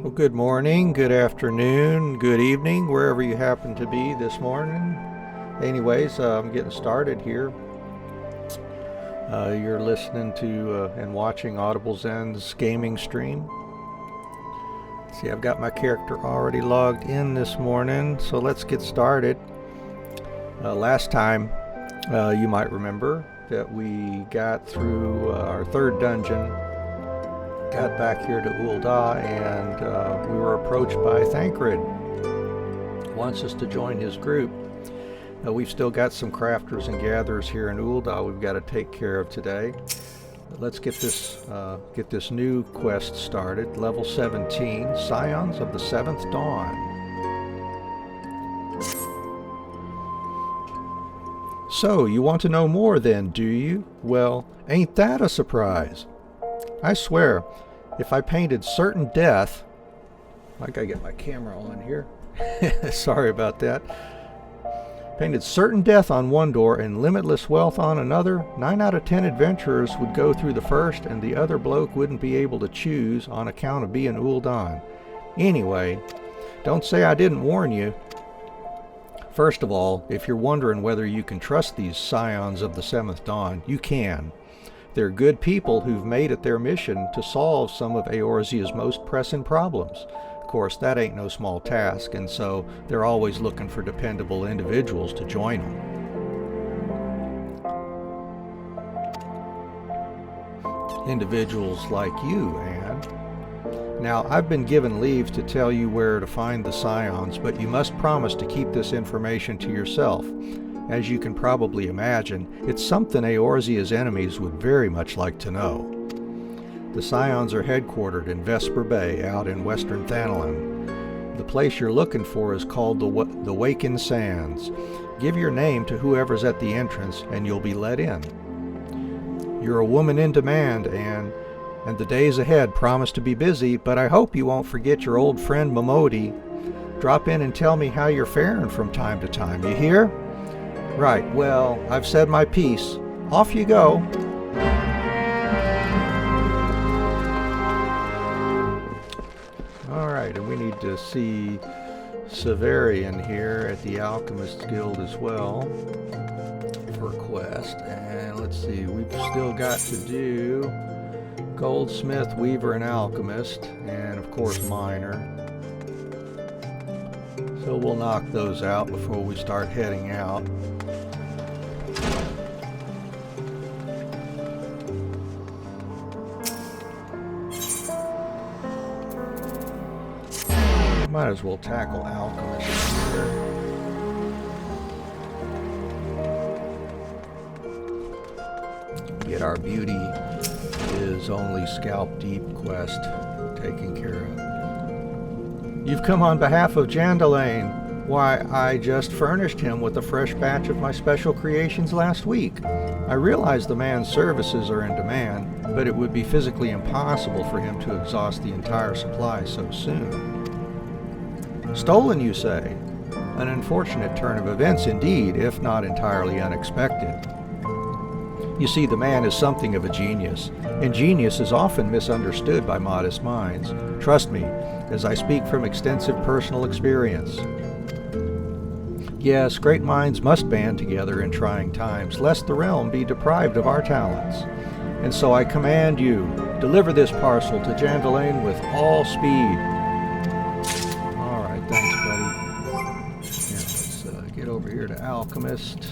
Well, good morning, good afternoon, good evening, wherever you happen to be this morning. Anyways, I'm getting started here. You're listening to and watching Audible Zen's gaming stream. See, I've got my character already logged in this morning, so let's get started. Last time, you might remember that we got through our third dungeon, got back here to Ul'dah, and we were approached by Thancred. Wants us to join his group. We've still got some crafters and gatherers here in Ul'dah we've got to take care of today. Let's get this new quest started. Level 17, Scions of the 7th Dawn. So, you want to know more then, do you? Well, ain't that a surprise? I swear, if I painted certain death... I gotta get my camera on here. Sorry about that. Painted certain death on one door and limitless wealth on another, 9 out of 10 adventurers would go through the first and the other bloke wouldn't be able to choose on account of being Ul'dah. Anyway, don't say I didn't warn you. First of all, if you're wondering whether you can trust these Scions of the 7th Dawn, you can. They're good people who've made it their mission to solve some of Eorzea's most pressing problems. Of course, that ain't no small task, and so they're always looking for dependable individuals to join them. Individuals like you, Anne. Now, I've been given leave to tell you where to find the Scions, but you must promise to keep this information to yourself. As you can probably imagine, it's something Eorzea's enemies would very much like to know. The Scions are headquartered in Vesper Bay, out in western Thanalan. The place you're looking for is called the Waken Sands. Give your name to whoever's at the entrance, and you'll be let in. You're a woman in demand, Anne, and the days ahead promise to be busy, but I hope you won't forget your old friend Momodi. Drop in and tell me how you're faring from time to time, you hear? Right, well, I've said my piece. Off you go. Alright, and we need to see Severian here at the Alchemist Guild as well for quest. And let's see, we've still got to do Goldsmith, Weaver, and Alchemist, and of course Miner. So we'll knock those out before we start heading out. Might as well tackle Alchemist here. Get our beauty is only scalp deep quest taken care of. You've come on behalf of Jandalane. Why, I just furnished him with a fresh batch of my special creations last week. I realize the man's services are in demand, but it would be physically impossible for him to exhaust the entire supply so soon. Stolen, you say? An unfortunate turn of events indeed, if not entirely unexpected. You see, the man is something of a genius, and genius is often misunderstood by modest minds. Trust me, as I speak from extensive personal experience. Yes, great minds must band together in trying times, lest the realm be deprived of our talents. And so I command you, deliver this parcel to Jandalane with all speed. Thanks, buddy. Yeah, let's get over here to Alchemist.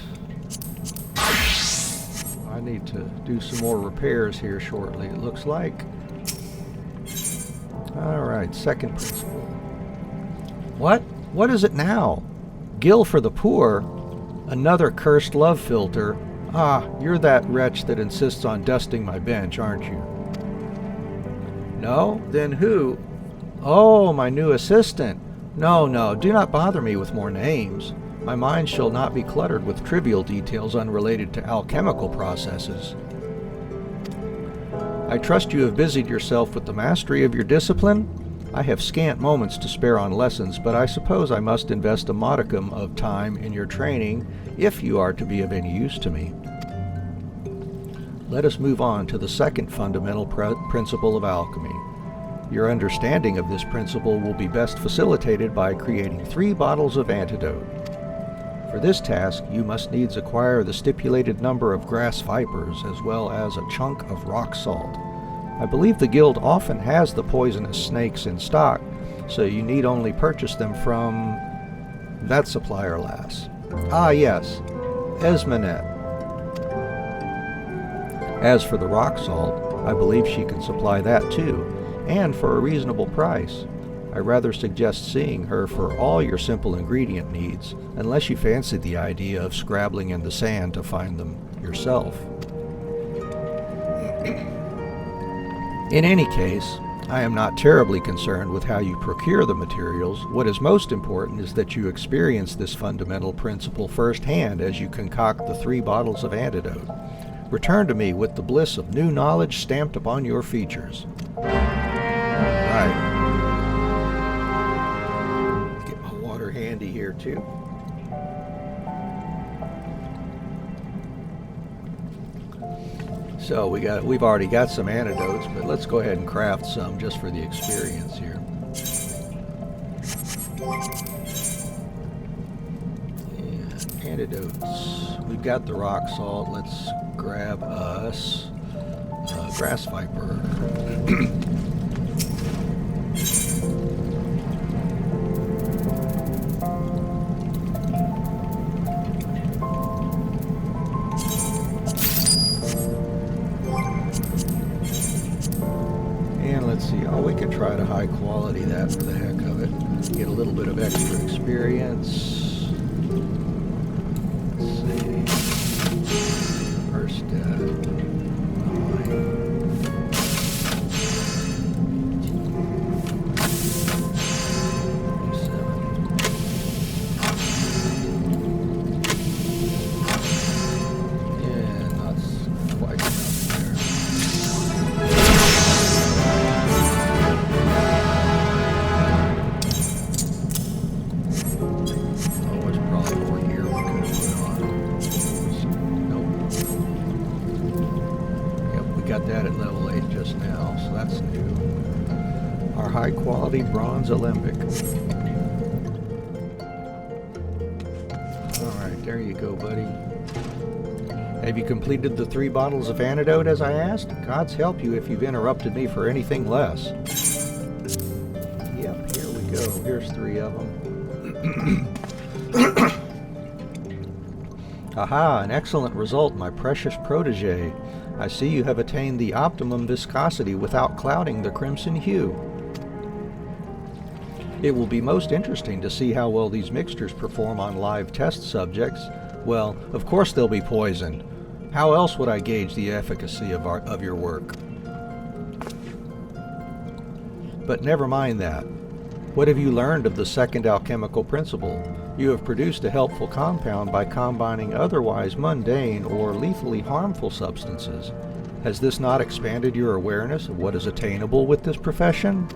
I need to do some more repairs here shortly, it looks like. Alright, second principle. What? What is it now? Gill for the poor? Another cursed love filter? Ah, you're that wretch that insists on dusting my bench, aren't you? No? Then who? Oh, my new assistant. No, do not bother me with more names. My mind shall not be cluttered with trivial details unrelated to alchemical processes. I trust you have busied yourself with the mastery of your discipline? I have scant moments to spare on lessons, but I suppose I must invest a modicum of time in your training if you are to be of any use to me. Let us move on to the second fundamental principle of alchemy. Your understanding of this principle will be best facilitated by creating 3 bottles of antidote. For this task, you must needs acquire the stipulated number of grass vipers as well as a chunk of rock salt. I believe the guild often has the poisonous snakes in stock, so you need only purchase them from that supplier lass. Ah yes, Esmenet. As for the rock salt, I believe she can supply that too, and for a reasonable price. I rather suggest seeing her for all your simple ingredient needs, unless you fancy the idea of scrabbling in the sand to find them yourself. In any case, I am not terribly concerned with how you procure the materials. What is most important is that you experience this fundamental principle firsthand as you concoct the 3 bottles of antidote. Return to me with the bliss of new knowledge stamped upon your features. Right. Get my water handy here too. So we've already got some antidotes, but let's go ahead and craft some just for the experience here. And antidotes. We've got the rock salt. Let's grab us a grass viper. And let's see, we can try to high quality that for the heck of it. Get a little bit of extra experience. High-quality bronze alembic. Alright, there you go, buddy. Have you completed the 3 bottles of antidote as I asked? God's help you if you've interrupted me for anything less. Yep, here we go. Here's 3 of them. Aha, an excellent result, my precious protege. I see you have attained the optimum viscosity without clouding the crimson hue. It will be most interesting to see how well these mixtures perform on live test subjects. Well, of course they'll be poisoned. How else would I gauge the efficacy of your work? But never mind that. What have you learned of the second alchemical principle? You have produced a helpful compound by combining otherwise mundane or lethally harmful substances. Has this not expanded your awareness of what is attainable with this profession?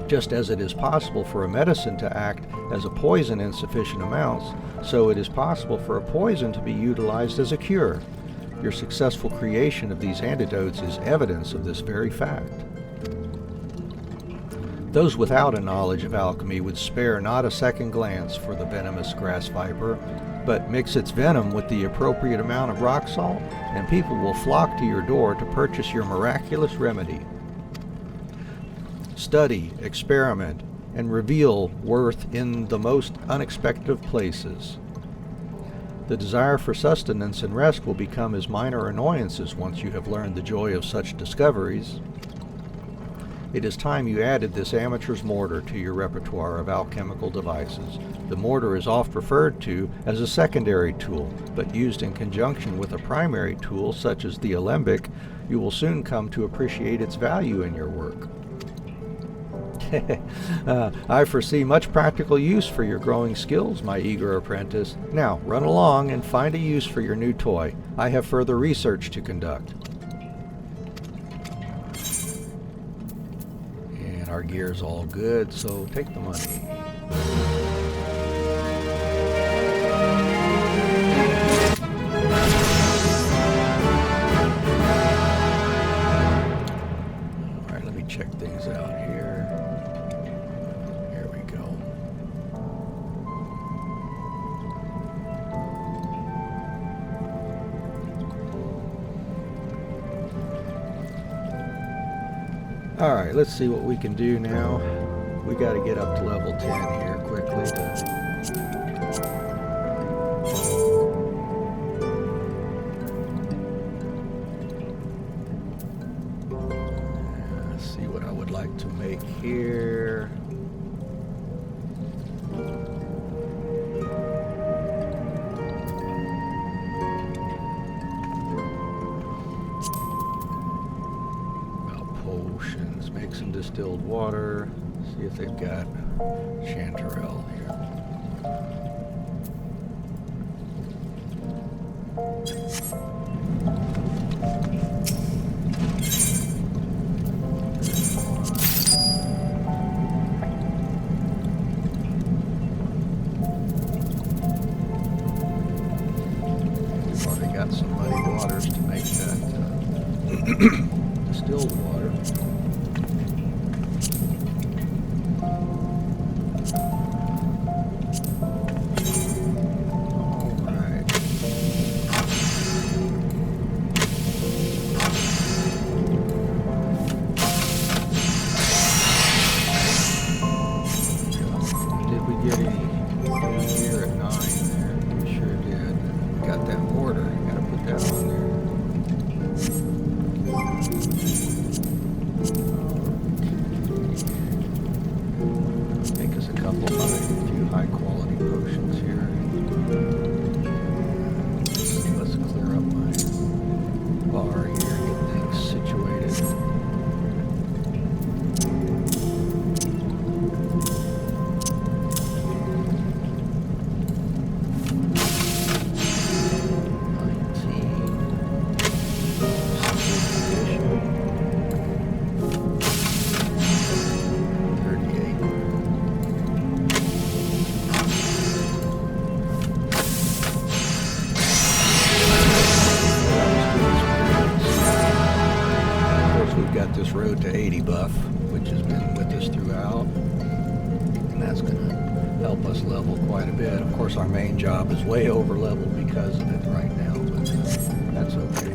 Just as it is possible for a medicine to act as a poison in sufficient amounts, so it is possible for a poison to be utilized as a cure. Your successful creation of these antidotes is evidence of this very fact. Those without a knowledge of alchemy would spare not a second glance for the venomous grass viper, but mix its venom with the appropriate amount of rock salt, and people will flock to your door to purchase your miraculous remedy. Study, experiment, and reveal worth in the most unexpected of places. The desire for sustenance and rest will become as minor annoyances once you have learned the joy of such discoveries. It is time you added this amateur's mortar to your repertoire of alchemical devices. The mortar is oft referred to as a secondary tool, but used in conjunction with a primary tool such as the alembic, you will soon come to appreciate its value in your work. I foresee much practical use for your growing skills, my eager apprentice. Now, run along and find a use for your new toy. I have further research to conduct. And our gear's all good, so take the money. check things out here. Here we go. Alright, let's see what we can do now. We got to get up to level 10 here quickly. See what I would like to make here. Potions. Make some distilled water. See if they've got chanterelle here. We've already got some muddy waters to make that distilled water. This road to 80 buff, which has been with us throughout, and that's going to help us level quite a bit. Of course, our main job is way over leveled because of it right now, but that's okay.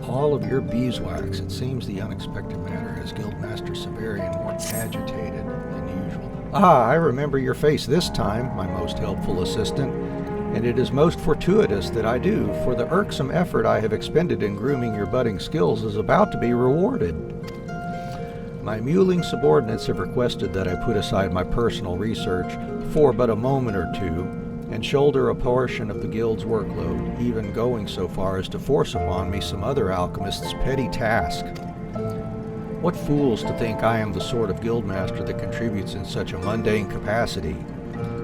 All of your beeswax. It seems the unexpected matter has Guildmaster Severian more agitated than usual. Ah, I remember your face this time, my most helpful assistant. And it is most fortuitous that I do, for the irksome effort I have expended in grooming your budding skills is about to be rewarded. My muling subordinates have requested that I put aside my personal research for but a moment or two, and shoulder a portion of the guild's workload, even going so far as to force upon me some other alchemist's petty task. What fools to think I am the sort of guildmaster that contributes in such a mundane capacity.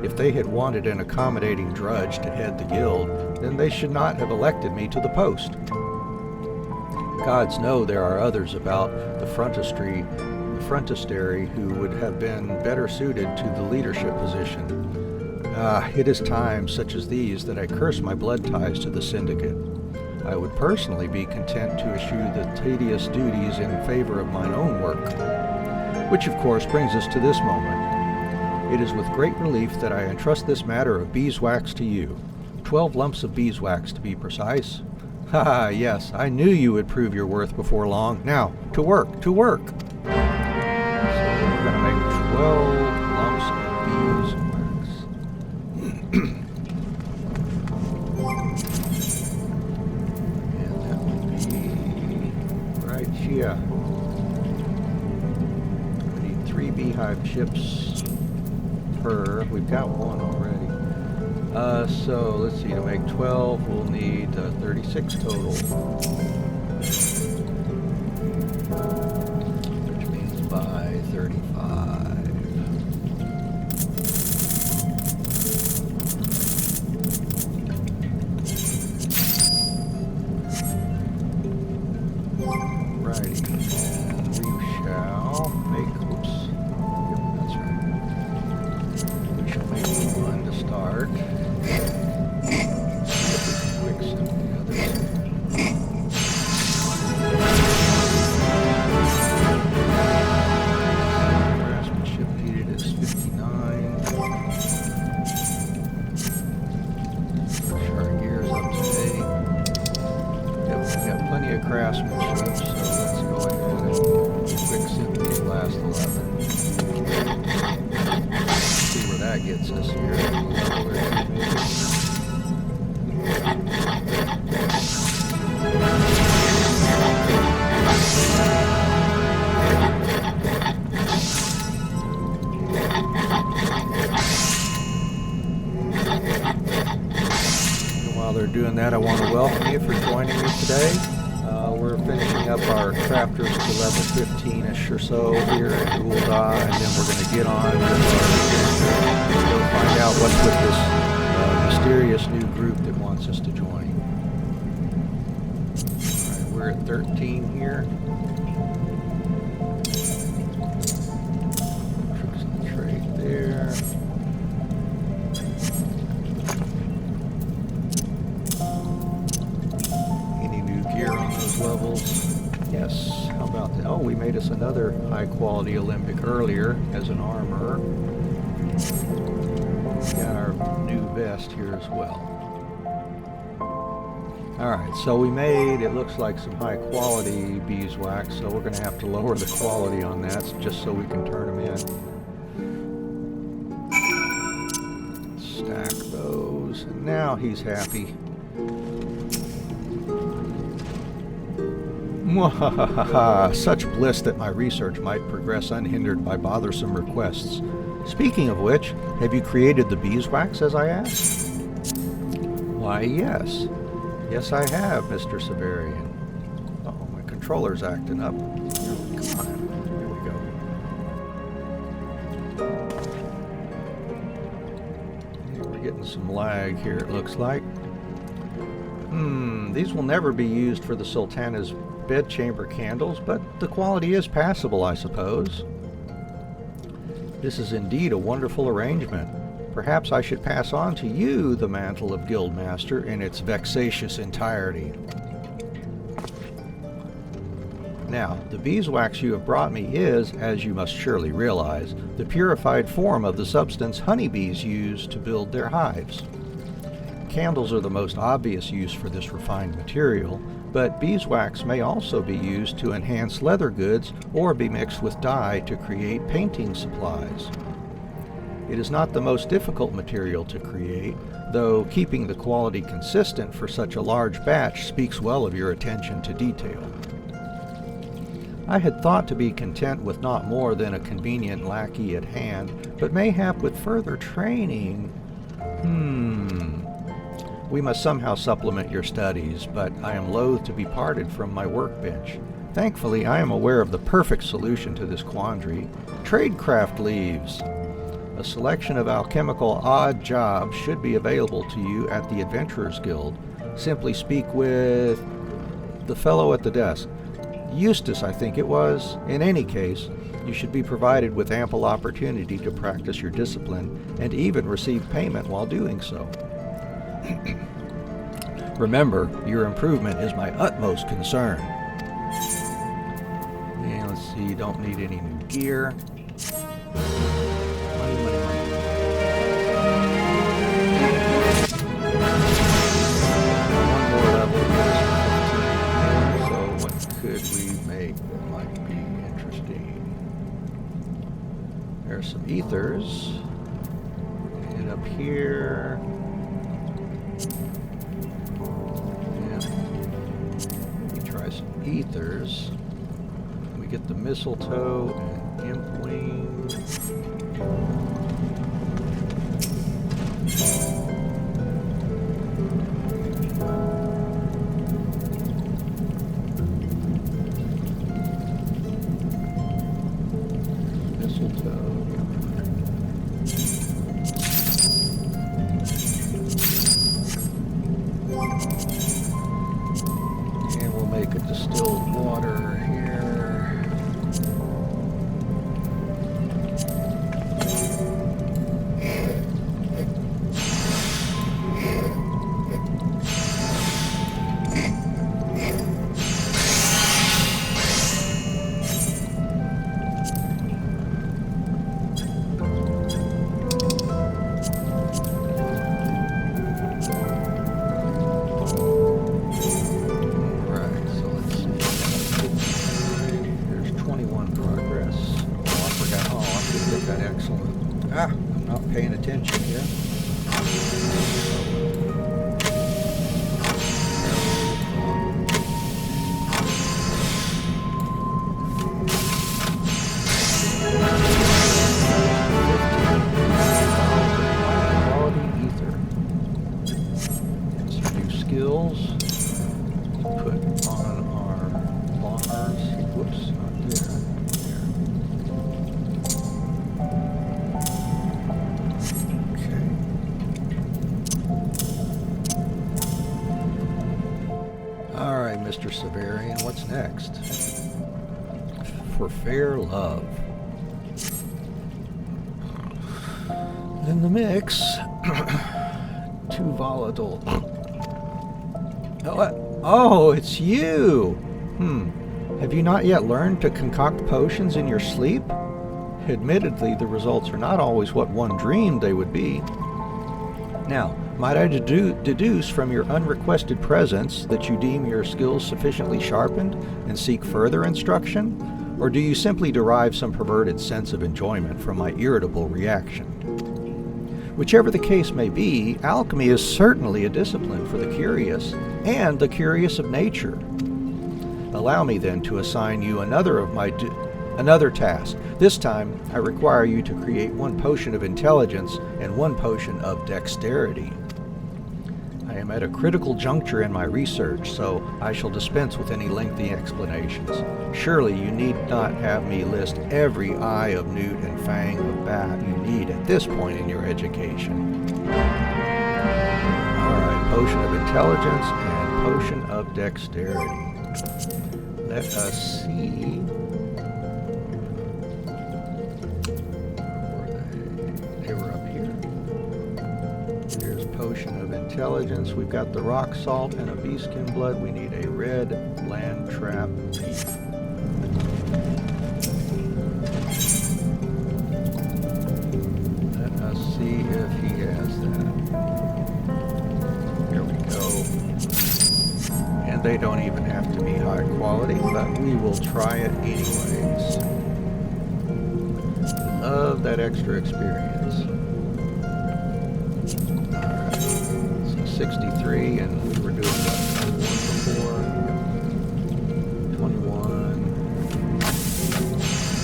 If they had wanted an accommodating drudge to head the guild, then they should not have elected me to the post. Gods know there are others about the frontistery who would have been better suited to the leadership position. It is times such as these that I curse my blood ties to the syndicate. I would personally be content to eschew the tedious duties in favor of mine own work. Which of course brings us to this moment. It is with great relief that I entrust this matter of beeswax to you. 12 lumps of beeswax to be precise. Haha, yes, I knew you would prove your worth before long. Now, to work, to work! So we're going to make 12 lumps of beeswax. And that would be right here. We need 3 beehive chips. We've got one already. So let's see, to make 12 we'll need 36 total. Which means by 35. Righty, and we shall make, oops. One to start. Mix some of the others. craftsmanship, so let's go ahead and quick sip these last 11. See where that gets us here. While they're doing that, I want to welcome you for joining me today. We're finishing up our crafters to level 15-ish or so here at Ul'dah, and then we're going to get on with our adventure. Go find out what's with this mysterious new group that wants us to join. Alright, we're at 13 here. Tricks of the trade there. Levels. Yes, how about that? Oh, we made us another high quality Olympic earlier as an armorer. Got our new vest here as well. Alright, so we made, it looks like, some high quality beeswax, so we're going to have to lower the quality on that just so we can turn them in. Stack those, and now he's happy. Mwahaha! Such bliss that my research might progress unhindered by bothersome requests. Speaking of which, have you created the beeswax as I asked? Why, yes. Yes, I have, Mr. Severian. Uh-oh, my controller's acting up. Come on. Here we go. Okay, we're getting some lag here, it looks like. These will never be used for the Sultana's bedchamber candles, but the quality is passable, I suppose. This is indeed a wonderful arrangement. Perhaps I should pass on to you the mantle of Guildmaster in its vexatious entirety. Now, the beeswax you have brought me is, as you must surely realize, the purified form of the substance honeybees use to build their hives. Candles are the most obvious use for this refined material, but beeswax may also be used to enhance leather goods or be mixed with dye to create painting supplies. It is not the most difficult material to create, though keeping the quality consistent for such a large batch speaks well of your attention to detail. I had thought to be content with not more than a convenient lackey at hand, but mayhap with further training... We must somehow supplement your studies, but I am loath to be parted from my workbench. Thankfully, I am aware of the perfect solution to this quandary: tradecraft leaves. A selection of alchemical odd jobs should be available to you at the Adventurers Guild. Simply speak with the fellow at the desk. Eustace, I think it was. In any case, you should be provided with ample opportunity to practice your discipline and even receive payment while doing so. Remember, your improvement is my utmost concern. And let's see, you don't need any new gear. Money, money, money. One more level here. So what could we make that might be interesting? There's some ethers. And up here... ethers. We get the mistletoe and imp wing. Mistletoe. And we'll make a distilled water here. Alright, so let's put on our bars. Whoops, not there. All right, Mr. Severian, what's next? For fair love. In the mix, too volatile. Oh, it's you! Have you not yet learned to concoct potions in your sleep? Admittedly, the results are not always what one dreamed they would be. Now, might I deduce from your unrequested presence that you deem your skills sufficiently sharpened and seek further instruction? Or do you simply derive some perverted sense of enjoyment from my irritable reaction? Whichever the case may be, alchemy is certainly a discipline for the curious and the curious of nature. Allow me then to assign you another task. This time, I require you to create 1 potion of intelligence and 1 potion of dexterity. I am at a critical juncture in my research, so I shall dispense with any lengthy explanations. Surely you need not have me list every eye of newt and fang of bat you need at this point in your education. Alright, potion of intelligence and potion of dexterity. Let us see. They were up here. There's potion of intelligence. We've got the rock salt and a beastkin blood. We need a red land trap leaf. Let us see if he has that. Here we go. And they don't even have to be high quality, but we will try it anyways. Love that extra experience. Alright, so 63, and we were doing that one before. 21,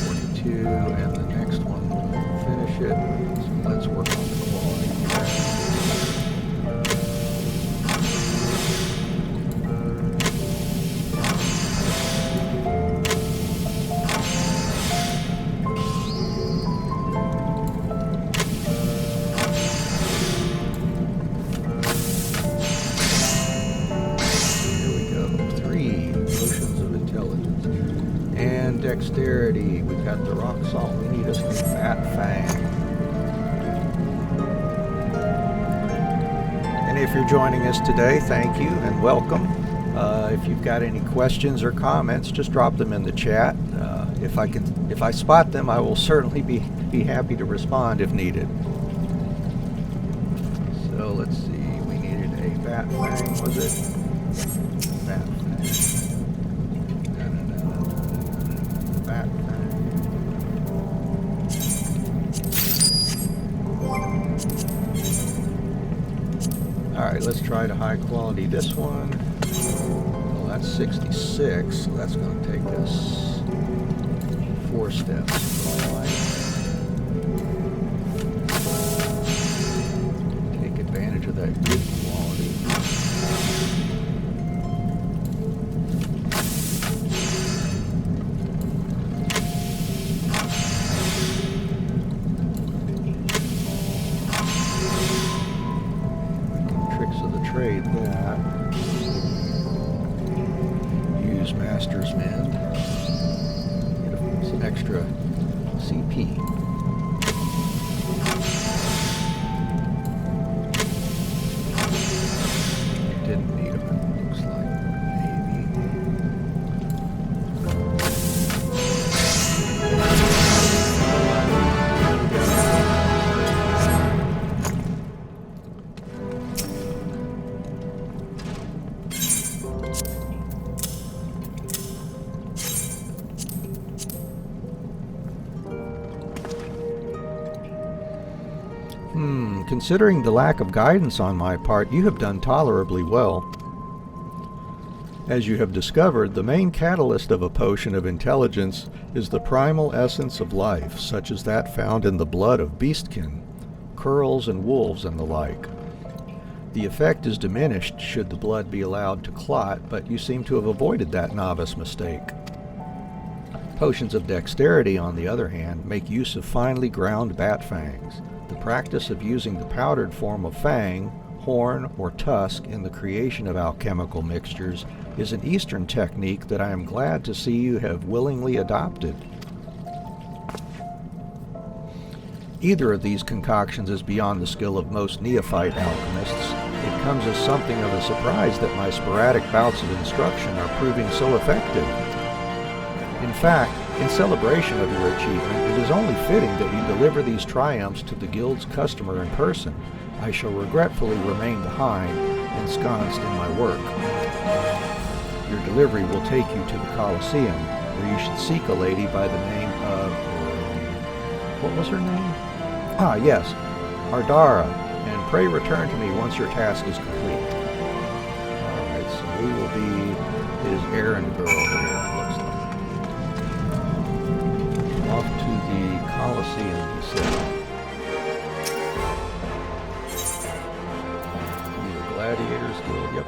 42, and the next one will finish it. So let's work on the quality. Dexterity, we've got the rock salt, we need a fat fang. And if you're joining us today, thank you and welcome. If you've got any questions or comments, just drop them in the chat. If I spot them, I will certainly be happy to respond if needed. So let's see, we needed a fat fang, was it? Fat fang. Alright, let's try to high quality this one. Well, that's 66, so that's going to take us 4 steps. Alright. Take advantage of that good quality. Trade that. Use Master's Mend. Get some extra CP. Didn't need them, it looks like. Considering the lack of guidance on my part, you have done tolerably well. As you have discovered, the main catalyst of a potion of intelligence is the primal essence of life, such as that found in the blood of beastkin, curls and wolves and the like. The effect is diminished should the blood be allowed to clot, but you seem to have avoided that novice mistake. Potions of dexterity, on the other hand, make use of finely ground bat fangs. The practice of using the powdered form of fang, horn, or tusk in the creation of alchemical mixtures is an Eastern technique that I am glad to see you have willingly adopted. Either of these concoctions is beyond the skill of most neophyte alchemists. It comes as something of a surprise that my sporadic bouts of instruction are proving so effective. In fact, in celebration of your achievement, it is only fitting that you deliver these triumphs to the Guild's customer in person. I shall regretfully remain behind, ensconced in my work. Your delivery will take you to the Colosseum, where you should seek a lady by the name of... what was her name? Ah, yes, Ardara, and pray return to me once your task is complete. Alright, so we will be his errand girl here, it looks like. Off to the Colosseum, he said. The Gladiators Guild, yep.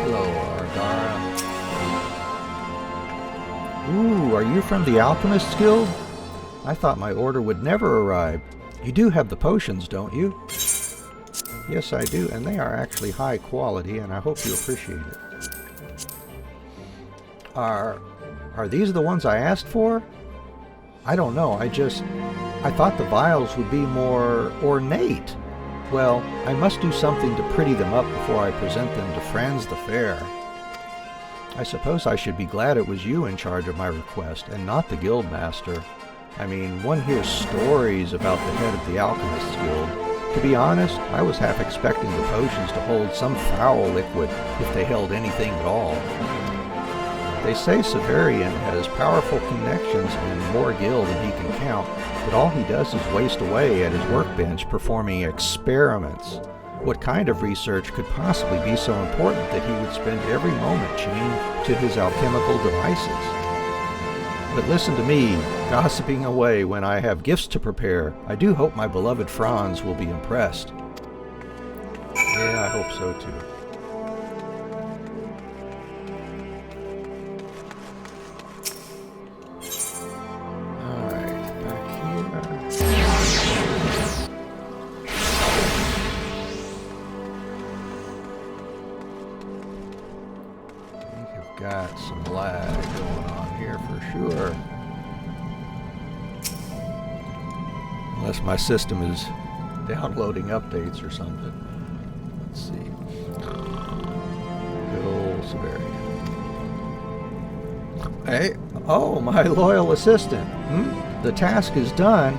Hello, Ardara. Ooh, are you from the Alchemists Guild? I thought my order would never arrive. You do have the potions, don't you? Yes, I do, and they are actually high quality, and I hope you appreciate it. Are these the ones I asked for? I don't know, I thought the vials would be more ornate. Well, I must do something to pretty them up before I present them to Franz the Fair. I suppose I should be glad it was you in charge of my request, and not the Guildmaster. I mean, one hears stories about the head of the Alchemists Guild. To be honest, I was half expecting the potions to hold some foul liquid, if they held anything at all. They say Severian has powerful connections in more guild than he can count, but all he does is waste away at his workbench performing experiments. What kind of research could possibly be so important that he would spend every moment chained to his alchemical devices? But listen to me, gossiping away when I have gifts to prepare. I do hope my beloved Franz will be impressed. Yeah, I hope so too. Alright, back here. We have got some lag going on here for sure. Unless my system is downloading updates or something. Let's see. Good old Severian. Hey, oh, my loyal assistant. The task is done.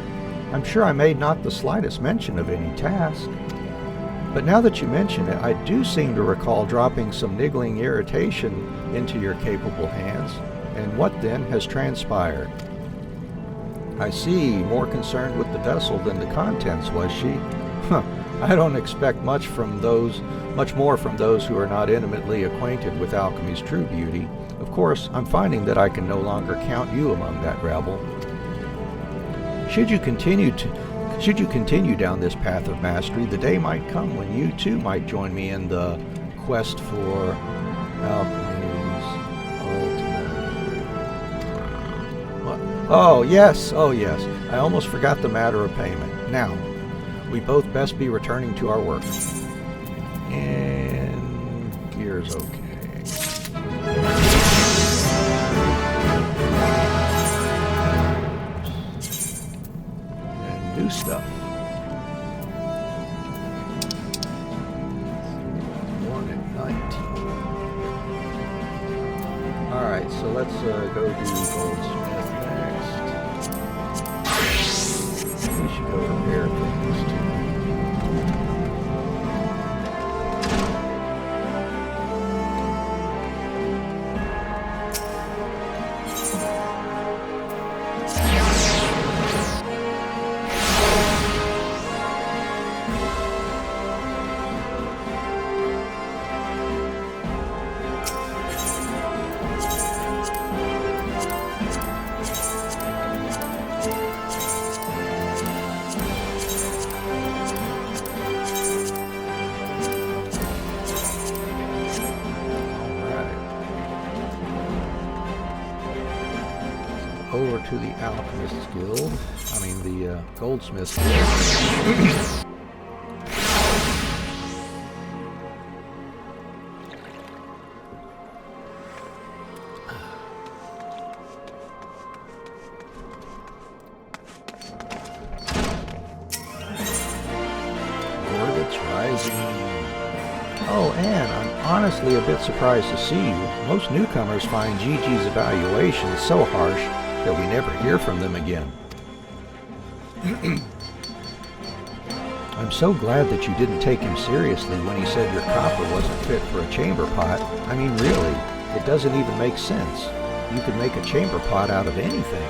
I'm sure I made not the slightest mention of any task. But now that you mention it, I do seem to recall dropping some niggling irritation into your capable hands. And what then has transpired? I see, more concerned with the vessel than the contents, was she? Huh, I don't expect much more from those who are not intimately acquainted with alchemy's true beauty. Of course, I'm finding that I can no longer count you among that rabble. Should you continue down this path of mastery, the day might come when you too might join me in the quest for alchemy's ultimate. What? Oh yes, I almost forgot the matter of payment. Now, we both best be returning to our work. And gear's okay. And new stuff. 1 and 19. Alright, so let's go do Goldsmith next. We should go repair things too. to the Alchemist's Guild. I mean, the Goldsmith's Guild. Oh, Anne, I'm honestly a bit surprised to see you. Most newcomers find Gigi's evaluation so harsh that we never hear from them again. I'm so glad that you didn't take him seriously when he said your copper wasn't fit for a chamber pot. I mean, really, it doesn't even make sense. You could make a chamber pot out of anything.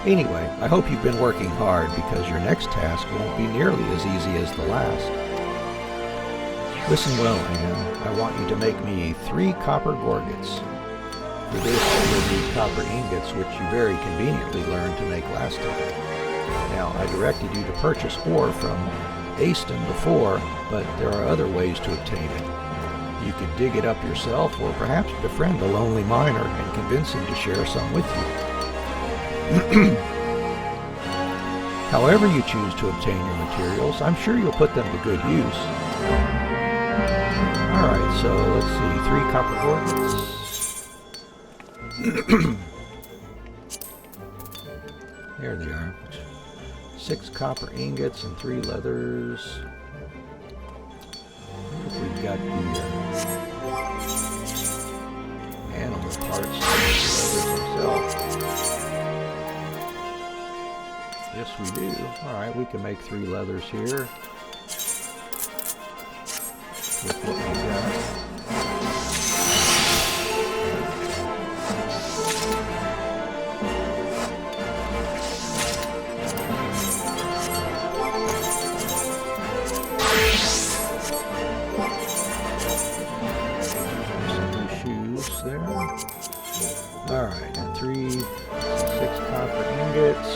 Anyway, I hope you've been working hard because your next task won't be nearly as easy as the last. Listen well, Anne. I want you to make me 3 copper gorgets. For this, you'll need copper ingots, which you very conveniently learned to make last time. Now, I directed you to purchase ore from Aston before, but there are other ways to obtain it. You could dig it up yourself, or perhaps befriend a lonely miner and convince him to share some with you. However you choose to obtain your materials, I'm sure you'll put them to good use. Alright, so let's see, 3 copper gorgets. There they are. 6 copper ingots and 3 leathers. We've got the animal parts, leathers themselves. Yes, we do. Alright, we can make 3 leathers here. With what we got. Some new shoes there. Alright, and 6 copper ingots.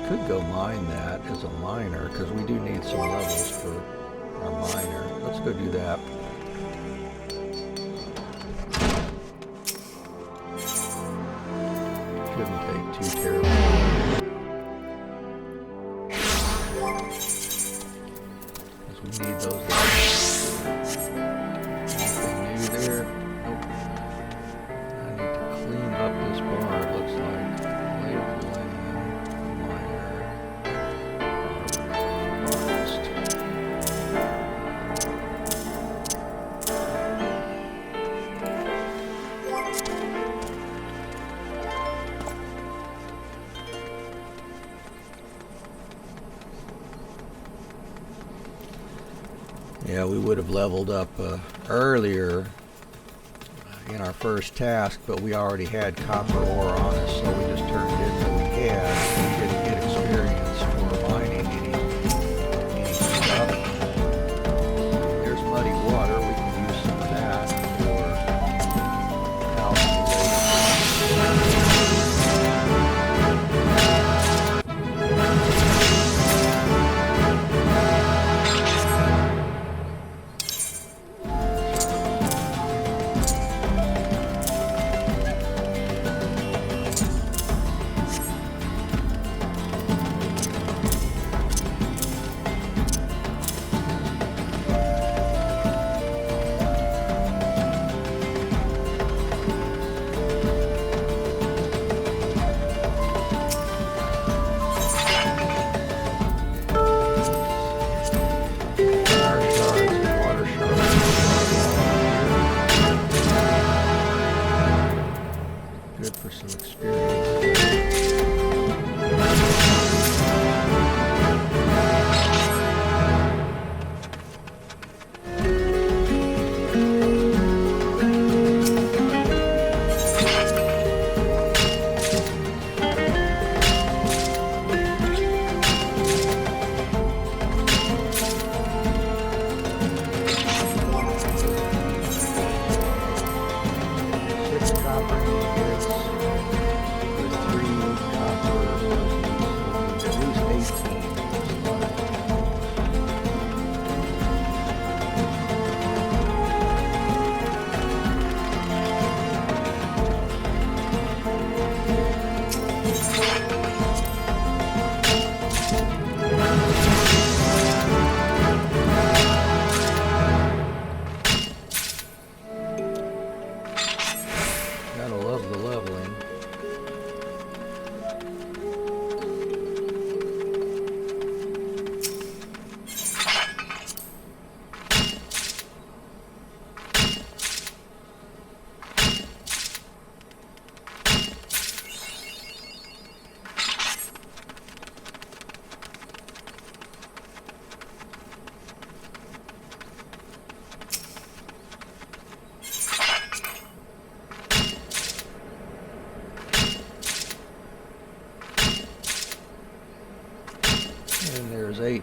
Could go mine that as a miner because we do need some levels for our miner. Let's go do that. Shouldn't take too terribly long. Because we need those levels. Anything new there? Nope. I need to clean up this bar, it looks like. Yeah, we would have leveled up earlier in our first task, but we already had copper ore on us, so we just turned in what we had. We didn't get experience for mining any stuff. There's muddy water. We can use some of that for alchemy.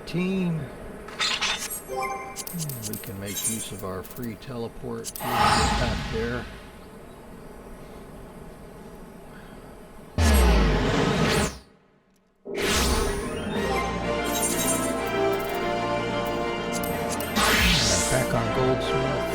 18. And we can make use of our free teleport back there. Back on Goldsmith.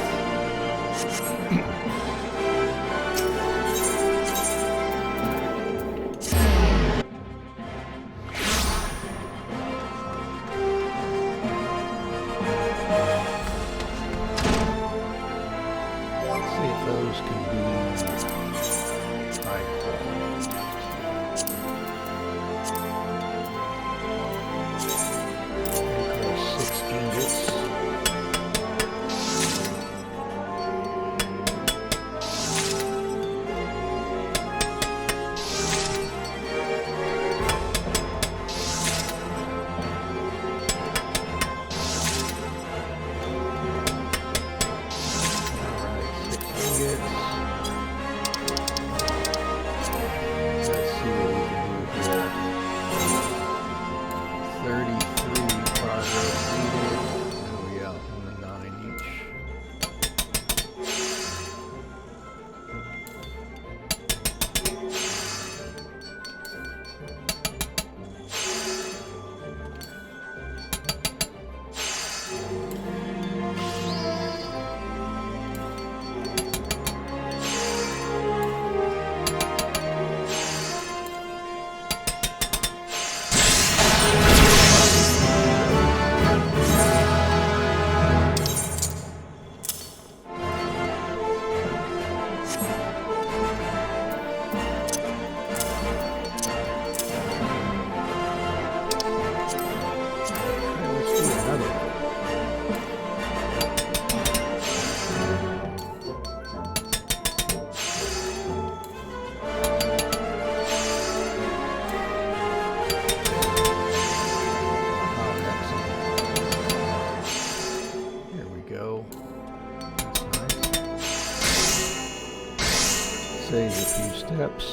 Save a few steps.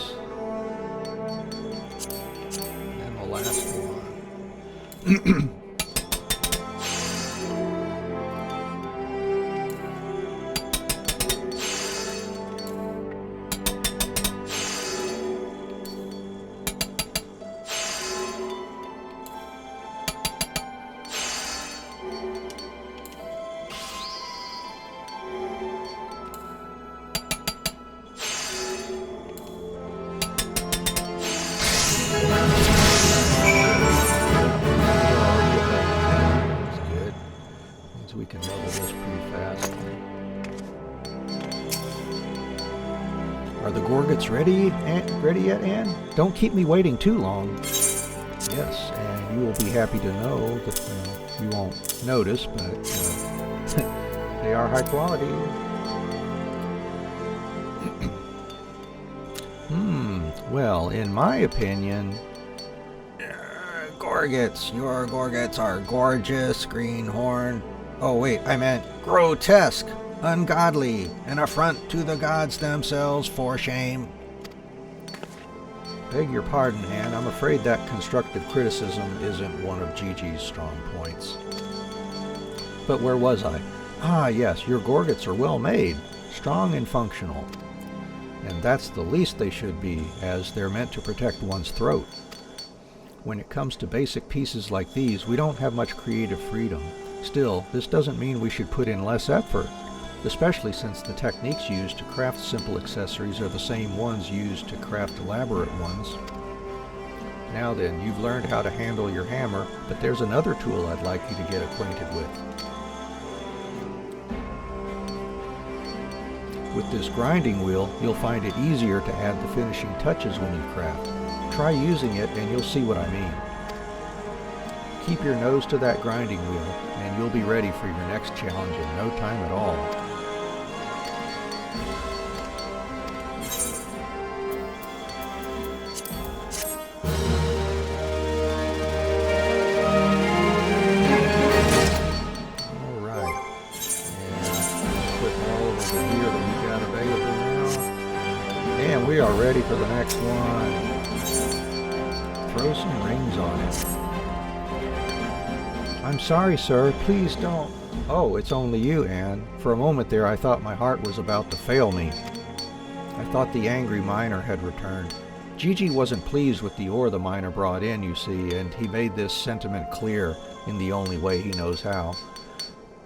And the last one. We can level this pretty fast. Are the Gorgets ready? Ready yet, Anne? Don't keep me waiting too long. Yes, and you will be happy to know that you won't notice, but they are high quality. Well, in my opinion, Gorgets, your Gorgets are gorgeous, greenhorn. Oh wait, I meant grotesque, ungodly, an affront to the gods themselves, for shame. Beg your pardon, Anne. I'm afraid that constructive criticism isn't one of Gigi's strong points. But where was I? Ah, yes, your Gorgets are well made, strong and functional. And that's the least they should be, as they're meant to protect one's throat. When it comes to basic pieces like these, we don't have much creative freedom. Still, this doesn't mean we should put in less effort, especially since the techniques used to craft simple accessories are the same ones used to craft elaborate ones. Now then, you've learned how to handle your hammer, but there's another tool I'd like you to get acquainted with. With this grinding wheel, you'll find it easier to add the finishing touches when you craft. Try using it and you'll see what I mean. Keep your nose to that grinding wheel, and you'll be ready for your next challenge in no time at all. Alright, and put all over here that we've got available now. And we are ready for the next one. Throw some rings on it. I'm sorry, sir. Please don't. Oh, it's only you, Anne. For a moment there, I thought my heart was about to fail me. I thought the angry miner had returned. Gigi wasn't pleased with the ore the miner brought in, you see, and he made this sentiment clear in the only way he knows how.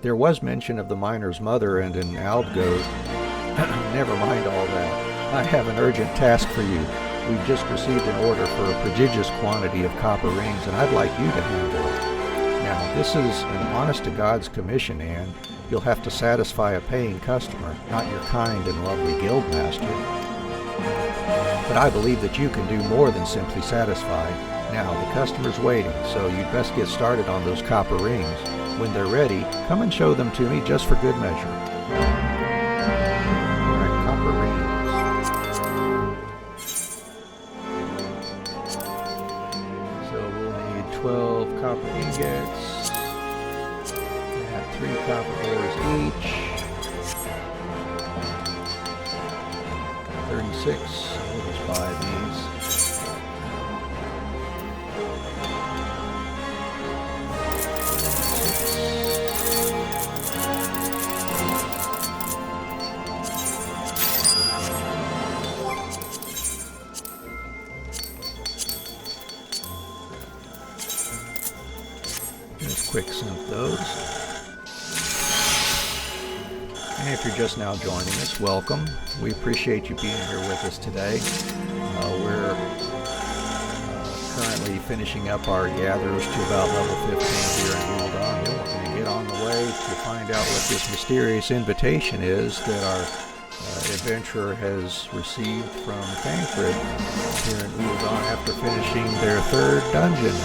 There was mention of the miner's mother and an algo. Never mind all that. I have an urgent task for you. We've just received an order for a prodigious quantity of copper rings, and I'd like you to handle it. Now, this is an honest-to-God's commission, Anne. You'll have to satisfy a paying customer, not your kind and lovely guildmaster. But I believe that you can do more than simply satisfy. Now, the customer's waiting, so you'd best get started on those copper rings. When they're ready, come and show them to me just for good measure. All right, copper rings. So we'll need 12 copper ingots at 3 copper ores each. 36. We'll just buy these. Just quick sync those. And if you're just now joining us, welcome. We appreciate you being here with us today. We're currently finishing up our gatherers to about level 15 here in Ul'dah. We're going to get on the way to find out what this mysterious invitation is that our adventurer has received from Thancred here in Ul'dah after finishing their 3rd dungeon.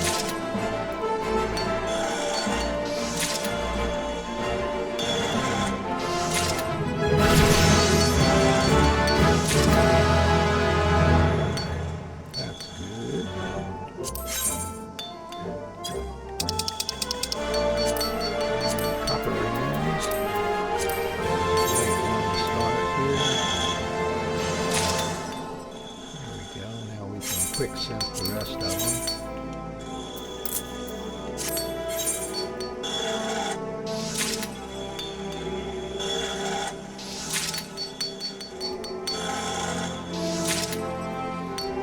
Quick sync the rest of them.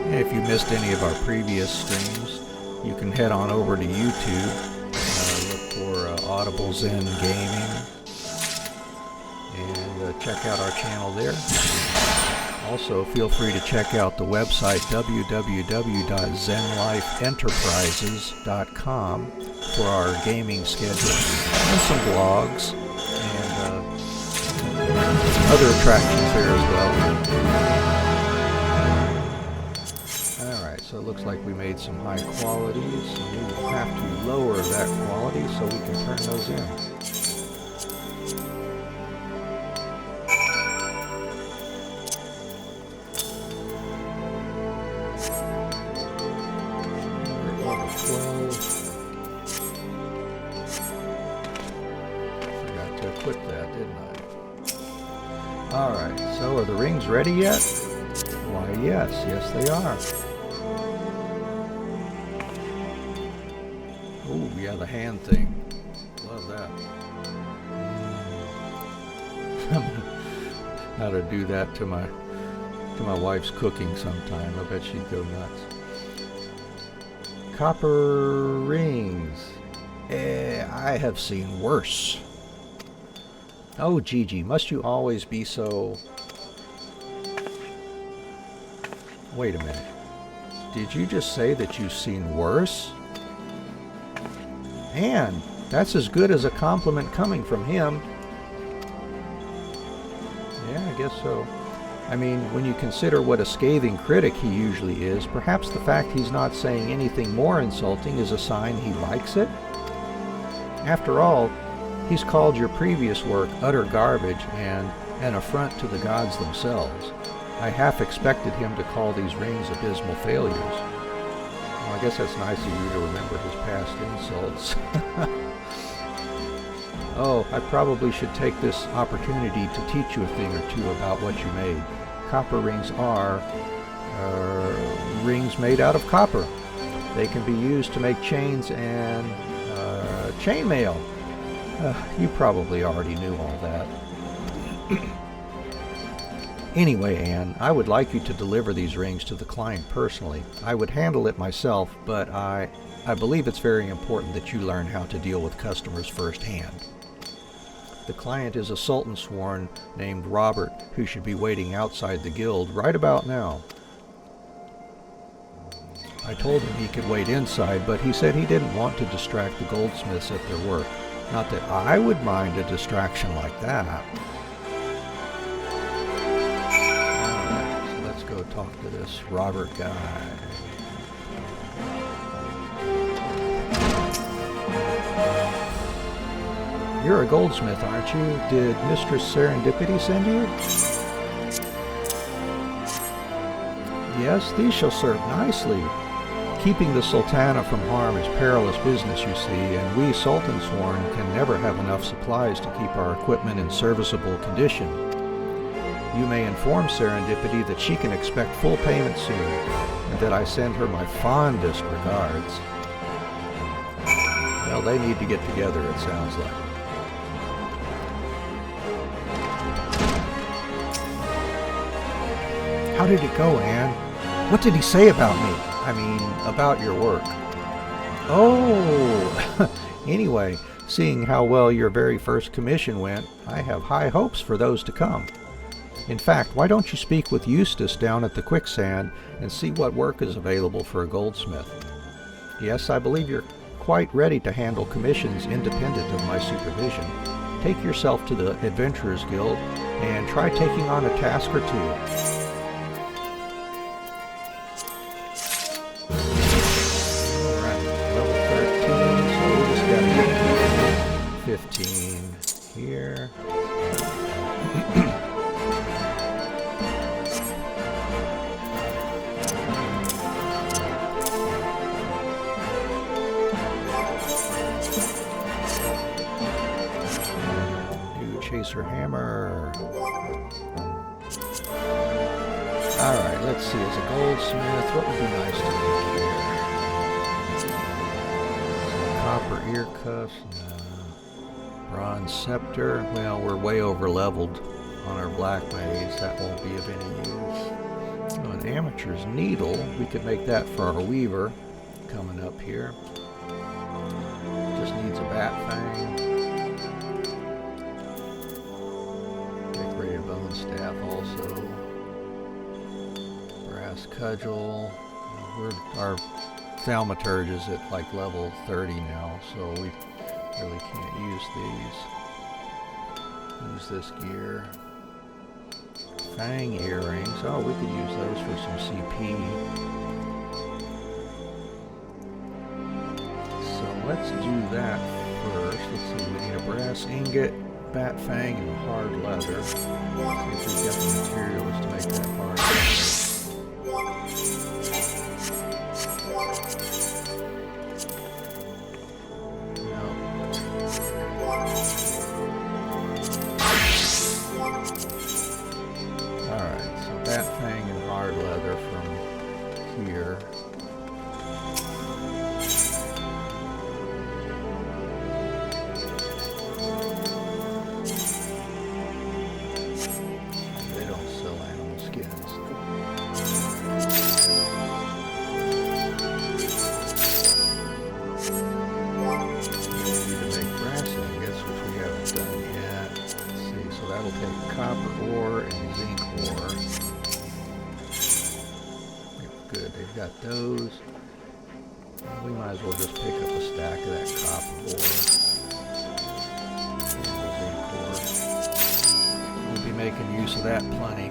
And if you missed any of our previous streams, you can head on over to YouTube, look for Audible Zen Gaming, and check out our channel there. Also, feel free to check out the website www.zenlifeenterprises.com for our gaming schedule and some blogs and other attractions there as well. Alright, so it looks like we made some high qualities, and we will have to lower that quality so we can turn those in. Quit that, didn't I? Alright, so are the rings ready yet? Why, yes they are. Oh, yeah, the hand thing. Love that. How to do that to my wife's cooking sometime. I bet she'd go nuts. Copper rings. I have seen worse. Oh, Gigi, must you always be so... Wait a minute. Did you just say that you've seen worse? And that's as good as a compliment coming from him. Yeah, I guess so. I mean, when you consider what a scathing critic he usually is, perhaps the fact he's not saying anything more insulting is a sign he likes it? After all, he's called your previous work utter garbage and an affront to the gods themselves. I half expected him to call these rings abysmal failures. Well, I guess that's nice of you to remember his past insults. Oh, I probably should take this opportunity to teach you a thing or two about what you made. Copper rings are rings made out of copper. They can be used to make chains and chainmail. You probably already knew all that. Anyway, Anne, I would like you to deliver these rings to the client personally. I would handle it myself, but I believe it's very important that you learn how to deal with customers firsthand. The client is a Sultan sworn named Robert, who should be waiting outside the guild right about now. I told him he could wait inside, but he said he didn't want to distract the goldsmiths at their work. Not that I would mind a distraction like that. Go talk to this Robert guy. You're a goldsmith, aren't you? Did Mistress Serendipity send you? Yes, these shall serve nicely. Keeping the Sultana from harm is perilous business, you see, and we Sultan Sworn can never have enough supplies to keep our equipment in serviceable condition. You may inform Serendipity that she can expect full payment soon, and that I send her my fondest regards. Well, they need to get together, it sounds like. How did it go, Anne? What did he say about me? I mean, about your work. Oh! Anyway, seeing how well your very first commission went, I have high hopes for those to come. In fact, why don't you speak with Eustace down at the quicksand and see what work is available for a goldsmith? Yes, I believe you're quite ready to handle commissions independent of my supervision. Take yourself to the Adventurers Guild and try taking on a task or two. Alright, level 13, so we just gotta get 15 here. Chaser hammer. Alright, let's see. As a goldsmith, what would be nice to make here? Copper ear cuffs. Bronze scepter. Well, we're way over leveled on our black maids. That won't be of any use. Oh, an amateur's needle. We could make that for our weaver coming up here. Just needs a bat fang. Bone staff also. Brass cudgel. Our thaumaturge is at like level 30 now, so we really can't use these. Use this gear. Fang earrings. Oh, we could use those for some CP. So let's do that first. Let's see, we need a brass ingot, bat fang, and hard leather. Let's see if we've got the materials to make that hard. No. Alright, so bat fang and hard leather from here. Got those. We might as well just pick up a stack of that copper ore. We'll be making use of that plenty.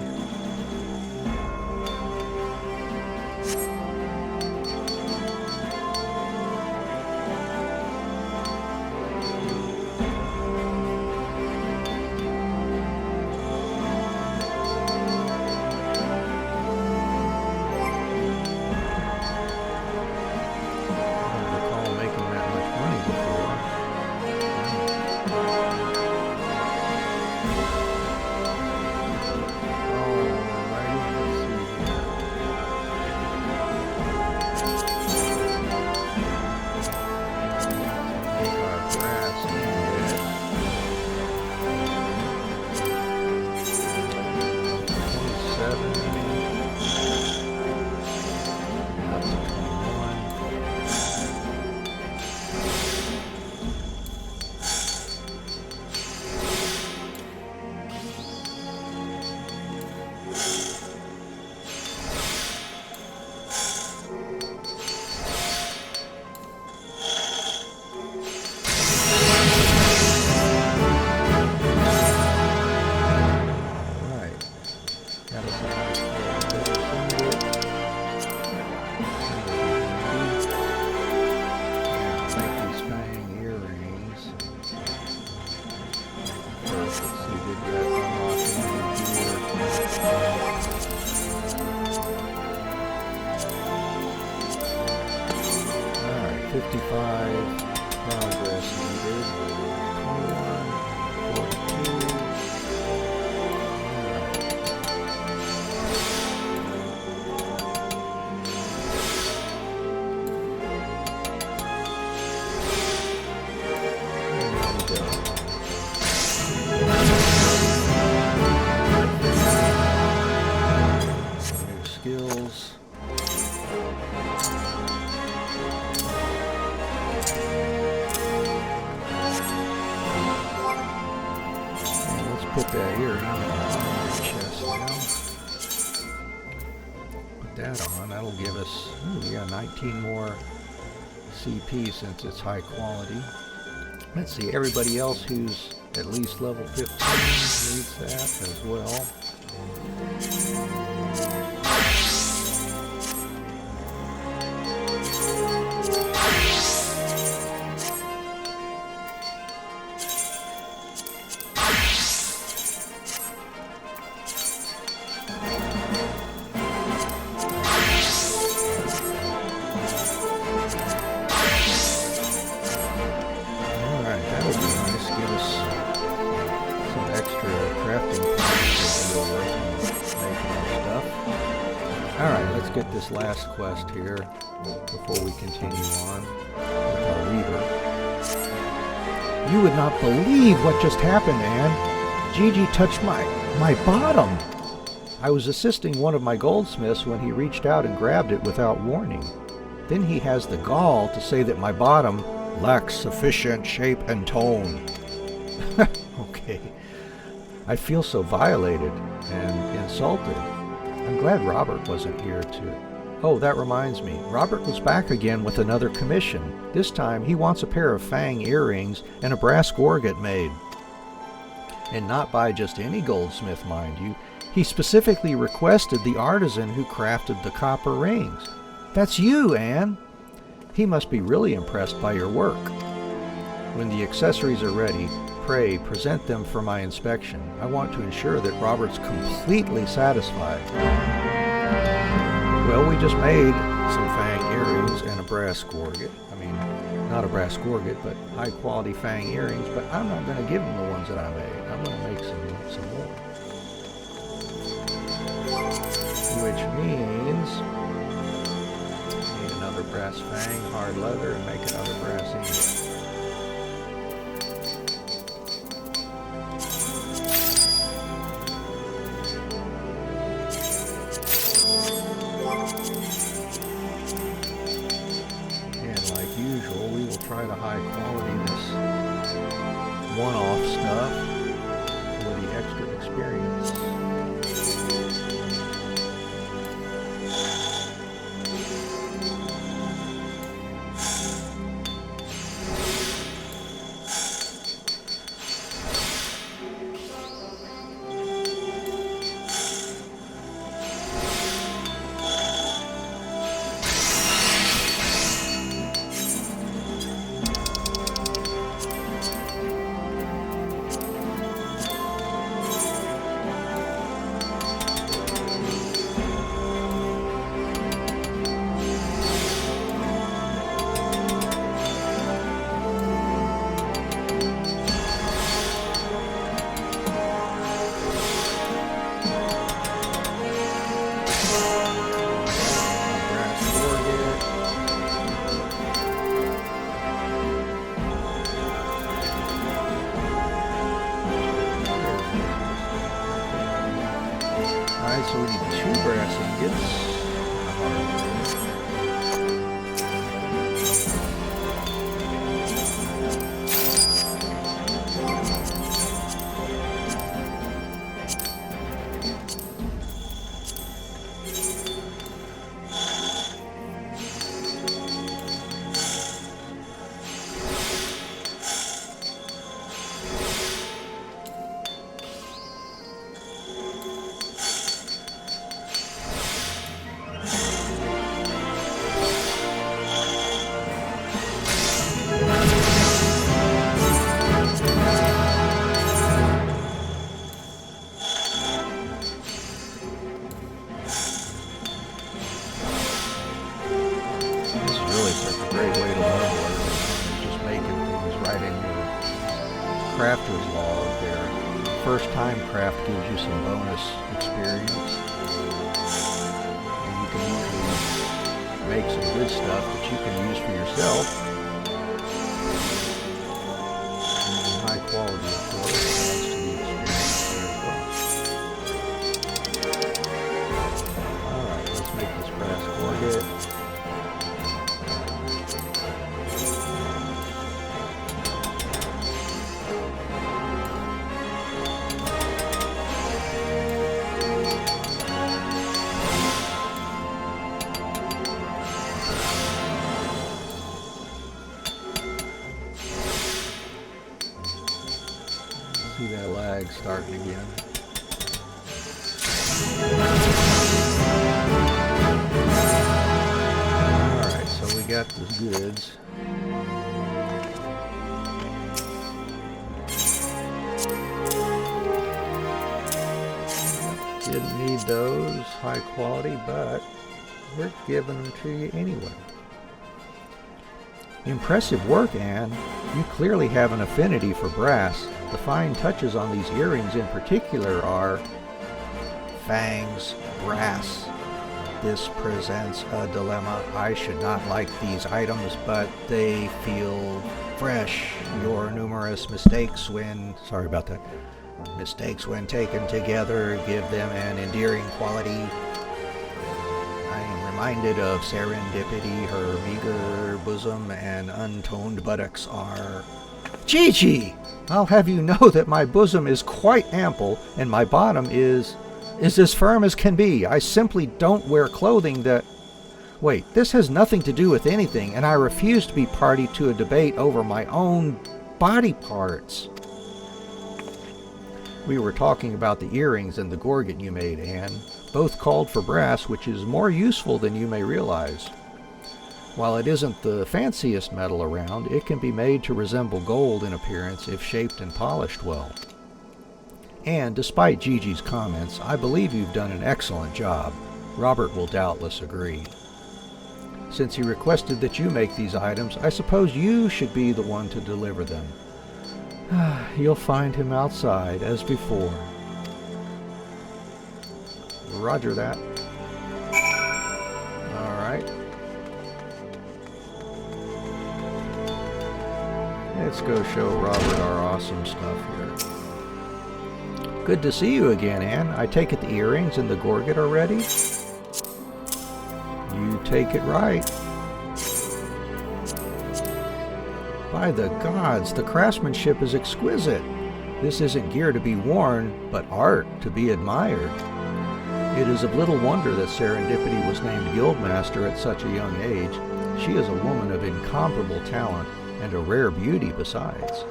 put that on. That'll give us, ooh, yeah, 19 more CP since it's high quality. Let's see, everybody else who's at least level 15 needs that as well. Get this last quest here before we continue on with our reader. You would not believe what just happened, Anne. Gigi touched my bottom. I was assisting one of my goldsmiths when he reached out and grabbed it without warning. Then he has the gall to say that my bottom lacks sufficient shape and tone. Okay. I feel so violated and insulted. I'm glad Robert wasn't here to... Oh, that reminds me. Robert was back again with another commission. This time, he wants a pair of fang earrings and a brass gorget made. And not by just any goldsmith, mind you. He specifically requested the artisan who crafted the copper rings. That's you, Anne. He must be really impressed by your work. When the accessories are ready, pray present them for my inspection. I want to ensure that Robert's completely satisfied. Well, we just made some fang earrings and a brass gorget. I mean, not a brass gorget, but high quality fang earrings, but I'm not going to give him the ones that I made. I'm going to make some more. Which means need another brass fang, hard leather, and make another brass ingot. Try to high quality this one-off stuff for the extra experience. So we need 2 brass ingots. Crafter's log there. First time craft gives you some bonus experience. And you can usually make some good stuff that you can use for yourself. And high quality, of course, adds to the experience there as well. Alright, let's make this brass gorget. again. Alright, so we got the goods. Didn't need those, high quality, but we're giving them to you anyway. Impressive work, Anne. You clearly have an affinity for brass. The fine touches on these earrings in particular are fangs, brass. This presents a dilemma. I should not like these items, but they feel fresh. Your numerous mistakes when... Sorry about that. Mistakes when taken together give them an endearing quality. I am reminded of serendipity. Her meager bosom and untoned buttocks are... Gigi! I'll have you know that my bosom is quite ample, and my bottom is as firm as can be. I simply don't wear clothing that... Wait, this has nothing to do with anything, and I refuse to be party to a debate over my own body parts. We were talking about the earrings and the gorget you made, Anne. Both called for brass, which is more useful than you may realize. While it isn't the fanciest metal around, it can be made to resemble gold in appearance if shaped and polished well. And despite Gigi's comments, I believe you've done an excellent job. Robert will doubtless agree. Since he requested that you make these items, I suppose you should be the one to deliver them. You'll find him outside, as before. Roger that. Alright. Let's go show Robert our awesome stuff here. Good to see you again, Anne. I take it the earrings and the gorget are ready? You take it right. By the gods, the craftsmanship is exquisite. This isn't gear to be worn, but art to be admired. It is of little wonder that Serendipity was named Guildmaster at such a young age. She is a woman of incomparable talent, and a rare beauty besides.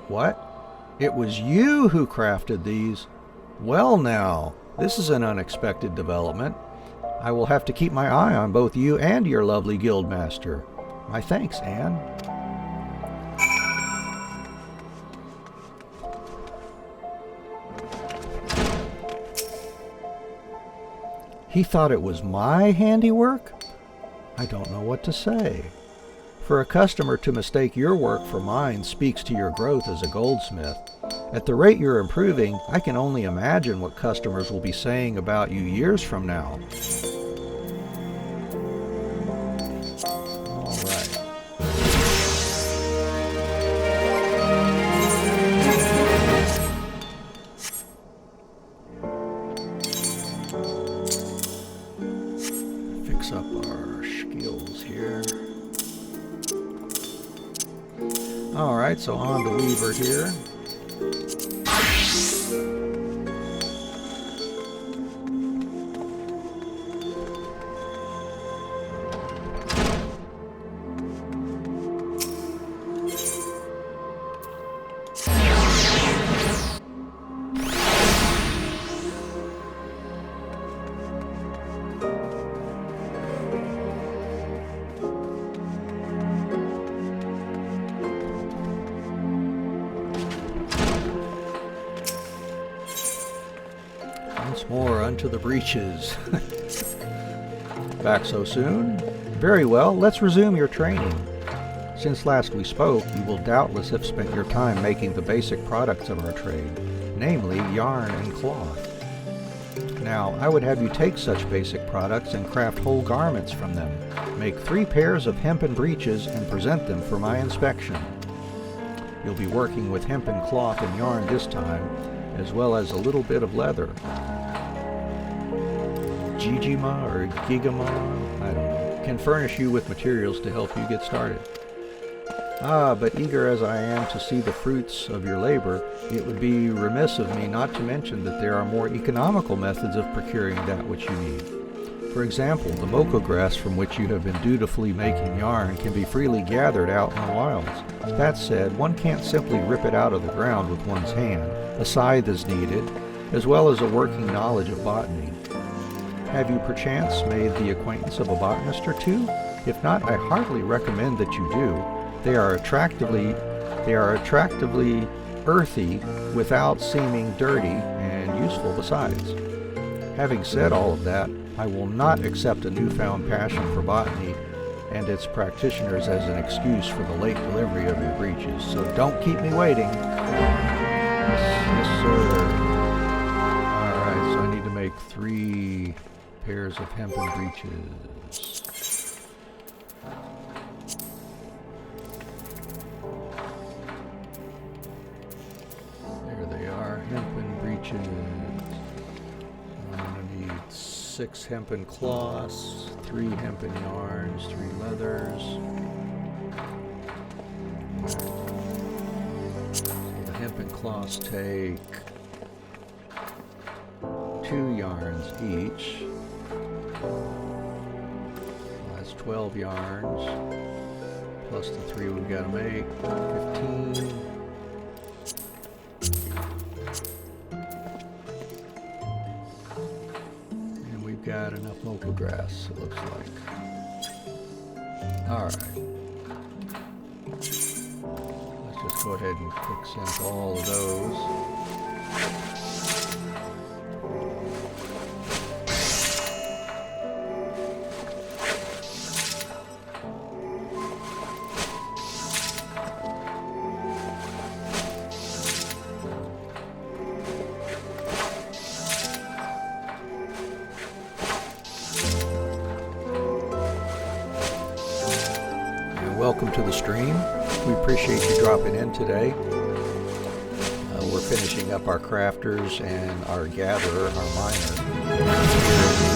What? It was you who crafted these? Well now, this is an unexpected development. I will have to keep my eye on both you and your lovely Guildmaster. My thanks, Anne. He thought it was my handiwork? I don't know what to say. For a customer to mistake your work for mine speaks to your growth as a goldsmith. At the rate you're improving, I can only imagine what customers will be saying about you years from now. All right. Fix up our skills here. Alright, so on to Weaver here. More unto the breeches. Back so soon? Very well, let's resume your training. Since last we spoke, you will doubtless have spent your time making the basic products of our trade, namely yarn and cloth. Now, I would have you take such basic products and craft whole garments from them. Make 3 pairs of hempen breeches and present them for my inspection. You'll be working with hempen cloth and yarn this time, as well as a little bit of leather. Gigima or Gigama, I don't know, can furnish you with materials to help you get started. But eager as I am to see the fruits of your labor, it would be remiss of me not to mention that there are more economical methods of procuring that which you need. For example, the mocha grass from which you have been dutifully making yarn can be freely gathered out in the wilds. That said, one can't simply rip it out of the ground with one's hand, A scythe is needed, as well as a working knowledge of botany. Have you perchance made the acquaintance of a botanist or two? If not, I heartily recommend that you do. They are attractively earthy without seeming dirty, and useful besides. Having said all of that, I will not accept a newfound passion for botany and its practitioners as an excuse for the late delivery of your breeches. So don't keep me waiting. Yes, sir. Alright, so I need to make 3 pairs of hempen breeches. There they are, hempen breeches. I'm going to need 6 hempen cloths, 3 hempen yarns, 3 leathers. So the hempen cloths take 2 yarns each. That's 12 yarns, plus the 3 we've got to make, 15. And we've got enough mocha grass, it looks like. Alright. Let's just go ahead and quick sample all of those. Welcome to the stream. We appreciate you dropping in today. We're finishing up our crafters and our gatherer, our miner, here in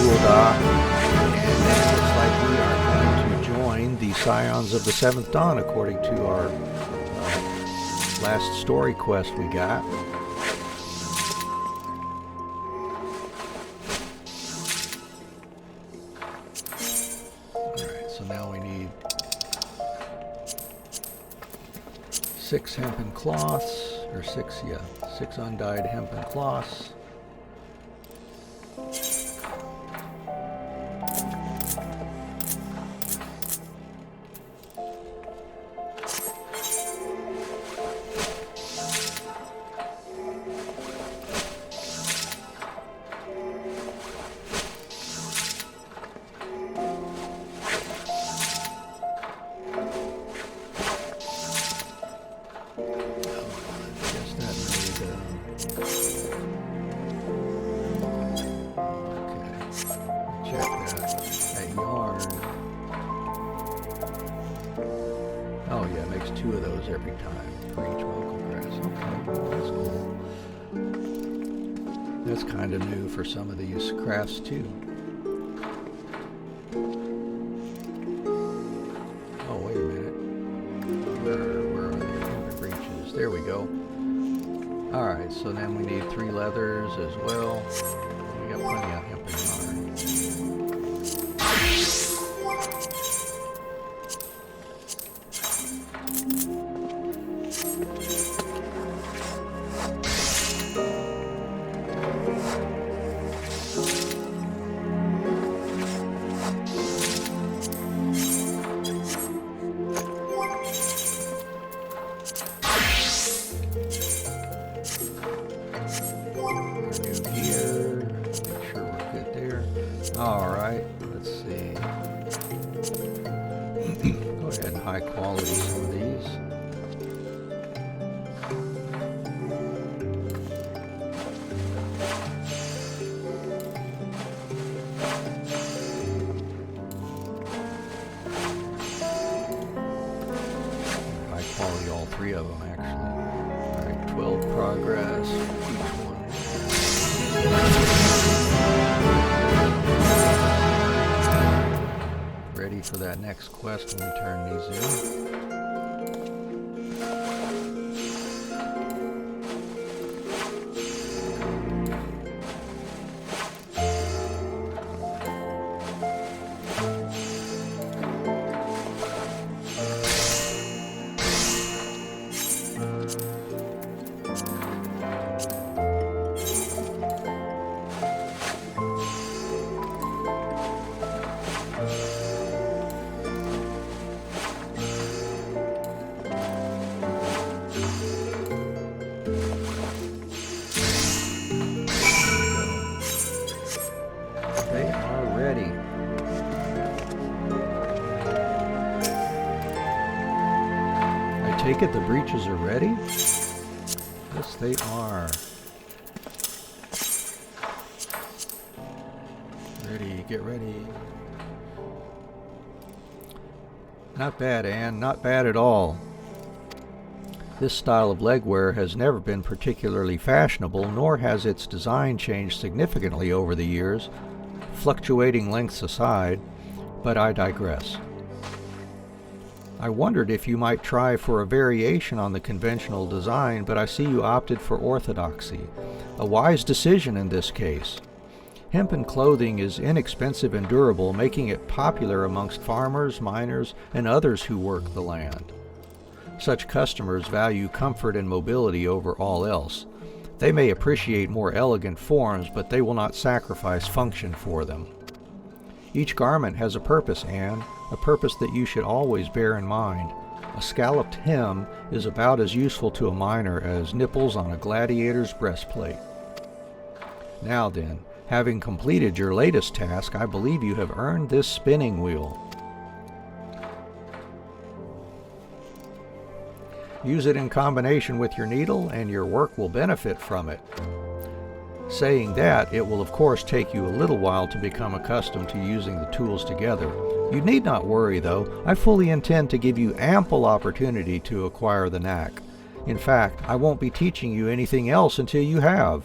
Ul'dah, and then it looks like we are going to join the Scions of the Seventh Dawn according to our last story quest we got. Alright, so now we need 6 hempen cloths, or 6 undyed hempen cloths. Oh yeah, it makes 2 of those every time for each vocal grass. Okay, that's cool. That's kind of new for some of these crafts too. Oh, wait a minute. Where are the hempen breeches? There we go. Alright, so then we need 3 leathers as well. We got plenty of hempen yarn. Alright, let's see. Go ahead and high quality some of these. High quality, all 3 of them actually. Alright, 12 progress for each one. Ready for that next quest when we turn these in. take it the breeches are ready? Yes, they are. Ready, get ready. Not bad, Anne, not bad at all. This style of legwear has never been particularly fashionable, nor has its design changed significantly over the years, fluctuating lengths aside, but I digress. I wondered if you might try for a variation on the conventional design, but I see you opted for orthodoxy. A wise decision in this case. Hempen clothing is inexpensive and durable, making it popular amongst farmers, miners, and others who work the land. Such customers value comfort and mobility over all else. They may appreciate more elegant forms, but they will not sacrifice function for them. Each garment has a purpose, Anne, a purpose that you should always bear in mind. A scalloped hem is about as useful to a miner as nipples on a gladiator's breastplate. Now then, having completed your latest task, I believe you have earned this spinning wheel. Use it in combination with your needle, and your work will benefit from it. Saying that, it will of course take you a little while to become accustomed to using the tools together. You need not worry though, I fully intend to give you ample opportunity to acquire the knack. In fact, I won't be teaching you anything else until you have.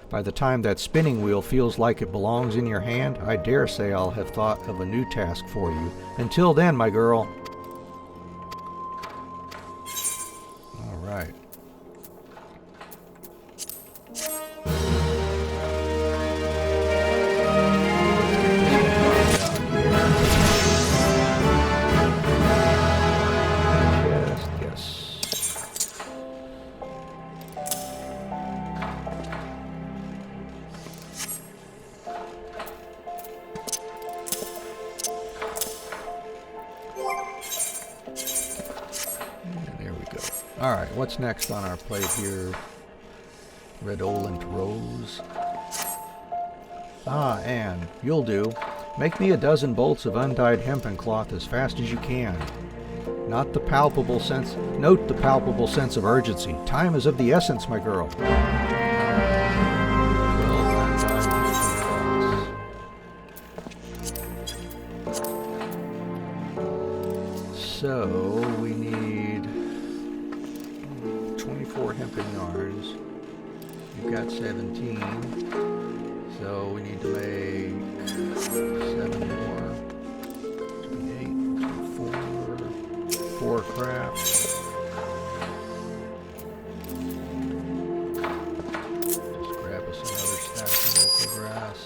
By the time that spinning wheel feels like it belongs in your hand, I dare say I'll have thought of a new task for you. Until then, my girl. All right. Alright, what's next on our plate here? Redolent rose. Ah, Anne, you'll do. Make me a dozen bolts of undyed hempen cloth as fast as you can. Note the palpable sense of urgency. Time is of the essence, my girl. So, we need 24 hempen yarns. You've got 17. So we need to make 7 more. 28, 4 crafts. Just grab us another stack of local grass.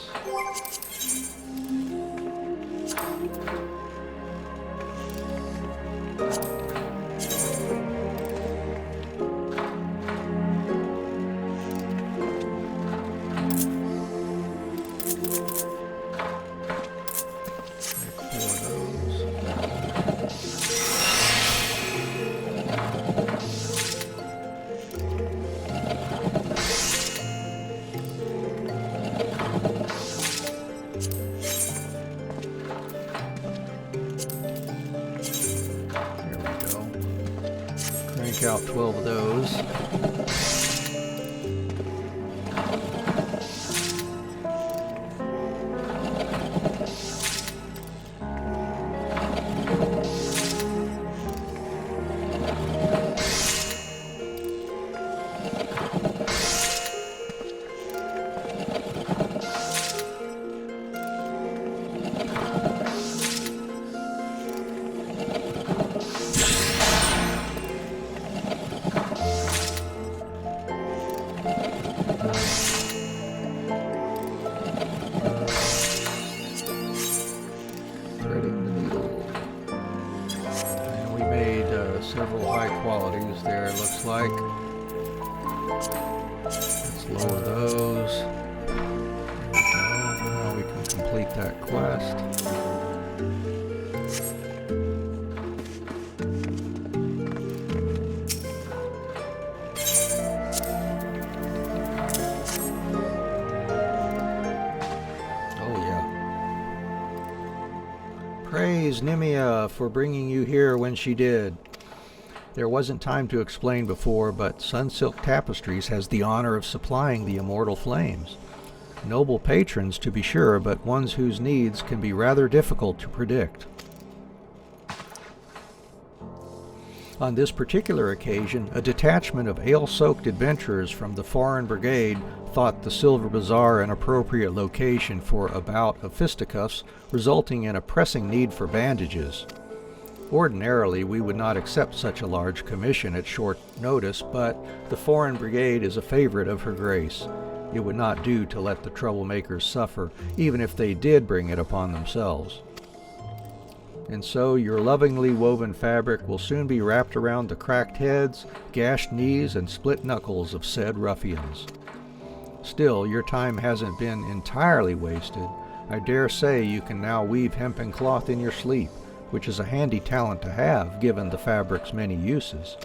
Out 12 of those. Several high qualities there, it looks like. Let's lower those. There we go. Now we can complete that quest. Oh yeah. Praise Nimia for bringing you here when she did. There wasn't time to explain before, but Sunsilk Tapestries has the honor of supplying the immortal flames. Noble patrons, to be sure, but ones whose needs can be rather difficult to predict. On this particular occasion, a detachment of ale-soaked adventurers from the Foreign Brigade thought the Silver Bazaar an appropriate location for a bout of fisticuffs, resulting in a pressing need for bandages. Ordinarily, we would not accept such a large commission at short notice, but the Foreign Brigade is a favorite of Her Grace. It would not do to let the troublemakers suffer, even if they did bring it upon themselves. And so your lovingly woven fabric will soon be wrapped around the cracked heads, gashed knees, and split knuckles of said ruffians. Still, your time hasn't been entirely wasted. I dare say you can now weave hempen cloth in your sleep, which is a handy talent to have, given the fabric's many uses.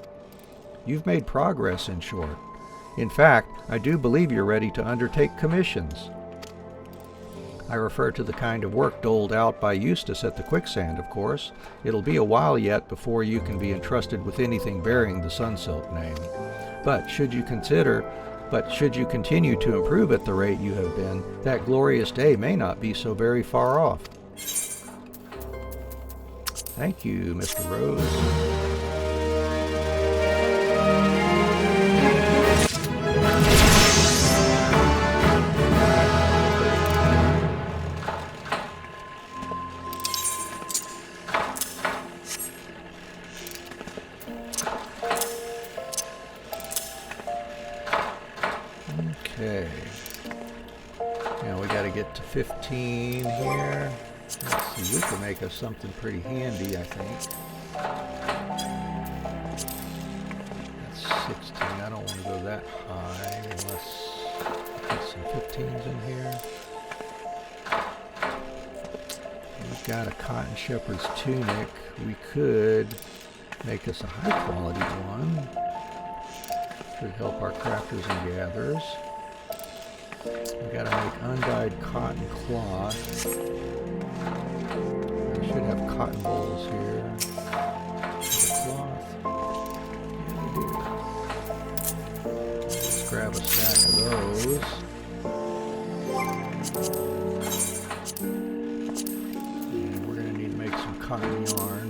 You've made progress, in short. In fact, I do believe you're ready to undertake commissions. I refer to the kind of work doled out by Eustace at the Quicksand, of course. It'll be a while yet before you can be entrusted with anything bearing the Sunsilk name. But should you continue to improve at the rate you have been, that glorious day may not be so very far off. Thank you, Mr. Rose. Okay. Now we got to get to 15 here. Let's see, we can make us something pretty handy, I think. That's 16. I don't want to go that high unless I put some 15s in here. We've got a cotton shepherd's tunic. We could make us a high quality one. Should help our crafters and gatherers. We've got to make undyed cotton cloth. We should have cotton bowls here. Cloth. Yeah, we do. Let's grab a stack of those. And we're going to need to make some cotton yarn.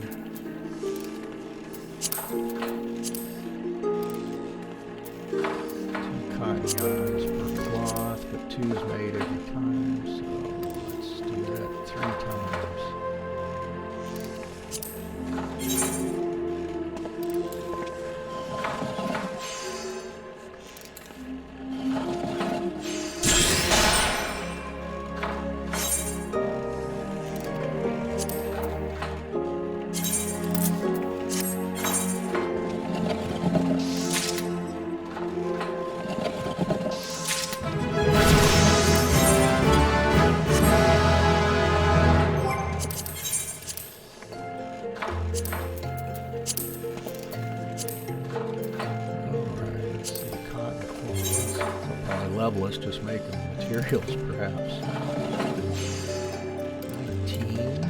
Yarns per cloth, but 2 is made every time, so let's do that 3 times. Let's just make them materials, perhaps. 19.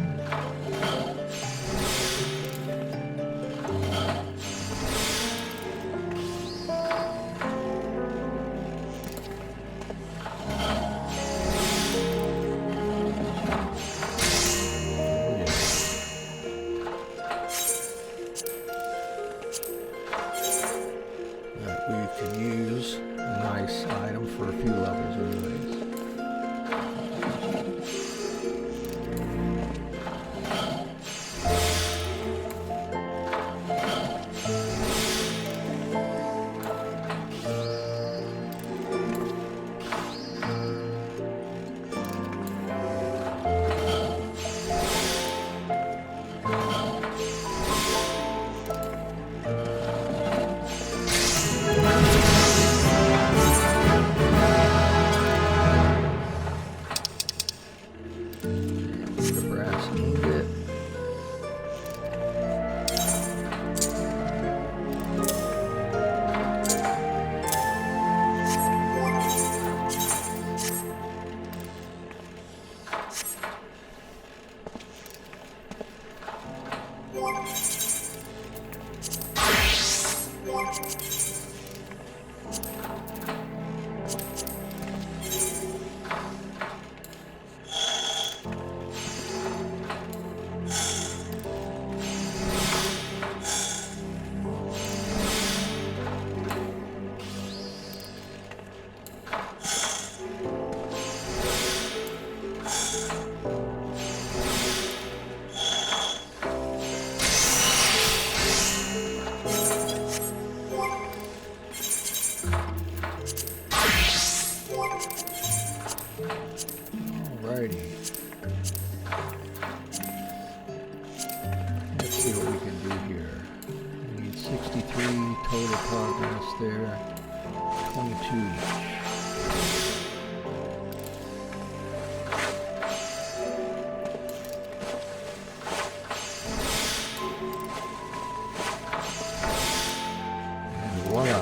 We could use a nice item for a few levels anyways. Alrighty. Let's see what we can do here. We need 63 total progress there. 22 each. And voila.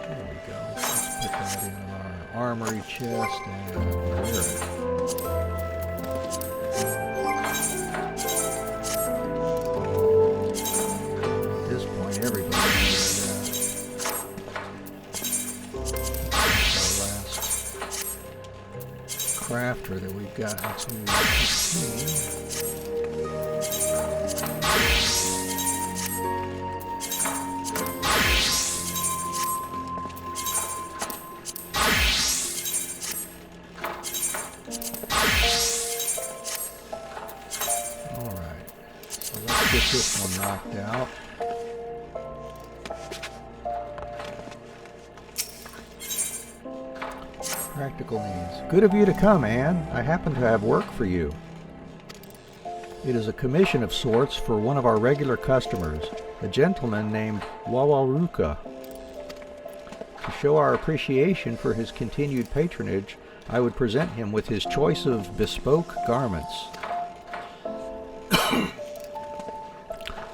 There we go. Let's put that in our armory chest and wear it. At this point, everybody knows that. Crafter that we've gotten to 16. Alright, so let's get this one knocked out. Practical needs. Good of you to come, Anne. I happen to have work for you. It is a commission of sorts for one of our regular customers, a gentleman named Wawaruka. To show our appreciation for his continued patronage, I would present him with his choice of bespoke garments.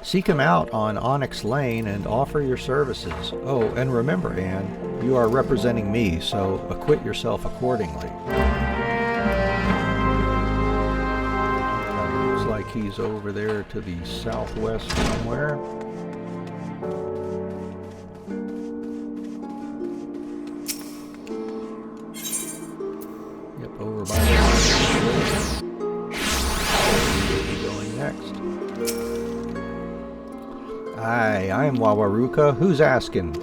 Seek him out on Onyx Lane and offer your services. Oh, and remember, Anne, you are representing me, so acquit yourself accordingly. Looks like he's over there to the southwest somewhere. Yep, over by the where are we going next? Hi, I'm Wawaruka. Who's asking?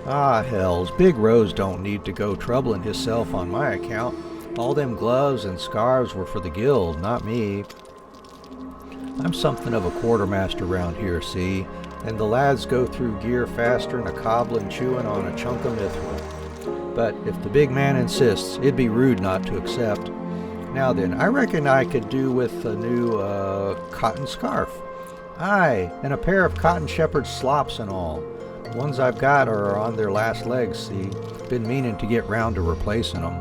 Ah, hells, Big Rose don't need to go troubling hisself on my account. All them gloves and scarves were for the guild, not me. I'm something of a quartermaster round here, see, and the lads go through gear faster than a cobbling chewing on a chunk of mithril. But if the big man insists, it'd be rude not to accept. Now then, I reckon I could do with a new cotton scarf. Aye, and a pair of cotton shepherd's slops and all. The ones I've got are on their last legs, see. Been meaning to get round to replacing them.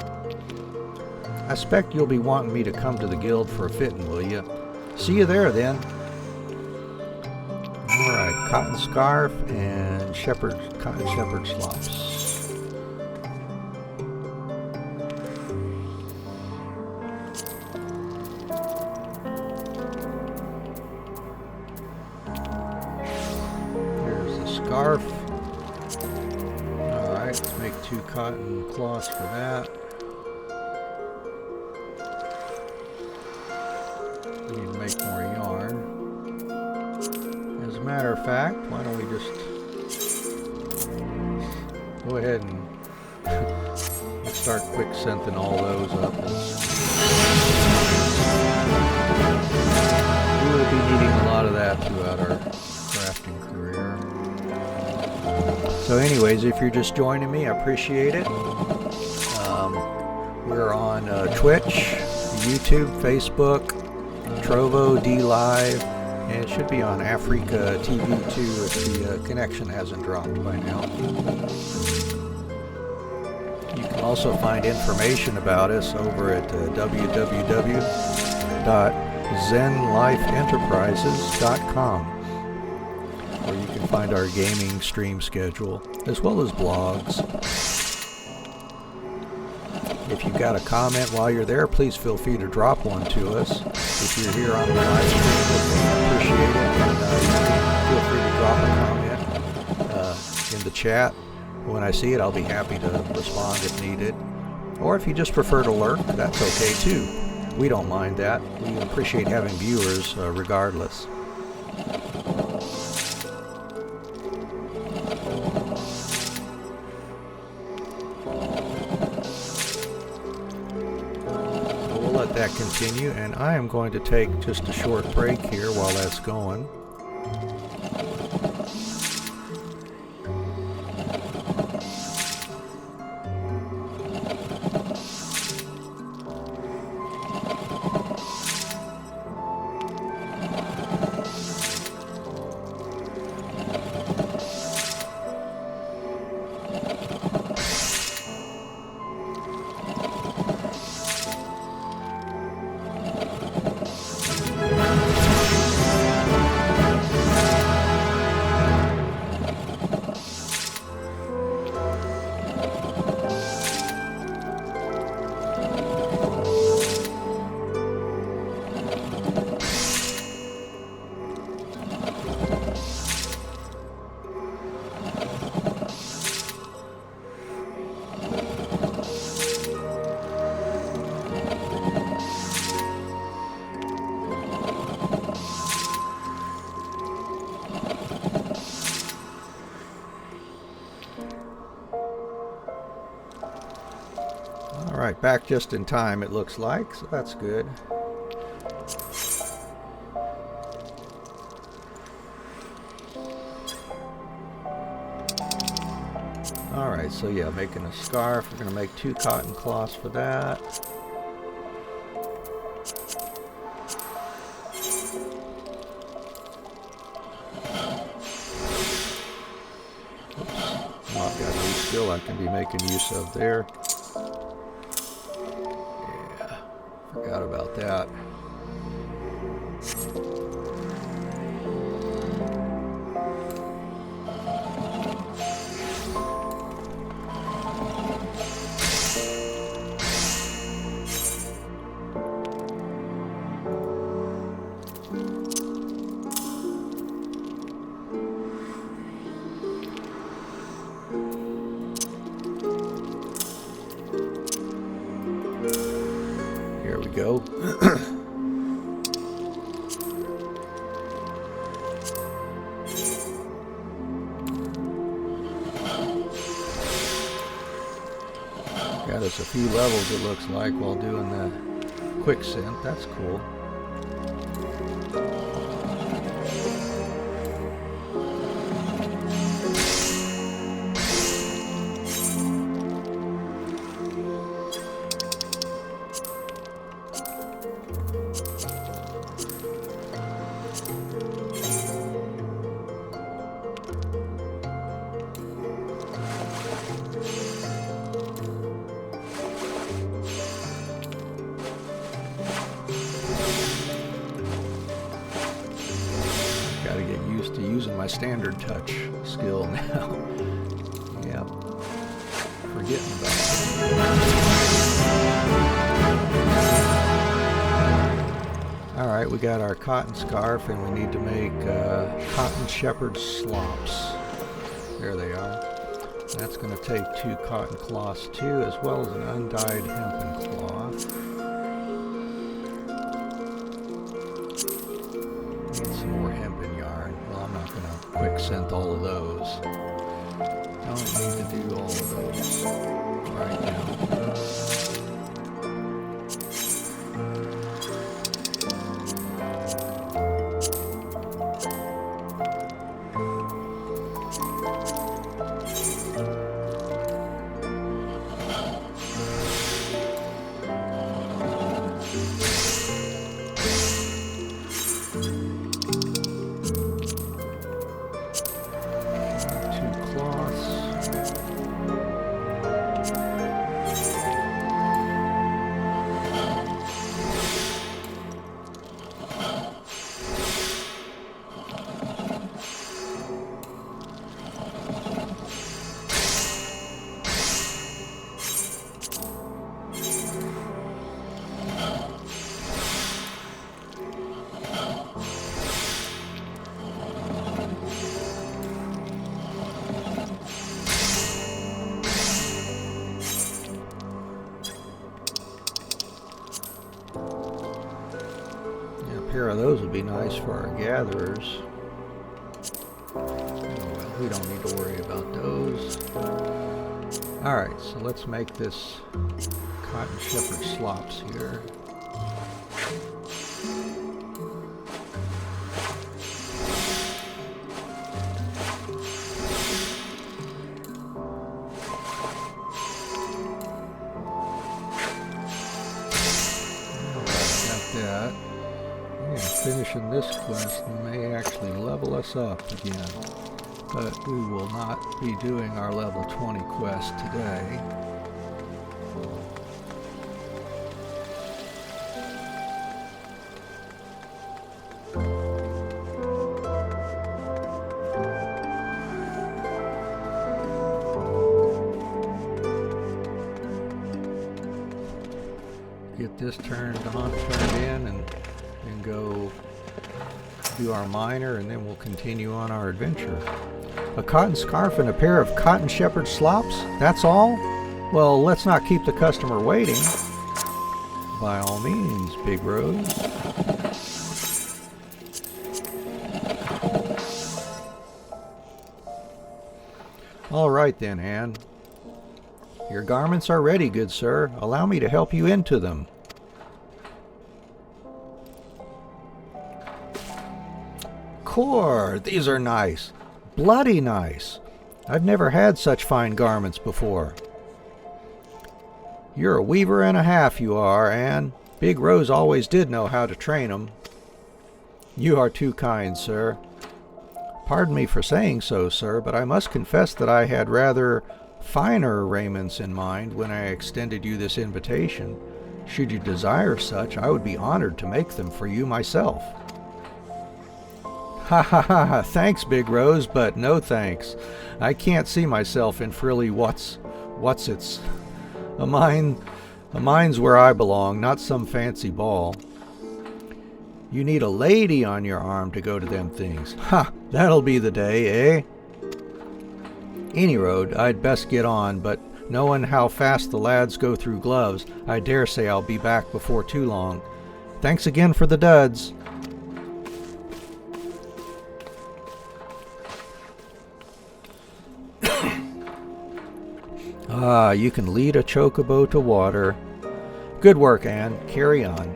I expect you'll be wanting me to come to the guild for a fitting, will you? See you there, then. Alright, cotton scarf and cotton shepherd slops. Scarf. Alright, let's make 2 cotton cloths for that. We need to make more yarn. As a matter of fact, why don't we just go ahead and let's start quick scenting all those up. We will be needing a lot of that throughout our crafting career. So anyways, if you're just joining me, I appreciate it. We're on Twitch, YouTube, Facebook, Trovo, D Live, and it should be on Africa TV too if the connection hasn't dropped by now. You can also find information about us over at www.zenlifeenterprises.com. where you can find our gaming stream schedule, as well as blogs. If you've got a comment while you're there, please feel free to drop one to us. If you're here on the live stream, we'll appreciate it, and feel free to drop a comment in the chat. When I see it, I'll be happy to respond if needed. Or if you just prefer to lurk, that's okay too. We don't mind that. We appreciate having viewers regardless. That continue, and I am going to take just a short break here while that's going. Alright, back just in time it looks like, so that's good. Alright, so yeah, making a scarf. We're going to make 2 cotton cloths for that. Oops. Oh, I've got a new skill I can be making use of there. Forgot about that. Here we go. Got us a few levels, it looks like, while doing the quicksand. That's cool. To using my standard touch skill now. Yep. Forgetting about it. Alright, we got our cotton scarf and we need to make cotton shepherd slops. There they are. That's going to take 2 cotton cloths too, as well as an undyed hempen cloth. Need some more hempen yarn. Well, I'm not going to quick scent all of those. Don't need to do all of those right now. A pair of those would be nice for our gatherers. Oh well, we don't need to worry about those. Alright, so let's make this cotton shepherd slops here. Finishing this quest may actually level us up again, but we will not be doing our level 20 quest today. get this turned in, and go do our miner, and then we'll continue on our adventure. A cotton scarf and a pair of cotton shepherd slops? That's all? Well, let's not keep the customer waiting. By all means, Big Rose. All right then, Anne. Your garments are ready, good sir. Allow me to help you into them. Core, these are nice. Bloody nice. I've never had such fine garments before. You're a weaver and a half, you are, Anne. Big Rose always did know how to train 'em. You are too kind, sir. Pardon me for saying so, sir, but I must confess that I had rather finer raiments in mind when I extended you this invitation. Should you desire such, I would be honored to make them for you myself. Ha ha ha ha, thanks, Big Rose, but no thanks. I can't see myself in frilly what's-its. A mine's where I belong, not some fancy ball. You need a lady on your arm to go to them things. Ha, that'll be the day, eh? Any road, I'd best get on, but knowing how fast the lads go through gloves, I dare say I'll be back before too long. Thanks again for the duds. Ah, you can lead a chocobo to water. Good work, Anne. Carry on.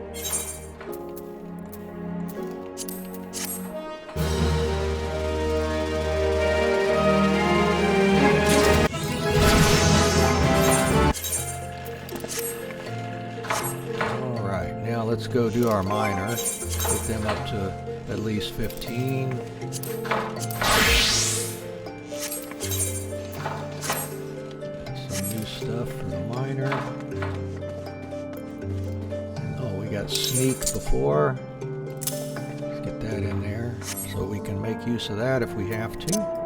All right, now let's go do our miner. Get them up to at least 15. Stuff for the miner. Oh, we got sneak before. Let's get that in there so we can make use of that if we have to.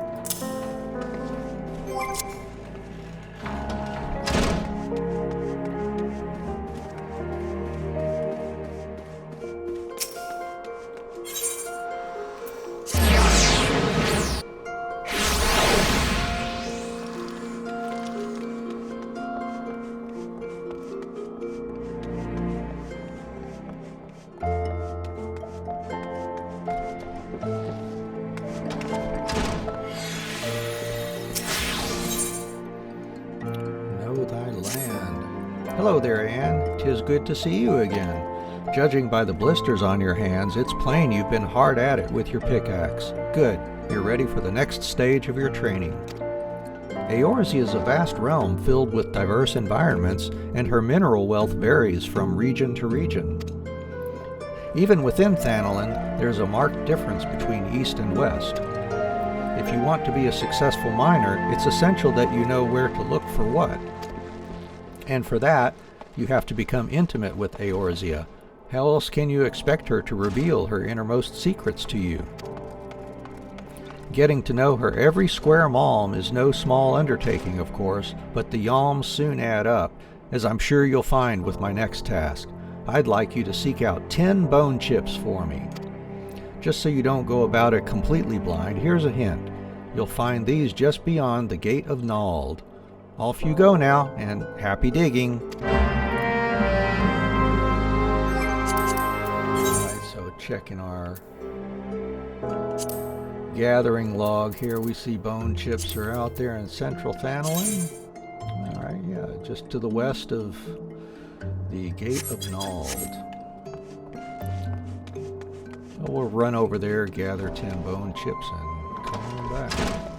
Hello there, Anne. 'Tis good to see you again. Judging by the blisters on your hands, it's plain you've been hard at it with your pickaxe. Good. You're ready for the next stage of your training. Eorzea is a vast realm filled with diverse environments, and her mineral wealth varies from region to region. Even within Thanalan, there's a marked difference between east and west. If you want to be a successful miner, it's essential that you know where to look for what. And for that, you have to become intimate with Eorzea. How else can you expect her to reveal her innermost secrets to you? Getting to know her every square malm is no small undertaking, of course, but the yalms soon add up, as I'm sure you'll find with my next task. I'd like you to seek out 10 bone chips for me. Just so you don't go about it completely blind, here's a hint. You'll find these just beyond the gate of Nald. Off you go now, and happy digging. Alright, so checking our gathering log here, we see bone chips are out there in central Thanalan. Alright, yeah, just to the west of the gate of Nald. So we'll run over there, gather 10 bone chips, and come on back.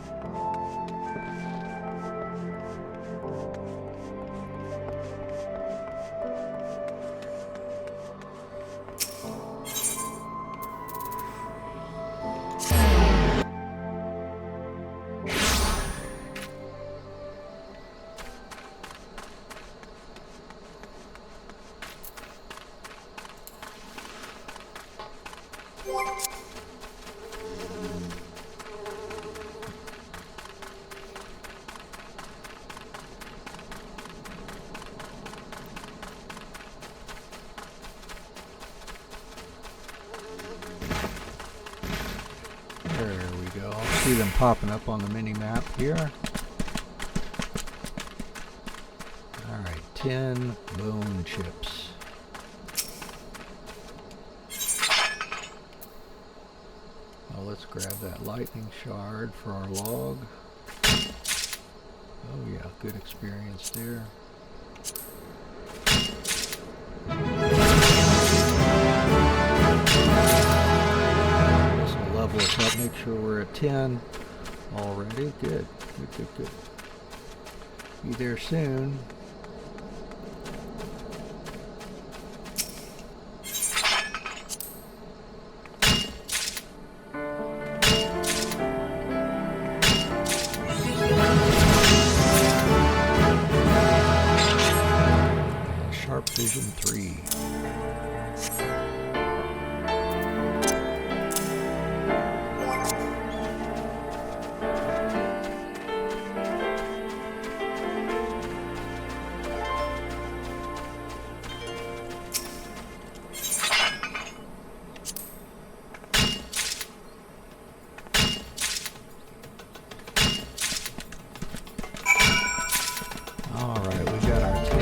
see them popping up on the mini-map here. Alright, 10 bone chips. Well, let's grab that lightning shard for our log. Oh yeah, good experience there. This will level us up, make sure we're at 10 already. Good, good, good, good. Be there soon. Vision 3. All right, we got our 10.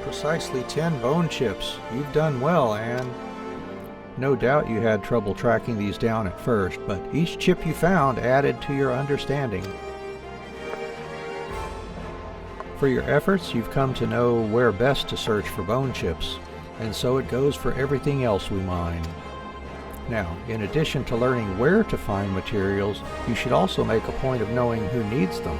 Precisely 10 bone chips. You've done well, Anne. No doubt you had trouble tracking these down at first, but each chip you found added to your understanding. For your efforts, you've come to know where best to search for bone chips, and so it goes for everything else we mine. Now, in addition to learning where to find materials, you should also make a point of knowing who needs them.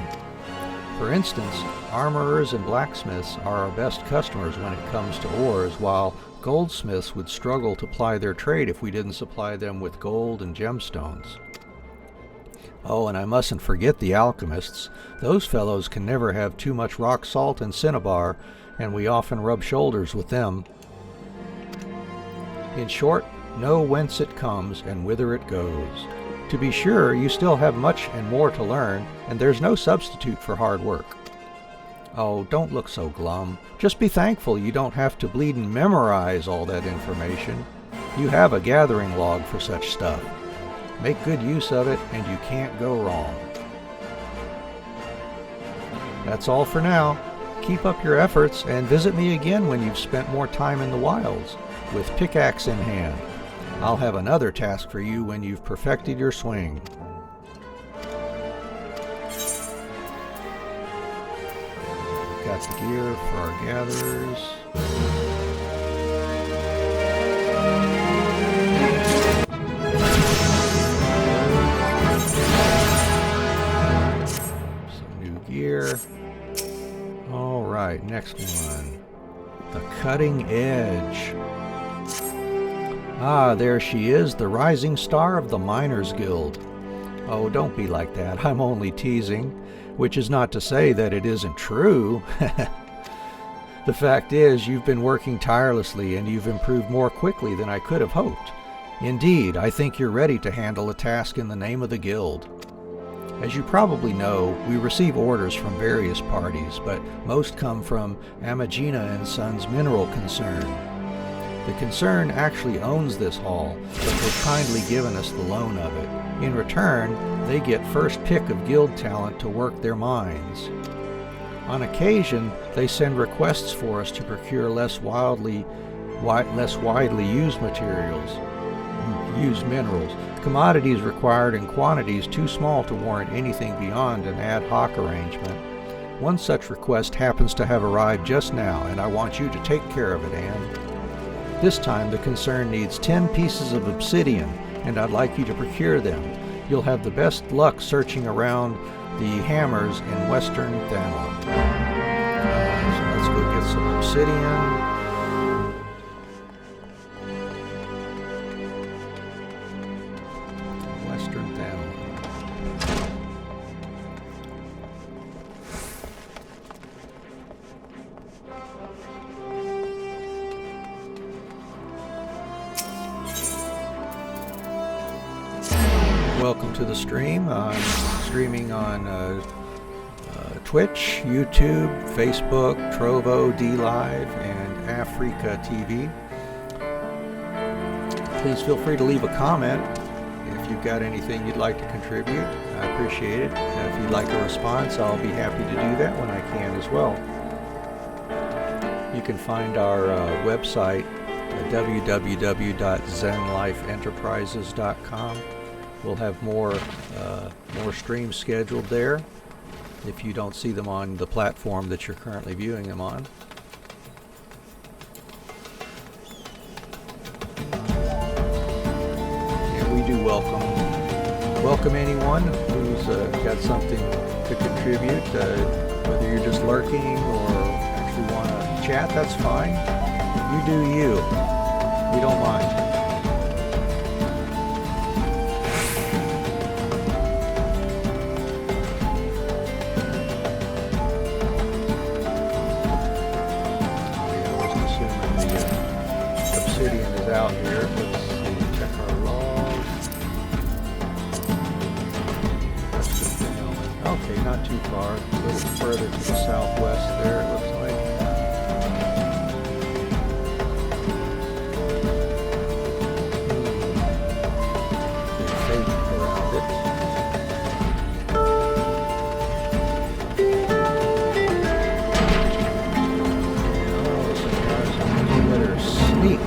For instance, armorers and blacksmiths are our best customers when it comes to ores, while goldsmiths would struggle to ply their trade if we didn't supply them with gold and gemstones. Oh, and I mustn't forget the alchemists. Those fellows can never have too much rock salt and cinnabar, and we often rub shoulders with them. In short, know whence it comes and whither it goes. To be sure, you still have much and more to learn, and there's no substitute for hard work. Oh, don't look so glum. Just be thankful you don't have to bleed and memorize all that information. You have a gathering log for such stuff. Make good use of it, and you can't go wrong. That's all for now. Keep up your efforts, and visit me again when you've spent more time in the wilds, with pickaxe in hand. I'll have another task for you when you've perfected your swing. Got the gear for our gatherers. Some new gear. All right, next one. The cutting edge. Ah, there she is, the rising star of the Miners Guild. Oh, don't be like that. I'm only teasing, which is not to say that it isn't true. The fact is, you've been working tirelessly and you've improved more quickly than I could have hoped. Indeed, I think you're ready to handle a task in the name of the guild. As you probably know, we receive orders from various parties, but most come from Amagina & Sons Mineral Concern. The concern actually owns this hall, but they've kindly given us the loan of it. In return, they get first pick of guild talent to work their mines. On occasion, they send requests for us to procure less widely used minerals, commodities required in quantities too small to warrant anything beyond an ad hoc arrangement. One such request happens to have arrived just now, and I want you to take care of it, Anne. This time the concern needs 10 pieces of obsidian, and I'd like you to procure them. you'll have the best luck searching around the hammers in western Thanla. So let's go get some obsidian. Welcome to the stream. I'm streaming on Twitch, YouTube, Facebook, Trovo, DLive, and Africa TV. Please feel free to leave a comment if you've got anything you'd like to contribute. I appreciate it. If you'd like a response, I'll be happy to do that when I can as well. You can find our website at www.zenlifeenterprises.com. We'll have more streams scheduled there if you don't see them on the platform that you're currently viewing them on. And we do welcome anyone who's got something to contribute, whether you're just lurking or actually want to chat, that's fine. You do you. We don't mind. Out here. Let's see, check our log. Okay, not too far. A little further to the southwest there, it looks like. There's tape around it. Oh, surprise, you better sneak.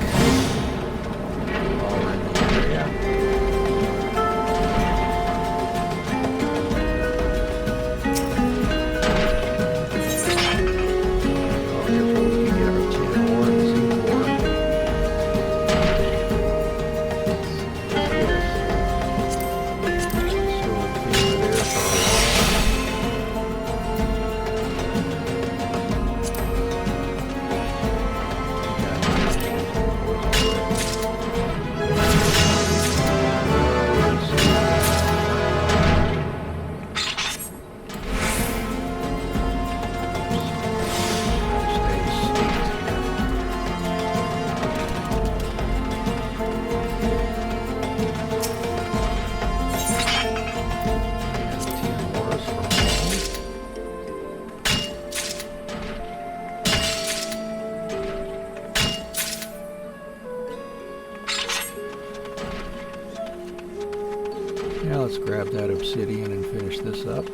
Now let's grab that obsidian and finish this up.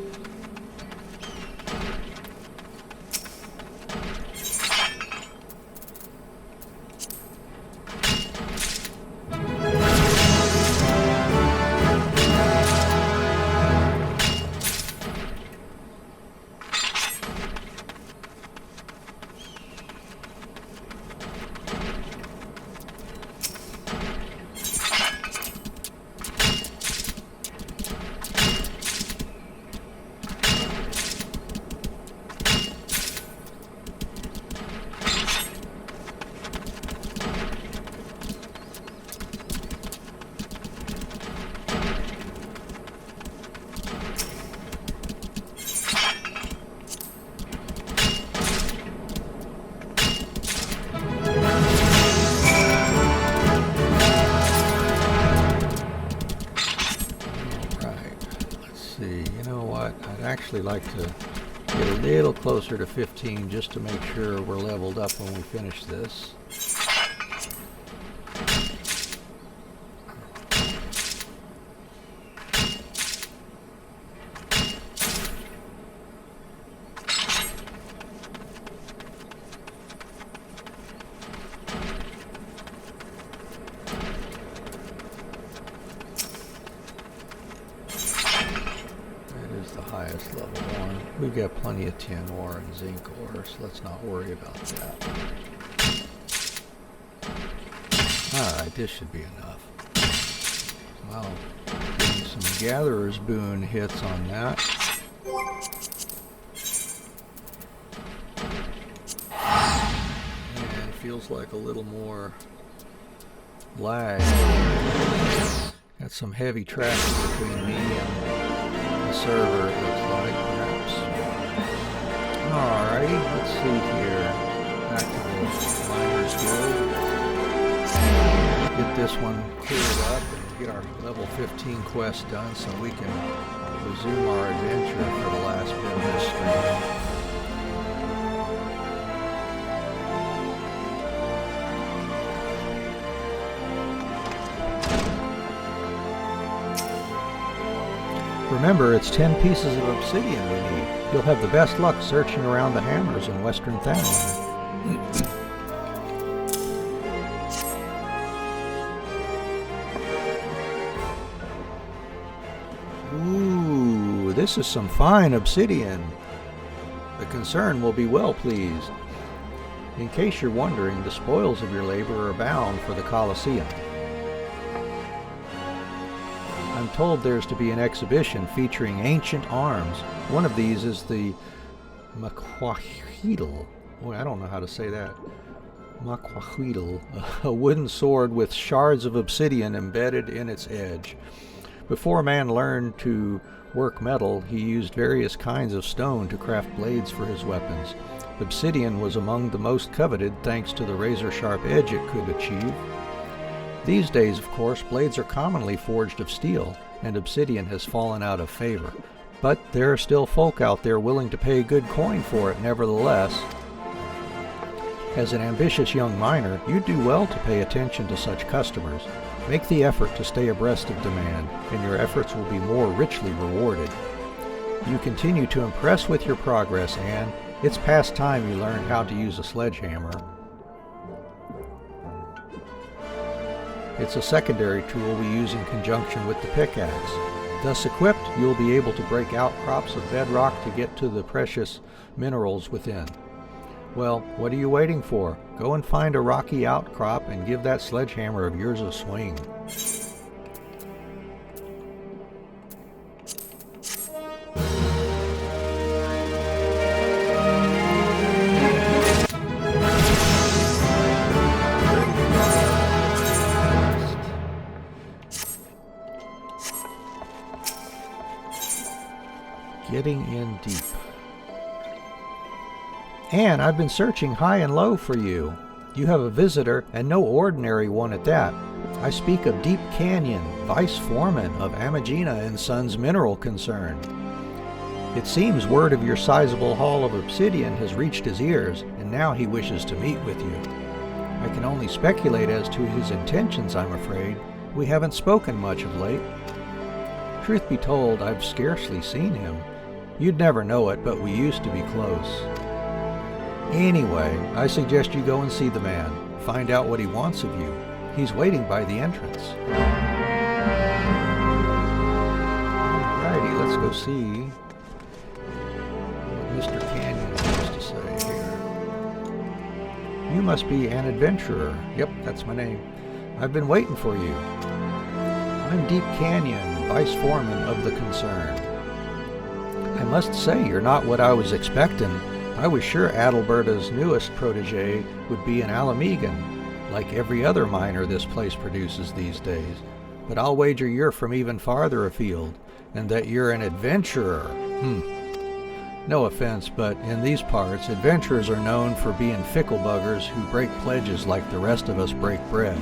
Actually like to get a little closer to 15 just to make sure we're leveled up when we finish this. We've got plenty of tin ore and zinc ore, so let's not worry about that. Alright, this should be enough. Well, getting Some Gatherer's Boon hits on that. And feels like a little more lag. Got some heavy traffic between me and the server, it looks like, perhaps. Alrighty, let's see here. Back to the Miners Guild. Get this one cleared up and get our level 15 quest done so we can resume our adventure for the last bit of this stream. Remember, it's 10 pieces of obsidian we need. You'll have the best luck searching around the hammers in Western Thanagar. Ooh, this is some fine obsidian. The concern will be well pleased. In case you're wondering, the spoils of your labor are bound for the Colosseum. I'm told there's to be an exhibition featuring ancient arms. One of these is the Maquahuitl. Boy, I don't know how to say that. Maquahuitl, a wooden sword with shards of obsidian embedded in its edge. Before man learned to work metal, he used various kinds of stone to craft blades for his weapons. Obsidian was among the most coveted thanks to the razor-sharp edge it could achieve. These days, of course, blades are commonly forged of steel, and obsidian has fallen out of favor. But there are still folk out there willing to pay good coin for it nevertheless. As an ambitious young miner, you do well to pay attention to such customers. Make the effort to stay abreast of demand, and your efforts will be more richly rewarded. You continue to impress with your progress, and it's past time you learned how to use a sledgehammer. It's a secondary tool we use in conjunction with the pickaxe. Thus equipped, you'll be able to break outcrops of bedrock to get to the precious minerals within. Well, what are you waiting for? Go and find a rocky outcrop and give that sledgehammer of yours a swing. Getting in deep. And I've been searching high and low for you. You have a visitor, and no ordinary one at that. I speak of Deep Canyon, Vice Foreman of Amagina & Sons Mineral Concern. It seems word of your sizable haul of obsidian has reached his ears, and now he wishes to meet with you. I can only speculate as to his intentions, I'm afraid. We haven't spoken much of late. Truth be told, I've scarcely seen him. You'd never know it, but we used to be close. Anyway, I suggest you go and see the man. Find out what he wants of you. He's waiting by the entrance. Alrighty, let's go see what Mr. Canyon has to say here. You must be an adventurer. Yep, that's my name. I've been waiting for you. I'm Deep Canyon, Vice Foreman of the concern. I must say, you're not what I was expecting. I was sure Adalberta's newest protege would be an Alamegan, like every other miner this place produces these days. But I'll wager you're from even farther afield, and that you're an adventurer. No offense, but in these parts, adventurers are known for being fickle buggers who break pledges like the rest of us break bread.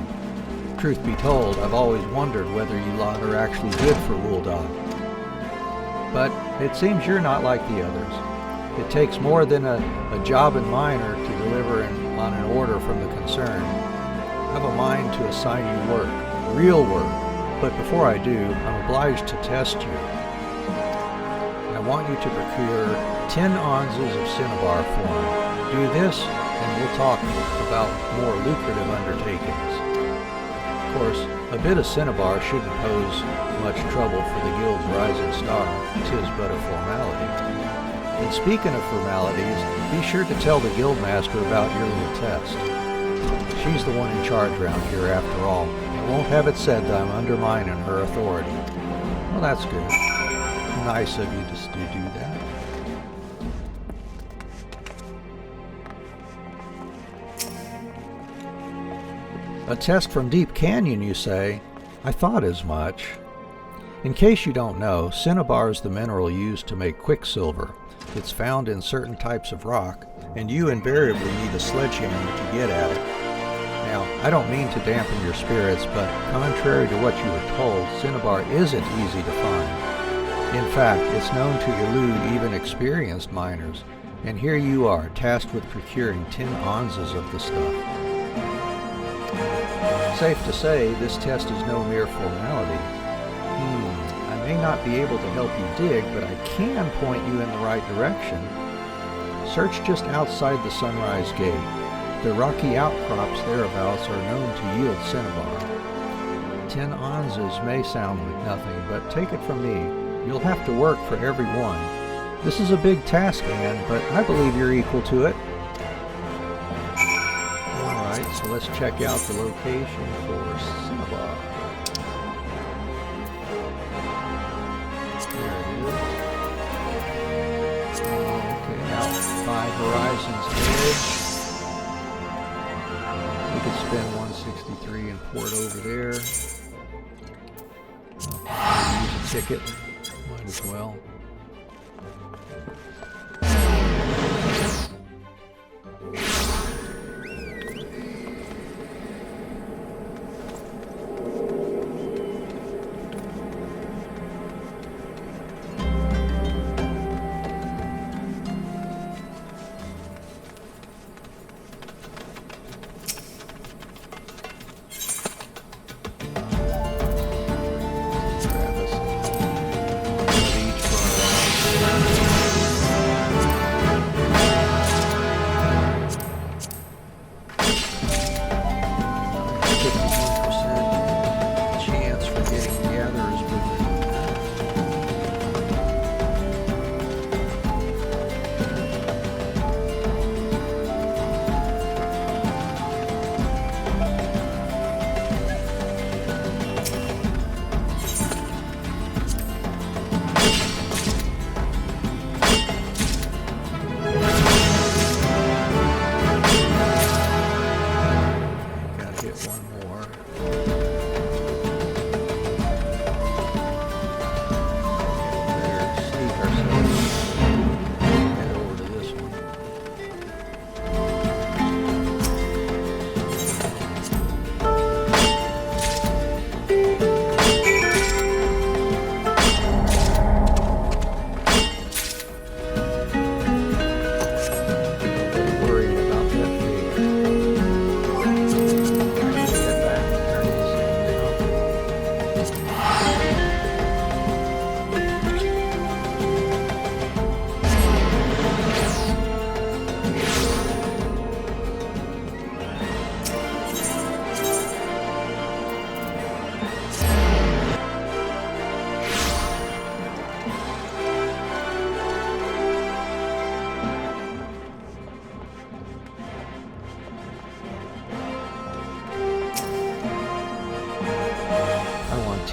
Truth be told, I've always wondered whether you lot are actually good for Ul'dah. But it seems you're not like the others. It takes more than a jobbing miner to deliver on an order from the concern. I've a mind to assign you work, real work, but before I do, I'm obliged to test you. I want you to procure 10 onzas of cinnabar for me. Do this, and we'll talk about more lucrative undertakings. Of course, a bit of cinnabar shouldn't pose much trouble for the guild's rising star. 'Tis but a formality. And speaking of formalities, be sure to tell the guildmaster about your little test. She's the one in charge around here after all. I won't have it said that I'm undermining her authority. Well, that's good. Nice of you just to do that. A test from Deep Canyon, you say? I thought as much. In case you don't know, cinnabar is the mineral used to make quicksilver. It's found in certain types of rock, and you invariably need a sledgehammer to get at it. Now, I don't mean to dampen your spirits, but contrary to what you were told, cinnabar isn't easy to find. In fact, it's known to elude even experienced miners, and here you are, tasked with procuring 10 onzas of the stuff. Safe to say, this test is no mere formality. I may not be able to help you dig, but I can point you in the right direction. Search just outside the Sunrise Gate. The rocky outcrops thereabouts are known to yield cinnabar. 10 onzas may sound like nothing, but take it from me, you'll have to work for every one. This is a big task, Anne, but I believe you're equal to it. Alright, so let's check out the location for cinnabar. There it is. Okay, out by Horizon's Edge. We could spend 163 and port over there. Use a ticket. Might as well.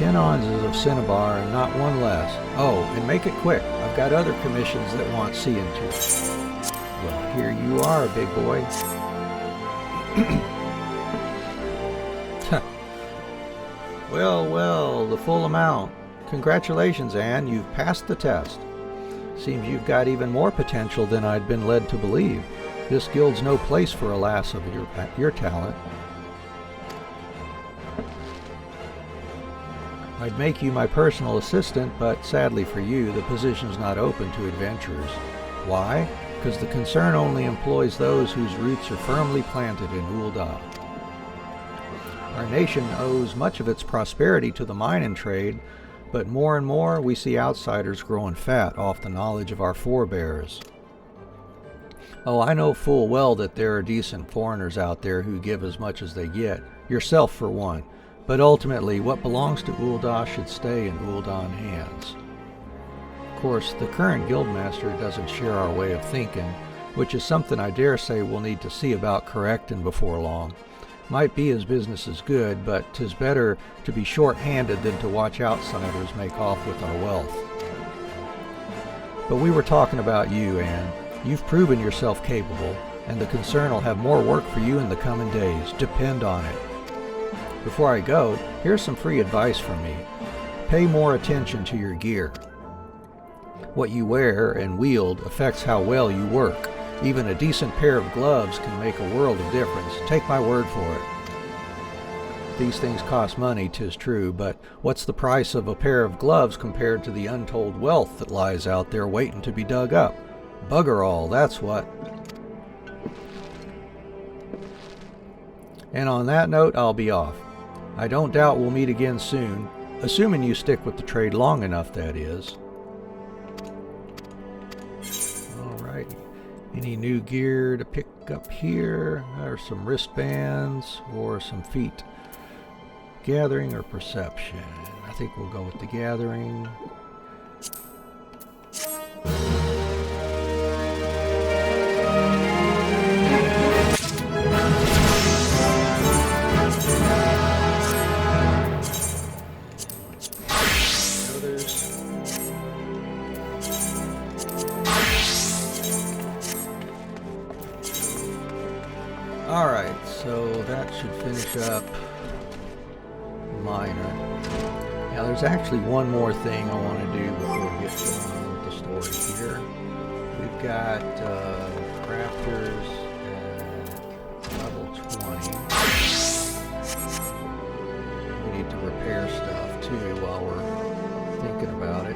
Onzas of cinnabar and not one less. Oh, and make it quick. I've got other commissions that want seeing to. Well, here you are, big boy. Well, the full amount. Congratulations, Anne. You've passed the test. Seems you've got even more potential than I'd been led to believe. This guild's no place for a lass of your talent. I'd make you my personal assistant, but sadly for you, the position's not open to adventurers. Why? Because the concern only employs those whose roots are firmly planted in Ul'dah. Our nation owes much of its prosperity to the mining trade, but more and more we see outsiders growing fat off the knowledge of our forebears. Oh, I know full well that there are decent foreigners out there who give as much as they get, yourself for one. But ultimately, what belongs to Ul'dah should stay in Ul'dah hands. Of course, the current guildmaster doesn't share our way of thinking, which is something I dare say we'll need to see about correcting before long. Might be his business is good, but 'tis better to be short-handed than to watch outsiders make off with our wealth. But we were talking about you, Anne. You've proven yourself capable, and the concern will have more work for you in the coming days. Depend on it. Before I go, here's some free advice from me. Pay more attention to your gear. What you wear and wield affects how well you work. Even a decent pair of gloves can make a world of difference. Take my word for it. These things cost money, 'tis true, but what's the price of a pair of gloves compared to the untold wealth that lies out there waiting to be dug up? Bugger all, that's what. And on that note, I'll be off. I don't doubt we'll meet again soon, assuming you stick with the trade long enough, that is. Alrighty. Any new gear to pick up here? Or some wristbands or some feet? Gathering or perception? I think we'll go with the gathering. Alright, so that should finish up minor. Now there's actually one more thing I want to do before we get going with the story here. We've got crafters at level 20. We need to repair stuff too while we're thinking about it.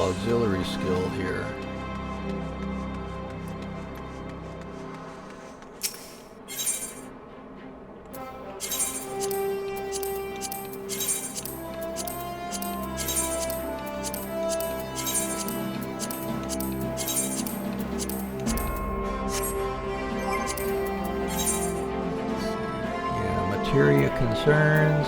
Auxiliary skill here. Yeah, materia concerns.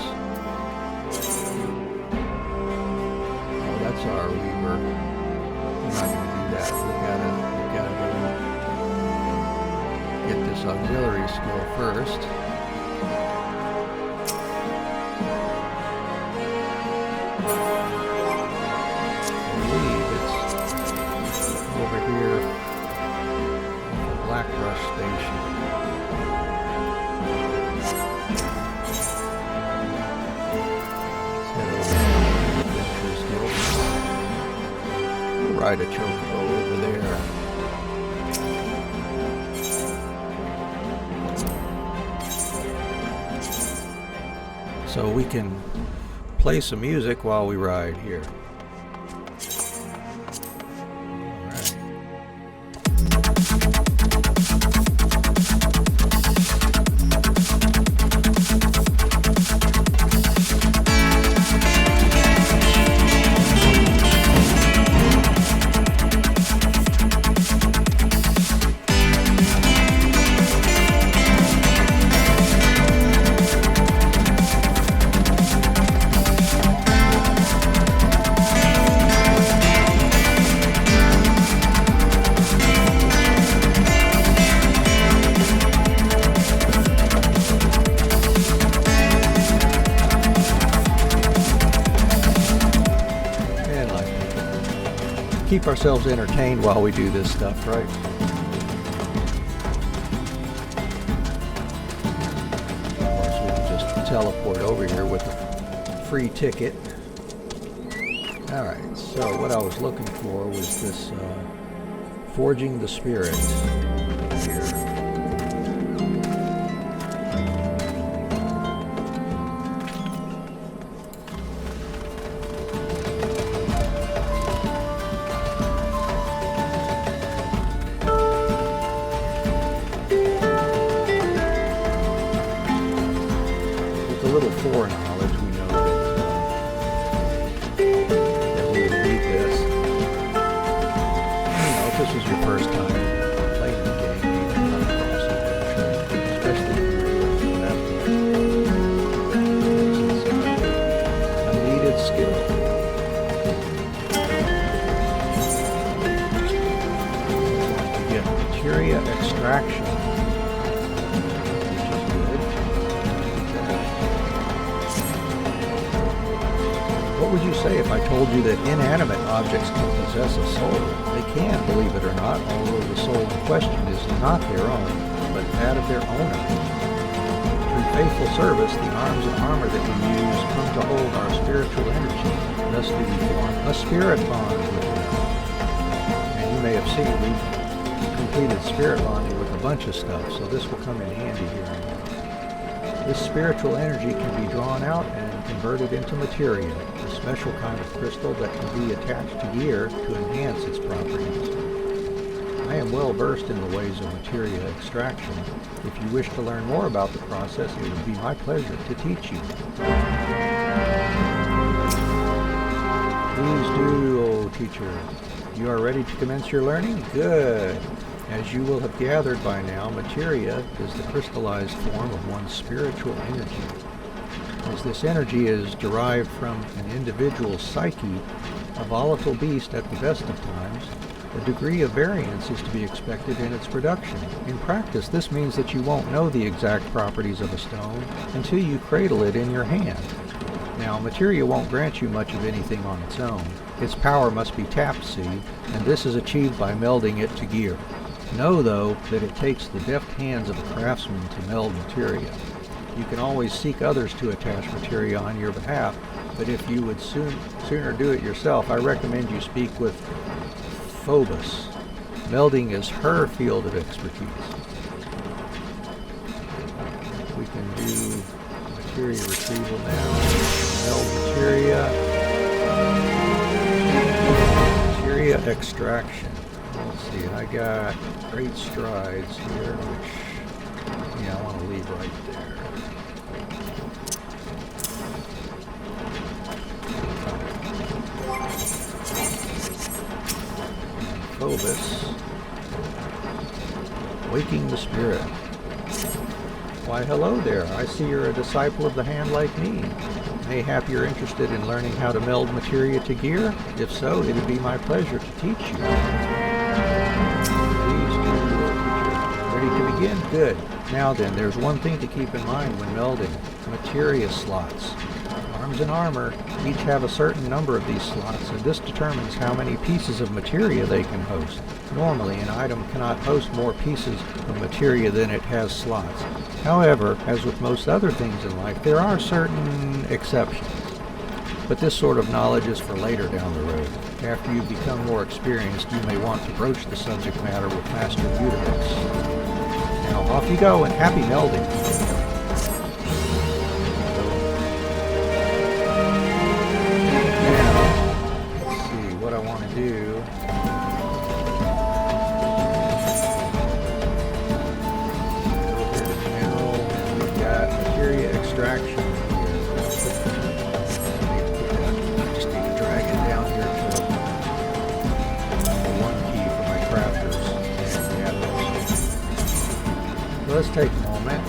Our weaver. We're not going to do that. We gotta go get this auxiliary skill first. I believe it's over here at the Blackbrush station. Ride a chocobo over there. So we can play some music while we ride here. Keep ourselves entertained while we do this stuff, right? Of course, we can just teleport over here with a free ticket. Alright, so what I was looking for was this Forging the Spirit here. Foreknowledge, we know that we would need this. I don't know if this was your first time playing the game. would you say if I told you that inanimate objects can possess a soul? They can, believe it or not, although the soul in question is not their own, but that of their owner. Through faithful service, the arms and armor that we use come to hold our spiritual energy. Thus do we form a spirit bond with them. And you may have seen we've completed spirit bonding with a bunch of stuff, so this will come in handy here. This spiritual energy can be drawn out and converted into materia, a special kind of crystal that can be attached to gear to enhance its properties. I am well versed in the ways of materia extraction. If you wish to learn more about the process, it would be my pleasure to teach you. Please do, O teacher. You are ready to commence your learning? Good. As you will have gathered by now, materia is the crystallized form of one's spiritual energy. As this energy is derived from an individual's psyche, a volatile beast at the best of times, a degree of variance is to be expected in its production. In practice, this means that you won't know the exact properties of a stone until you cradle it in your hand. Now, materia won't grant you much of anything on its own. Its power must be tapped, see, and this is achieved by melding it to gear. Know, though, that it takes the deft hands of a craftsman to meld materia. You can always seek others to attach materia on your behalf, but if you would sooner do it yourself, I recommend you speak with Phobos. Melding is her field of expertise. We can do materia retrieval now. Meld materia. Materia extraction. Let's see, I got great strides here, which, I want to leave right there. Phobos, waking the spirit. Why, hello there. I see you're a disciple of the hand like me. Mayhap you're interested in learning how to meld materia to gear? If so, it'd be my pleasure to teach you. Ready to begin? Good. Now then, there's one thing to keep in mind when melding. Materia slots. Arms and armor each have a certain number of these slots, and this determines how many pieces of materia they can host. Normally, an item cannot host more pieces of materia than it has slots. However, as with most other things in life, there are certain exceptions. But this sort of knowledge is for later down the road. After you become more experienced, you may want to broach the subject matter with Master Ul'dah. Now off you go, and happy melding. Now, let's see what I want to do. Over here to panel, and we've got materia extraction. Let's take a moment.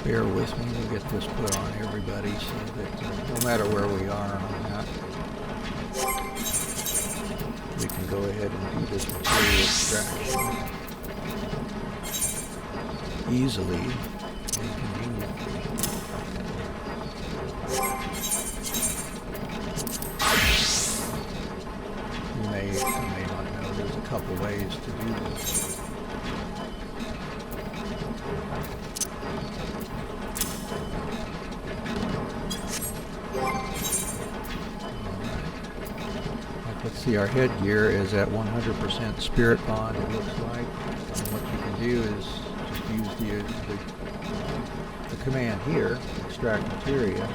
bear with me. We'll get this put on everybody so that no matter where we are on that, we can go ahead and do this material extraction easily and conveniently. You may not know there's a couple ways to do this. Let's see, our headgear is at 100% spirit bond, it looks like. And what you can do is just use the command here, extract materia.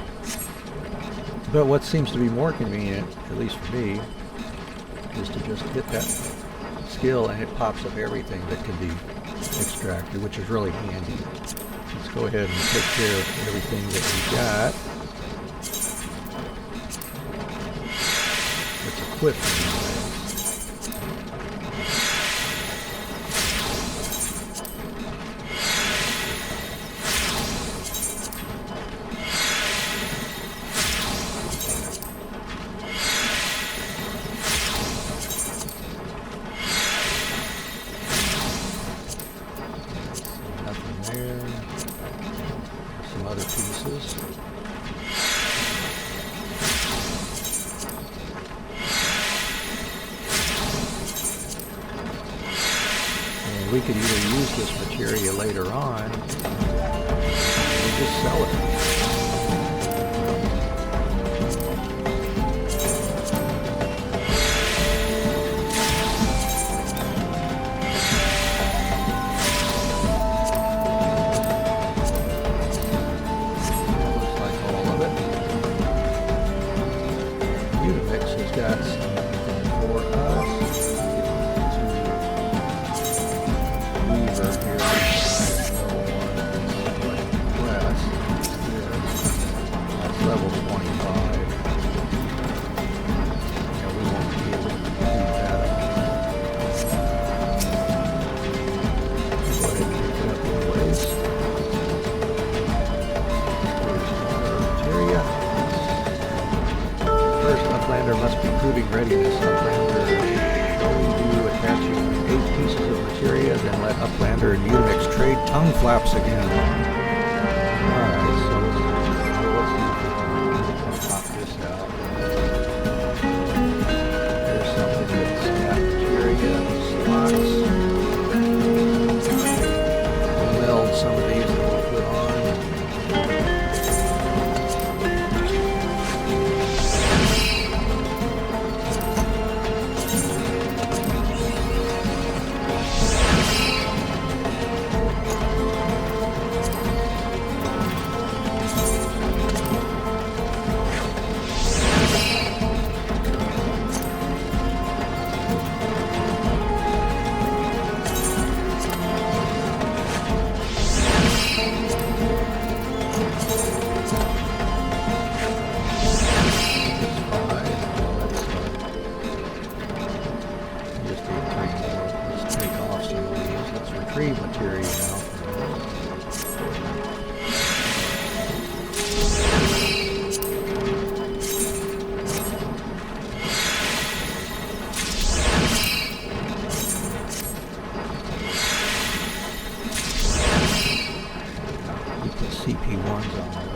But what seems to be more convenient, at least for me, is to just hit that skill and it pops up everything that can be extracted, which is really handy. Let's go ahead and take care of everything that we've got. Equipped anyway. Nothing there. Some other pieces. We could either use this material later on or just sell it. That looks like all of it. Ul'dah has got something for us. Level 25. Yeah, we won't be able to do that. Go ahead and pick it up anyways. There's more materia. First, Uplander must be proving readiness. Uplander showing you attaching 8 pieces of materia, then let Uplander and Ul'dah trade tongue flaps again. Alright, so let's see. Pop this out. There's something that's got materia, slots. We'll meld some of these that we'll put on. Retrieve material now. You put CP1s on those.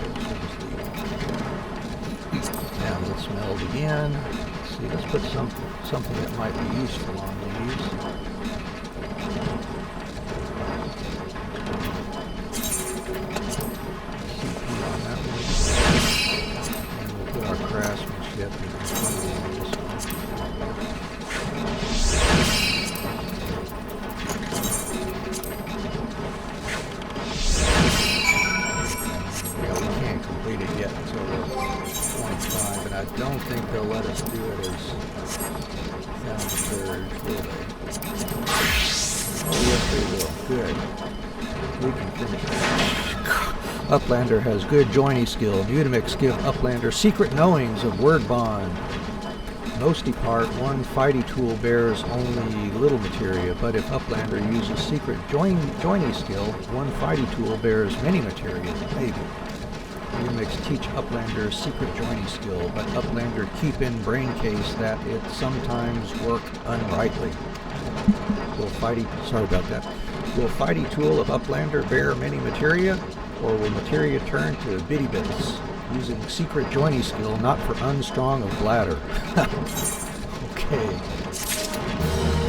Now let's meld again. Let's see, let's put something that might be useful on these. Craftsmanship in this one. Yeah, we can't complete it yet until we're 25, and I don't think they'll let us do it as down the third, will they? Oh yes they will. Good. We can finish that. Uplander has good joining skill. Unimix give Uplander secret knowings of word bond. Most part, one fighty tool bears only little materia, but if Uplander uses secret joiny skill, one fighty tool bears many materia. Maybe. Remix teach Uplander secret joiny skill, but Uplander keep in brain case that it sometimes work unrightly. Will fighty tool of Uplander bear many materia, or will materia turn to bitty bits? Using secret joiny skill, not for unstrong of bladder. Okay.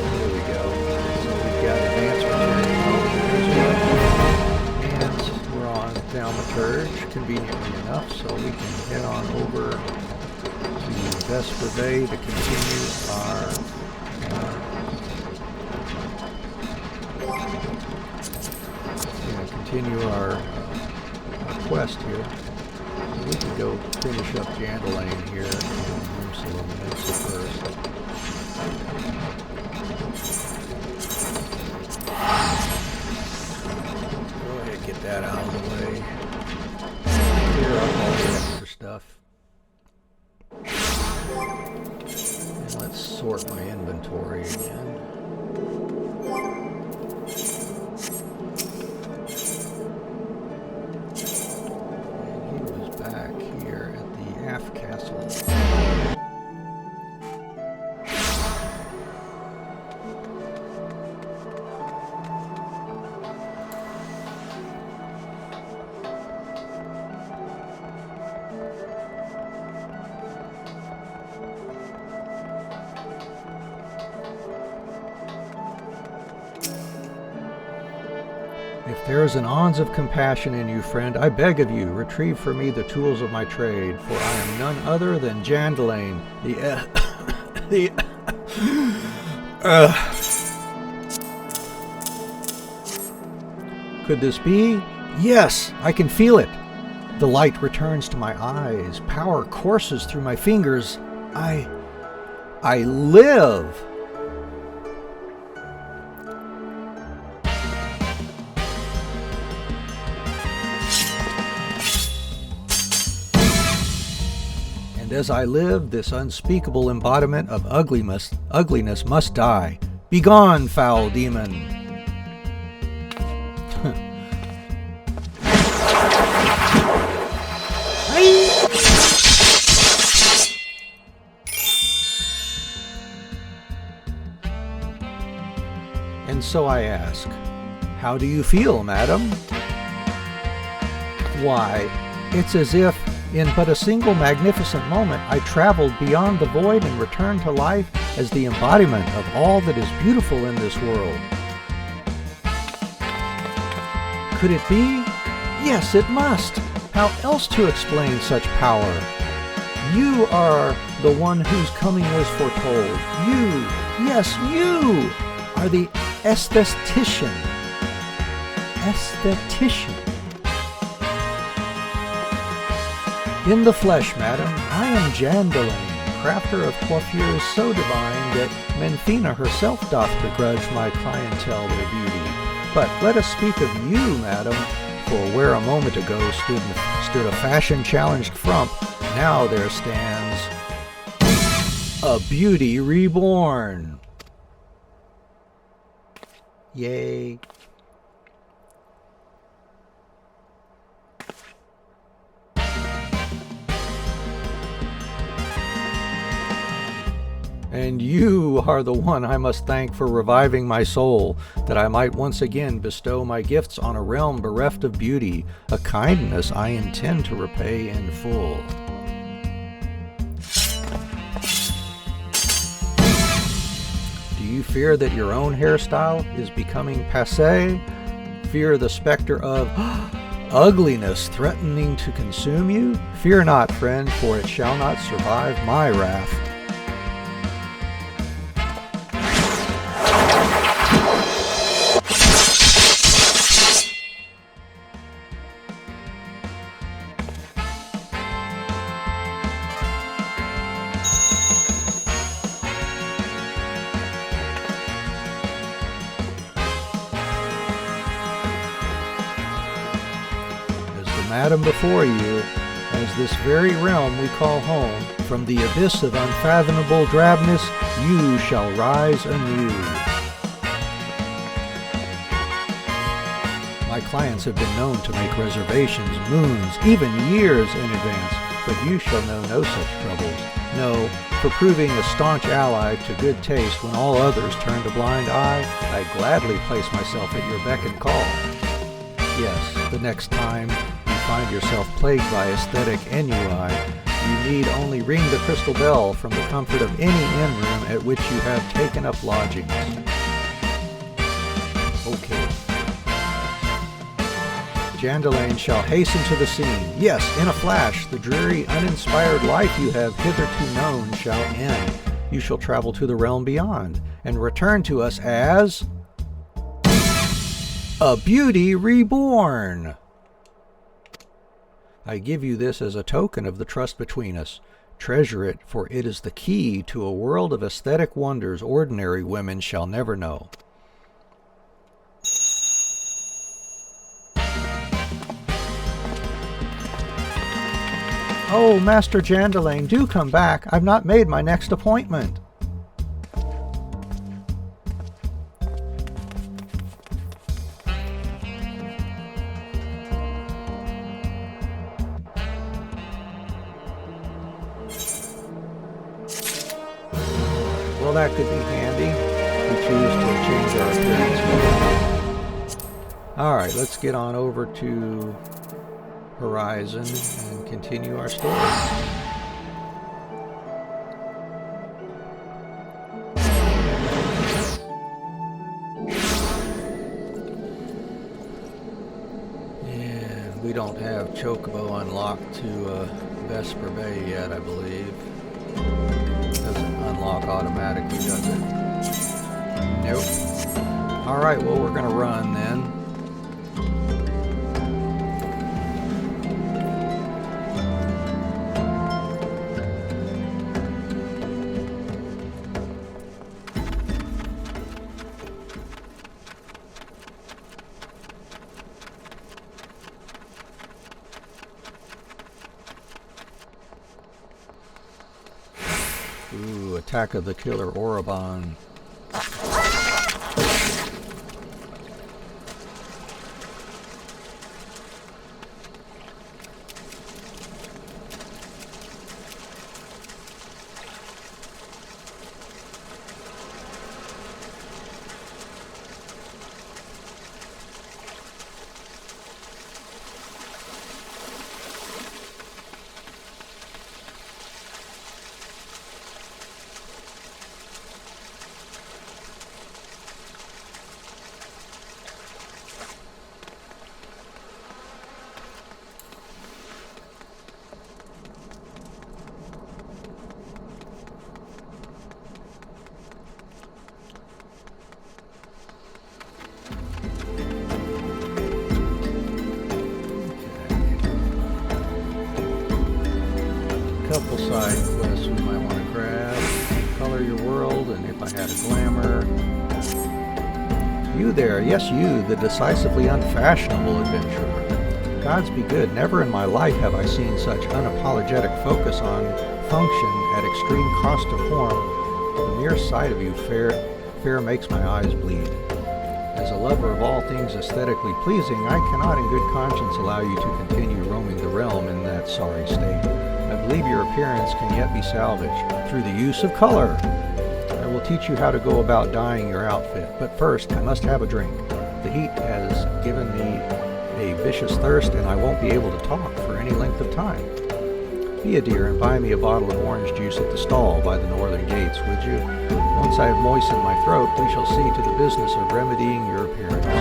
There we go. So we've got advanced materia. And we're on thaumaturge, conveniently enough, so we can head on over to Vesper Bay to continue our quest here. We can go finish up Jandalane here and Jerusalem first. Go ahead and get that out of the way. Clear up all the extra stuff. And let's sort my inventory again. If there is an ounce of compassion in you, friend, I beg of you, retrieve for me the tools of my trade, for I am none other than Jandalane, Could this be? Yes, I can feel it. The light returns to my eyes. Power courses through my fingers. I live. And as I live, this unspeakable embodiment of ugliness must die. Begone, foul demon! And so I ask, how do you feel, madam? Why, it's as if, in but a single magnificent moment, I traveled beyond the void and returned to life as the embodiment of all that is beautiful in this world. Could it be? Yes, it must. How else to explain such power? You are the one whose coming was foretold. You, yes, you, are the aesthetician. In the flesh, madam, I am Jandalane, crafter of coiffures so divine that Menthina herself doth begrudge my clientele their beauty. But let us speak of you, madam, for where a moment ago stood a fashion-challenged frump, now there stands a beauty reborn. Yay. And you are the one I must thank for reviving my soul, that I might once again bestow my gifts on a realm bereft of beauty, a kindness I intend to repay in full. Do you fear that your own hairstyle is becoming passé? Fear the specter of ugliness threatening to consume you? Fear not, friend, for it shall not survive my wrath. Madam before you, as this very realm we call home, from the abyss of unfathomable drabness, you shall rise anew. My clients have been known to make reservations moons, even years in advance, but you shall know no such troubles. No, for proving a staunch ally to good taste when all others turned a blind eye, I gladly place myself at your beck and call. Yes, the next time you find yourself plagued by aesthetic ennui, you need only ring the crystal bell from the comfort of any inn room at which you have taken up lodgings. Okay. Jandalain shall hasten to the scene. Yes, in a flash, the dreary, uninspired life you have hitherto known shall end. You shall travel to the realm beyond, and return to us as a beauty reborn. I give you this as a token of the trust between us. Treasure it, for it is the key to a world of aesthetic wonders ordinary women shall never know. Oh, Master Jandalain, do come back. I've not made my next appointment. Well, that could be handy. We choose to change our appearance. Alright, let's get on over to Horizon and continue our story. And we don't have Chocobo unlocked to Vesper Bay yet, I believe. Doesn't unlock automatically, does it? Nope. Alright, well, we're going to run then. Ooh, Attack of the Killer Orobon. Couple side quests we might want to grab. Color your world, and if I had a glamour. You there, yes you, the decisively unfashionable adventurer. Gods be good, never in my life have I seen such unapologetic focus on function at extreme cost of form. The mere sight of you fair makes my eyes bleed. As a lover of all things aesthetically pleasing, I cannot in good conscience allow you to continue roaming the realm in that sorry state. I believe your appearance can yet be salvaged through the use of color. I will teach you how to go about dyeing your outfit, but first I must have a drink. The heat has given me a vicious thirst, and I won't be able to talk for any length of time. Be a dear and buy me a bottle of orange juice at the stall by the northern gates, would you? Once I have moistened my throat, we shall see to the business of remedying your appearance. The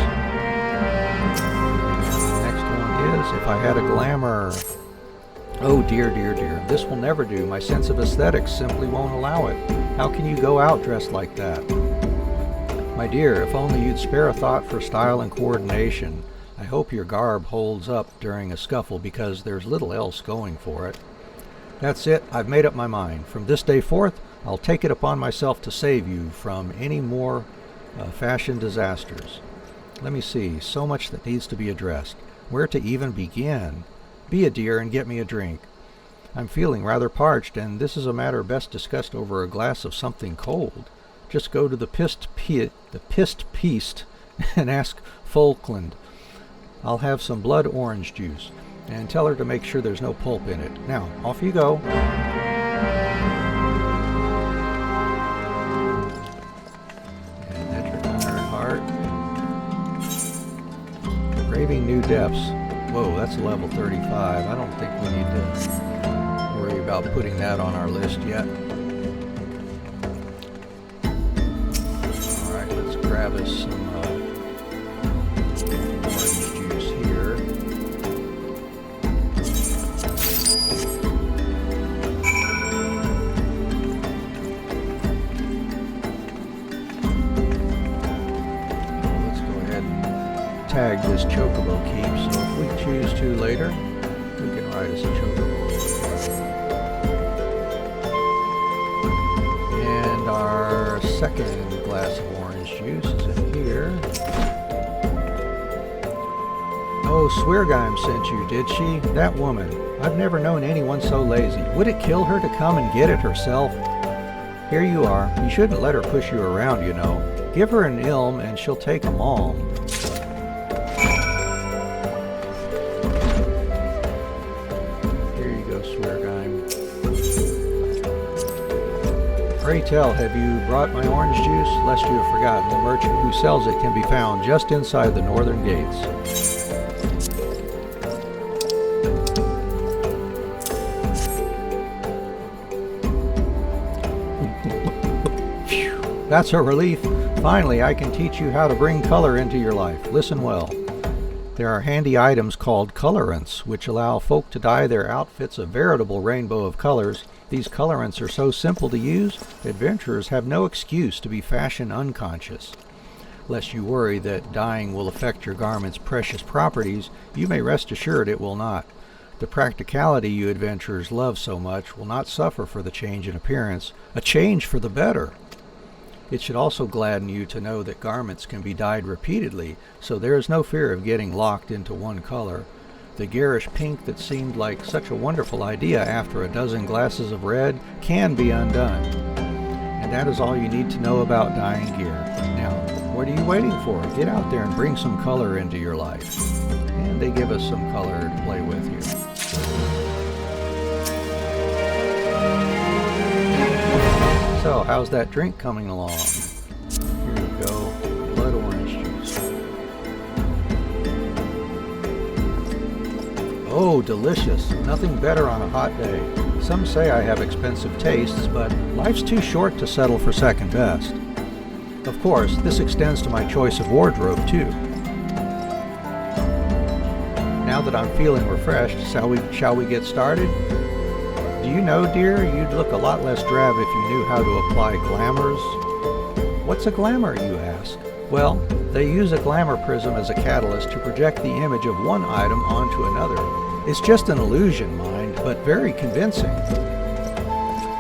next one is, if I had a glamour. Oh dear, dear, dear, this will never do. My sense of aesthetics simply won't allow it. How can you go out dressed like that? My dear, if only you'd spare a thought for style and coordination. I hope your garb holds up during a scuffle, because there's little else going for it. That's it, I've made up my mind. From this day forth, I'll take it upon myself to save you from any more fashion disasters. Let me see, so much that needs to be addressed. Where to even begin? Be a dear and get me a drink. I'm feeling rather parched, and this is a matter best discussed over a glass of something cold. Just go to the pissed piece and ask Falkland. I'll have some blood orange juice, and tell her to make sure there's no pulp in it. Now, off you go. And metric iron heart. Craving new depths. Whoa, that's level 35. I don't think we need to worry about putting that on our list yet. Alright, let's grab us some orange juice here. Let's go ahead and tag this chocobo keep, so if we choose to later, we can ride as a chocobo. And our second glass of orange juice is in here. Oh, Sweargheim sent you, did she? That woman. I've never known anyone so lazy. Would it kill her to come and get it herself? Here you are. You shouldn't let her push you around, you know. Give her an ilm and she'll take them all. Here you go, Sweargheim. Pray tell, have you brought my orange juice? Lest you have forgotten, the merchant who sells it can be found just inside the northern gates. That's a relief. Finally, I can teach you how to bring color into your life. Listen well. There are handy items called colorants, which allow folk to dye their outfits a veritable rainbow of colors. These colorants are so simple to use, adventurers have no excuse to be fashion unconscious. Lest you worry that dyeing will affect your garment's precious properties, you may rest assured it will not. The practicality you adventurers love so much will not suffer for the change in appearance, a change for the better. It should also gladden you to know that garments can be dyed repeatedly, so there is no fear of getting locked into one color. The garish pink that seemed like such a wonderful idea after a dozen glasses of red can be undone. And that is all you need to know about dyeing gear. Now, what are you waiting for? Get out there and bring some color into your life. And they give us some color to play with here. So, how's that drink coming along? Here you go, blood orange juice. Oh, delicious. Nothing better on a hot day. Some say I have expensive tastes, but life's too short to settle for second best. Of course, this extends to my choice of wardrobe, too. Now that I'm feeling refreshed, shall we get started? Do you know, dear, you'd look a lot less drab if you knew how to apply glamours? What's a glamour, you ask? Well, they use a glamour prism as a catalyst to project the image of one item onto another. It's just an illusion, mind, but very convincing.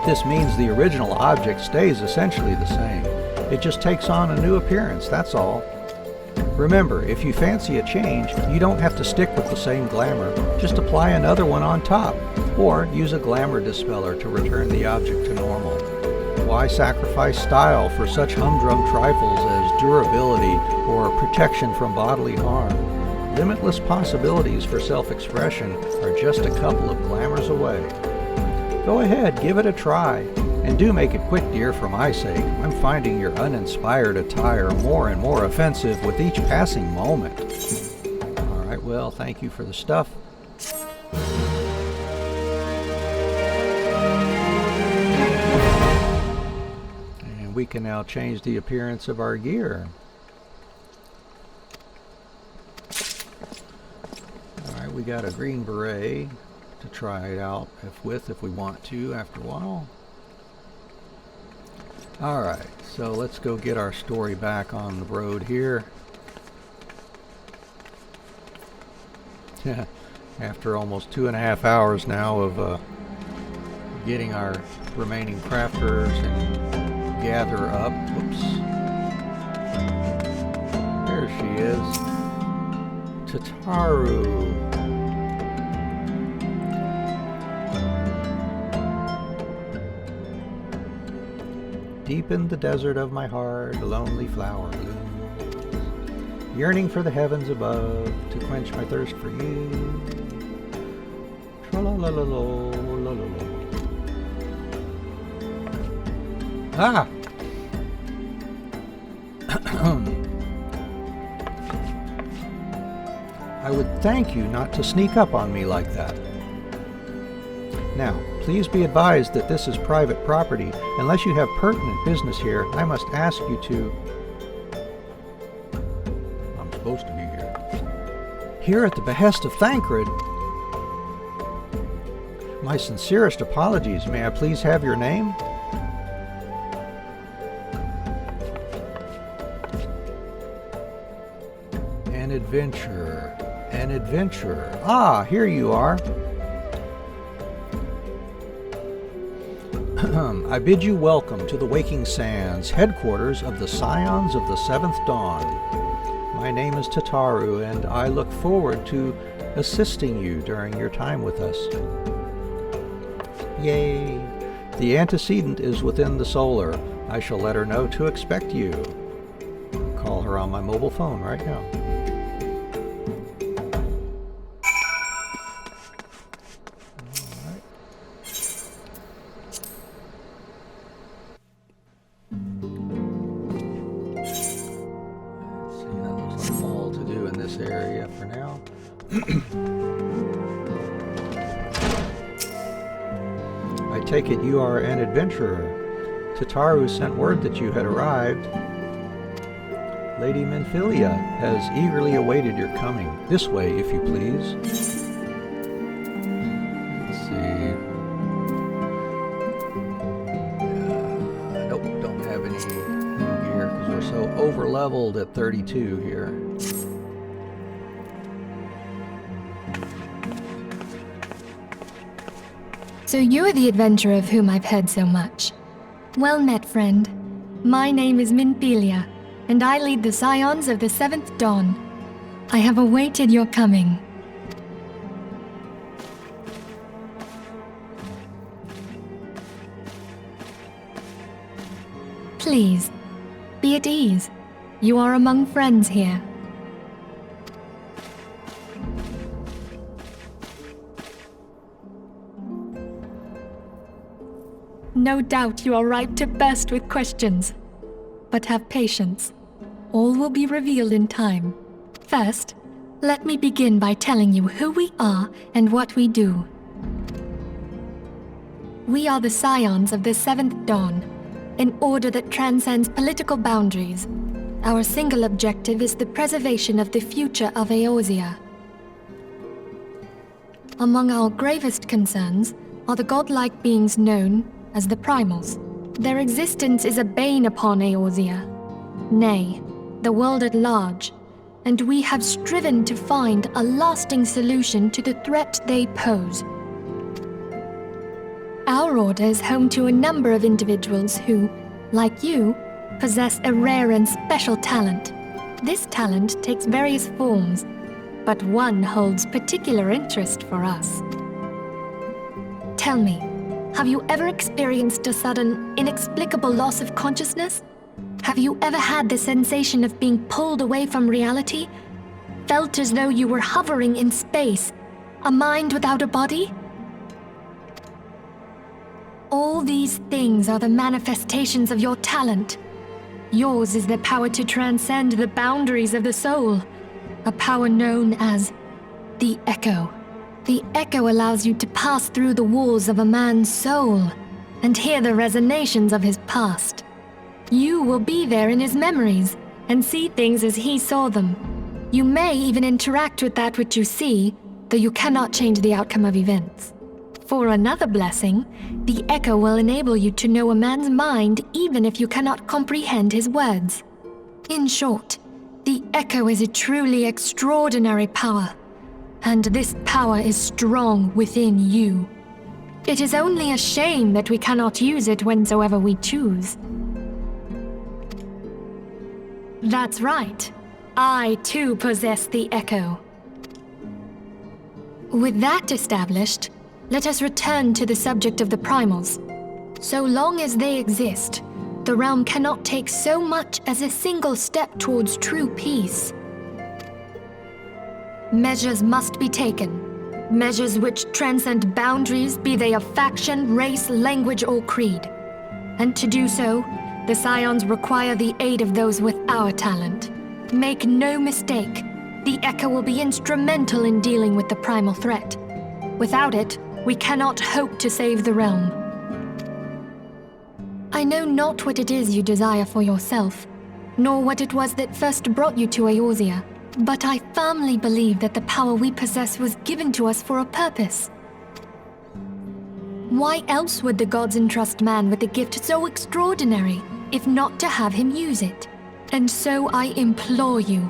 This means the original object stays essentially the same. It just takes on a new appearance, that's all. Remember, if you fancy a change, you don't have to stick with the same glamour. Just apply another one on top, or use a glamour dispeller to return the object to normal. Why sacrifice style for such humdrum trifles as durability or protection from bodily harm? Limitless possibilities for self-expression are just a couple of glamours away. Go ahead, give it a try. And do make it quick, dear, for my sake. I'm finding your uninspired attire more and more offensive with each passing moment. All right, well, thank you for the stuff. And we can now change the appearance of our gear. All right, we got a green beret to try it out if we want to after a while. Alright, so let's go get our story back on the road here. After almost 2.5 hours now of getting our remaining crafters and gather up. Whoops. There she is. Tataru. deep in the desert of my heart, a lonely flower blooms, yearning for the heavens above to quench my thirst for you. Tra-la-la-la-la-la-la-la. Ah! I would thank you not to sneak up on me like that. Now, please be advised that this is private property. Unless you have pertinent business here, I must ask you to... I'm supposed to be here. Here at the behest of Thancred. My sincerest apologies. May I please have your name? An adventurer. An adventurer. Ah, here you are. I bid you welcome to the Waking Sands, headquarters of the Scions of the Seventh Dawn. My name is Tataru, and I look forward to assisting you during your time with us. Yay! The antecedent is within the solar. I shall let her know to expect you. Call her on my mobile phone right now. Area for now. I take it you are an adventurer. Tataru sent word that you had arrived. Lady Minfilia has eagerly awaited your coming. This way, if you please. Let's see. Nope, don't have any gear because we're so over-leveled at 32 here. So you're the adventurer of whom I've heard so much. Well met, friend. My name is Minfilia, and I lead the Scions of the Seventh Dawn. I have awaited your coming. Please, be at ease. You are among friends here. No doubt you are ripe to burst with questions. But have patience. All will be revealed in time. First, let me begin by telling you who we are and what we do. We are the Scions of the Seventh Dawn, an order that transcends political boundaries. Our single objective is the preservation of the future of Eorzea. Among our gravest concerns are the godlike beings known as the Primals. Their existence is a bane upon Eorzea, nay, the world at large, and we have striven to find a lasting solution to the threat they pose. Our order is home to a number of individuals who, like you, possess a rare and special talent. This talent takes various forms, but one holds particular interest for us. Tell me, have you ever experienced a sudden, inexplicable loss of consciousness? Have you ever had the sensation of being pulled away from reality? Felt as though you were hovering in space, a mind without a body? All these things are the manifestations of your talent. Yours is the power to transcend the boundaries of the soul, a power known as the Echo. The Echo allows you to pass through the walls of a man's soul and hear the resonations of his past. You will be there in his memories and see things as he saw them. You may even interact with that which you see, though you cannot change the outcome of events. For another blessing, the Echo will enable you to know a man's mind even if you cannot comprehend his words. In short, the Echo is a truly extraordinary power. And this power is strong within you. It is only a shame that we cannot use it whensoever we choose. That's right. I too possess the Echo. With that established, let us return to the subject of the Primals. So long as they exist, The realm cannot take so much as a single step towards true peace. Measures must be taken. Measures which transcend boundaries, be they of faction, race, language, or creed. And to do so, the Scions require the aid of those with our talent. Make no mistake, the Echo will be instrumental in dealing with the primal threat. Without it, we cannot hope to save the realm. I know not what it is you desire for yourself, nor what it was that first brought you to Eorzea, but I firmly believe that the power we possess was given to us for a purpose. Why else would the gods entrust man with a gift so extraordinary, if not to have him use it? And so I implore you,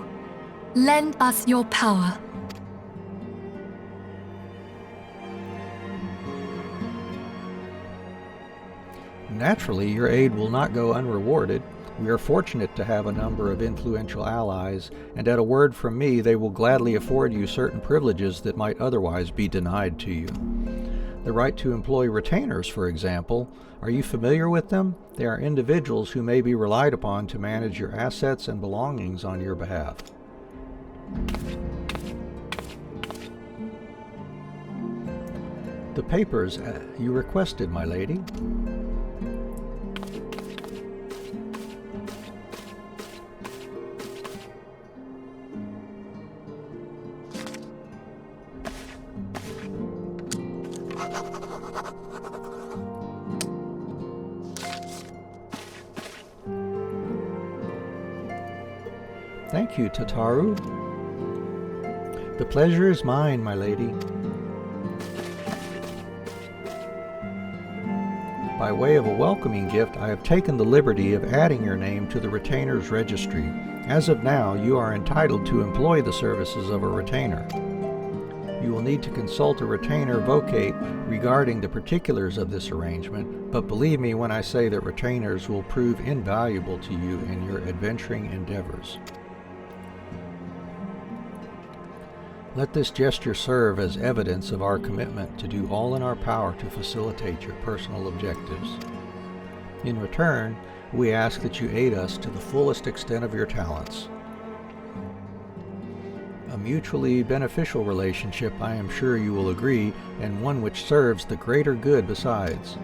lend us your power. Naturally, your aid will not go unrewarded. We are fortunate to have a number of influential allies, and at a word from me, they will gladly afford you certain privileges that might otherwise be denied to you. The right to employ retainers, for example. Are you familiar with them? They are individuals who may be relied upon to manage your assets and belongings on your behalf. The papers you requested, my lady. Thank you, Tataru. The pleasure is mine, my lady. By way of a welcoming gift, I have taken the liberty of adding your name to the Retainer's Registry. As of now, you are entitled to employ the services of a retainer. You will need to consult a retainer vocate regarding the particulars of this arrangement, but believe me when I say that retainers will prove invaluable to you in your adventuring endeavors. Let this gesture serve as evidence of our commitment to do all in our power to facilitate your personal objectives. In return, we ask that you aid us to the fullest extent of your talents. A mutually beneficial relationship, I am sure you will agree, and one which serves the greater good besides.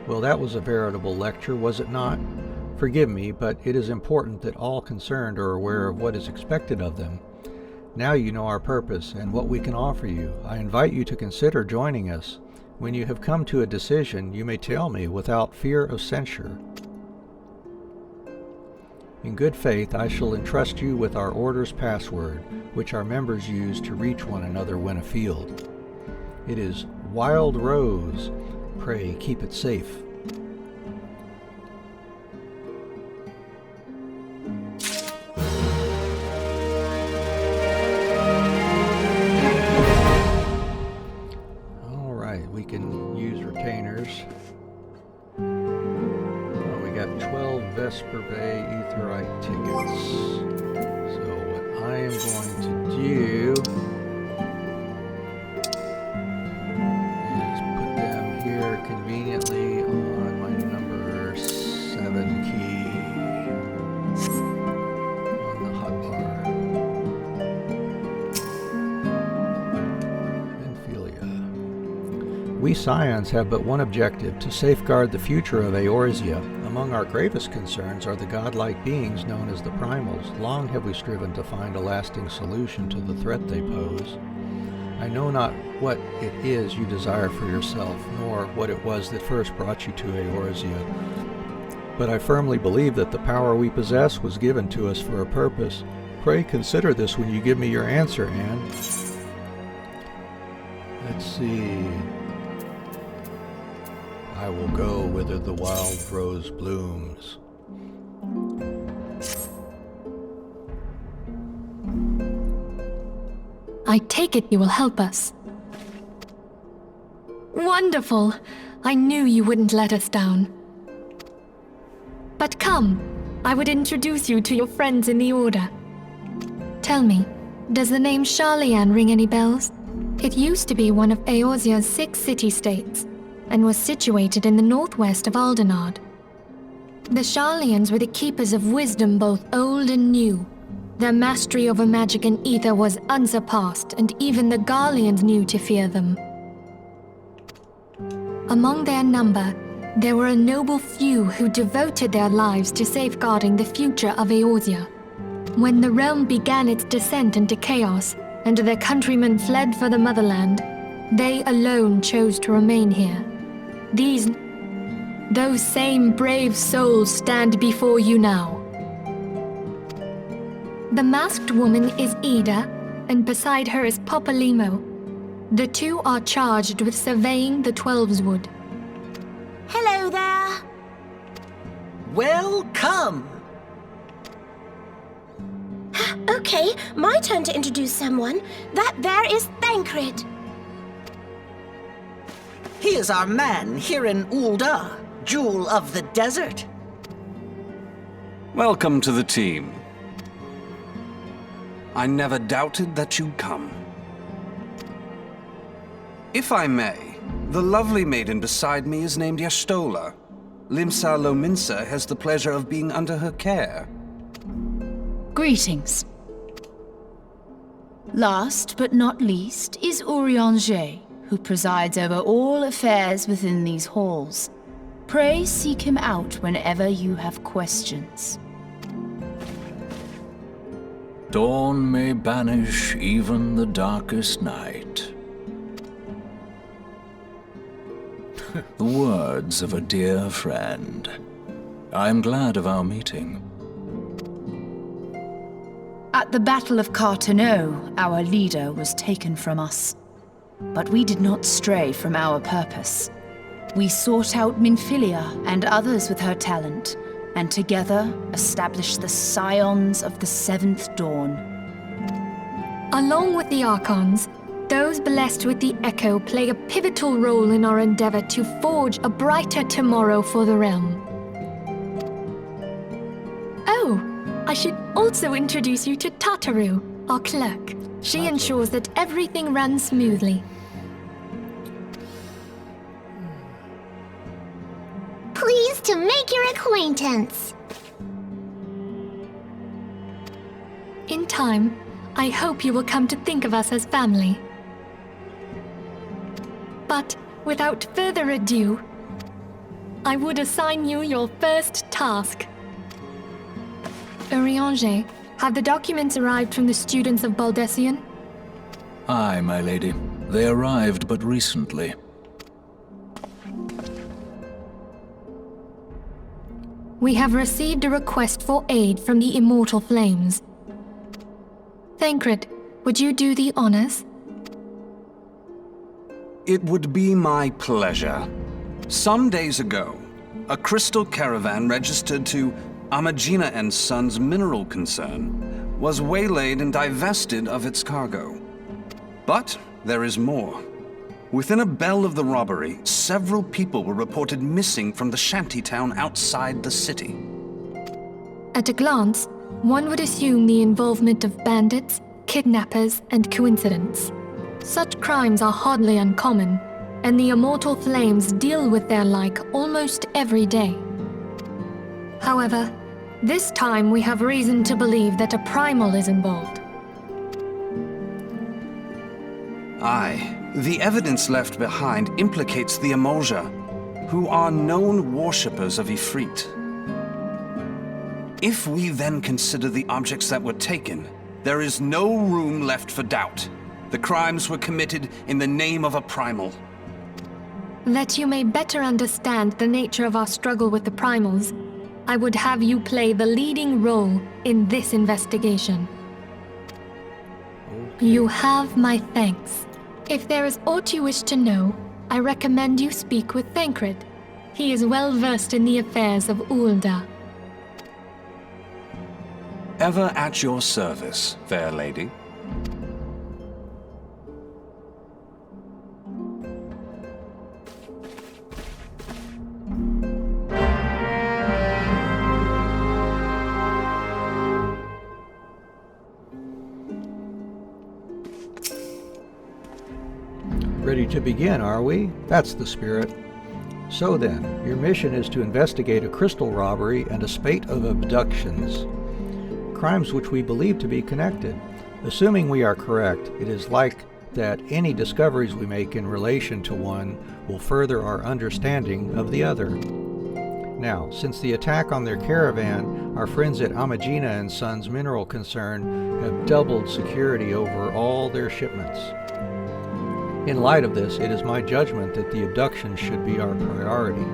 Well, that was a veritable lecture, was it not? Forgive me, but it is important that all concerned are aware of what is expected of them. Now you know our purpose and what we can offer you. I invite you to consider joining us. When you have come to a decision, you may tell me without fear of censure. In good faith, I shall entrust you with our order's password, which our members use to reach one another when afield. It is Wild Rose. Pray keep it safe. We can use retainers. We got 12 Vesper Bay Aetheryte tickets. So what I am going to do is put them here conveniently on my number 7 key on the hotbar. We Scions have but one objective, to safeguard the future of Eorzea. Among our gravest concerns are the godlike beings known as the Primals. Long have we striven to find a lasting solution to the threat they pose. I know not what it is you desire for yourself, nor what it was that first brought you to Eorzea. But I firmly believe that the power we possess was given to us for a purpose. Pray consider this when you give me your answer, Anne. Let's see. I will go whither the wild rose blooms. I take it you will help us. Wonderful! I knew you wouldn't let us down. But come, I would introduce you to your friends in the Order. Tell me, does the name Sharlayan ring any bells? It used to be one of Eorzea's 6 city-states, and was situated in the northwest of Ul'dah. The Scions were the keepers of wisdom both old and new. Their mastery over magic and ether was unsurpassed, and even the Garleans knew to fear them. Among their number, there were a noble few who devoted their lives to safeguarding the future of Eorzea. When the realm began its descent into chaos, and their countrymen fled for the motherland, they alone chose to remain here. Those same brave souls stand before you now. The masked woman is Ida, and beside her is Popolimo. The two are charged with surveying the Twelveswood. Hello there. Welcome! Okay, my turn to introduce someone. That there is Thancred. He is our man here in Ul'dah, Jewel of the Desert. Welcome to the team. I never doubted that you'd come. If I may, the lovely maiden beside me is named Y'shtola. Limsa Lominsa has the pleasure of being under her care. Greetings. Last but not least is Urianger, who presides over all affairs within these halls. Pray seek him out whenever you have questions. Dawn may banish even the darkest night. The words of a dear friend. I am glad of our meeting. At the Battle of Carteneau, our leader was taken from us. But we did not stray from our purpose. We sought out Minfilia and others with her talent, and together established the Scions of the Seventh Dawn. Along with the Archons, those blessed with the Echo play a pivotal role in our endeavor to forge a brighter tomorrow for the realm. Oh, I should also introduce you to Tataru, our clerk. She ensures that everything runs smoothly. Pleased to make your acquaintance. In time, I hope you will come to think of us as family. But without further ado, I would assign you your first task. Urianger, have the documents arrived from the students of Baldessian? Aye, my lady. They arrived but recently. We have received a request for aid from the Immortal Flames. Thancred, would you do the honors? It would be my pleasure. Some days ago, a crystal caravan registered to Amagina and Sons mineral concern was waylaid and divested of its cargo. But there is more. Within a bell of the robbery, several people were reported missing from the shantytown outside the city. At a glance, one would assume the involvement of bandits, kidnappers, and coincidence. Such crimes are hardly uncommon, and the Immortal Flames deal with their like almost every day. However, this time we have reason to believe that a primal is involved. Aye, the evidence left behind implicates the Emolja, who are known worshippers of Ifrit. If we then consider the objects that were taken, there is no room left for doubt. The crimes were committed in the name of a primal. That you may better understand the nature of our struggle with the primals, I would have you play the leading role in this investigation. You have my thanks. If there is aught you wish to know, I recommend you speak with Thancred. He is well versed in the affairs of Ul'dah. Ever at your service, fair lady. Ready to begin, are we? That's the spirit. So then, your mission is to investigate a crystal robbery and a spate of abductions, crimes which we believe to be connected. Assuming we are correct, it is like that any discoveries we make in relation to one will further our understanding of the other. Now, since the attack on their caravan, our friends at Amagina and Sons Mineral Concern have doubled security over all their shipments. In light of this, it is my judgment that the abduction should be our priority.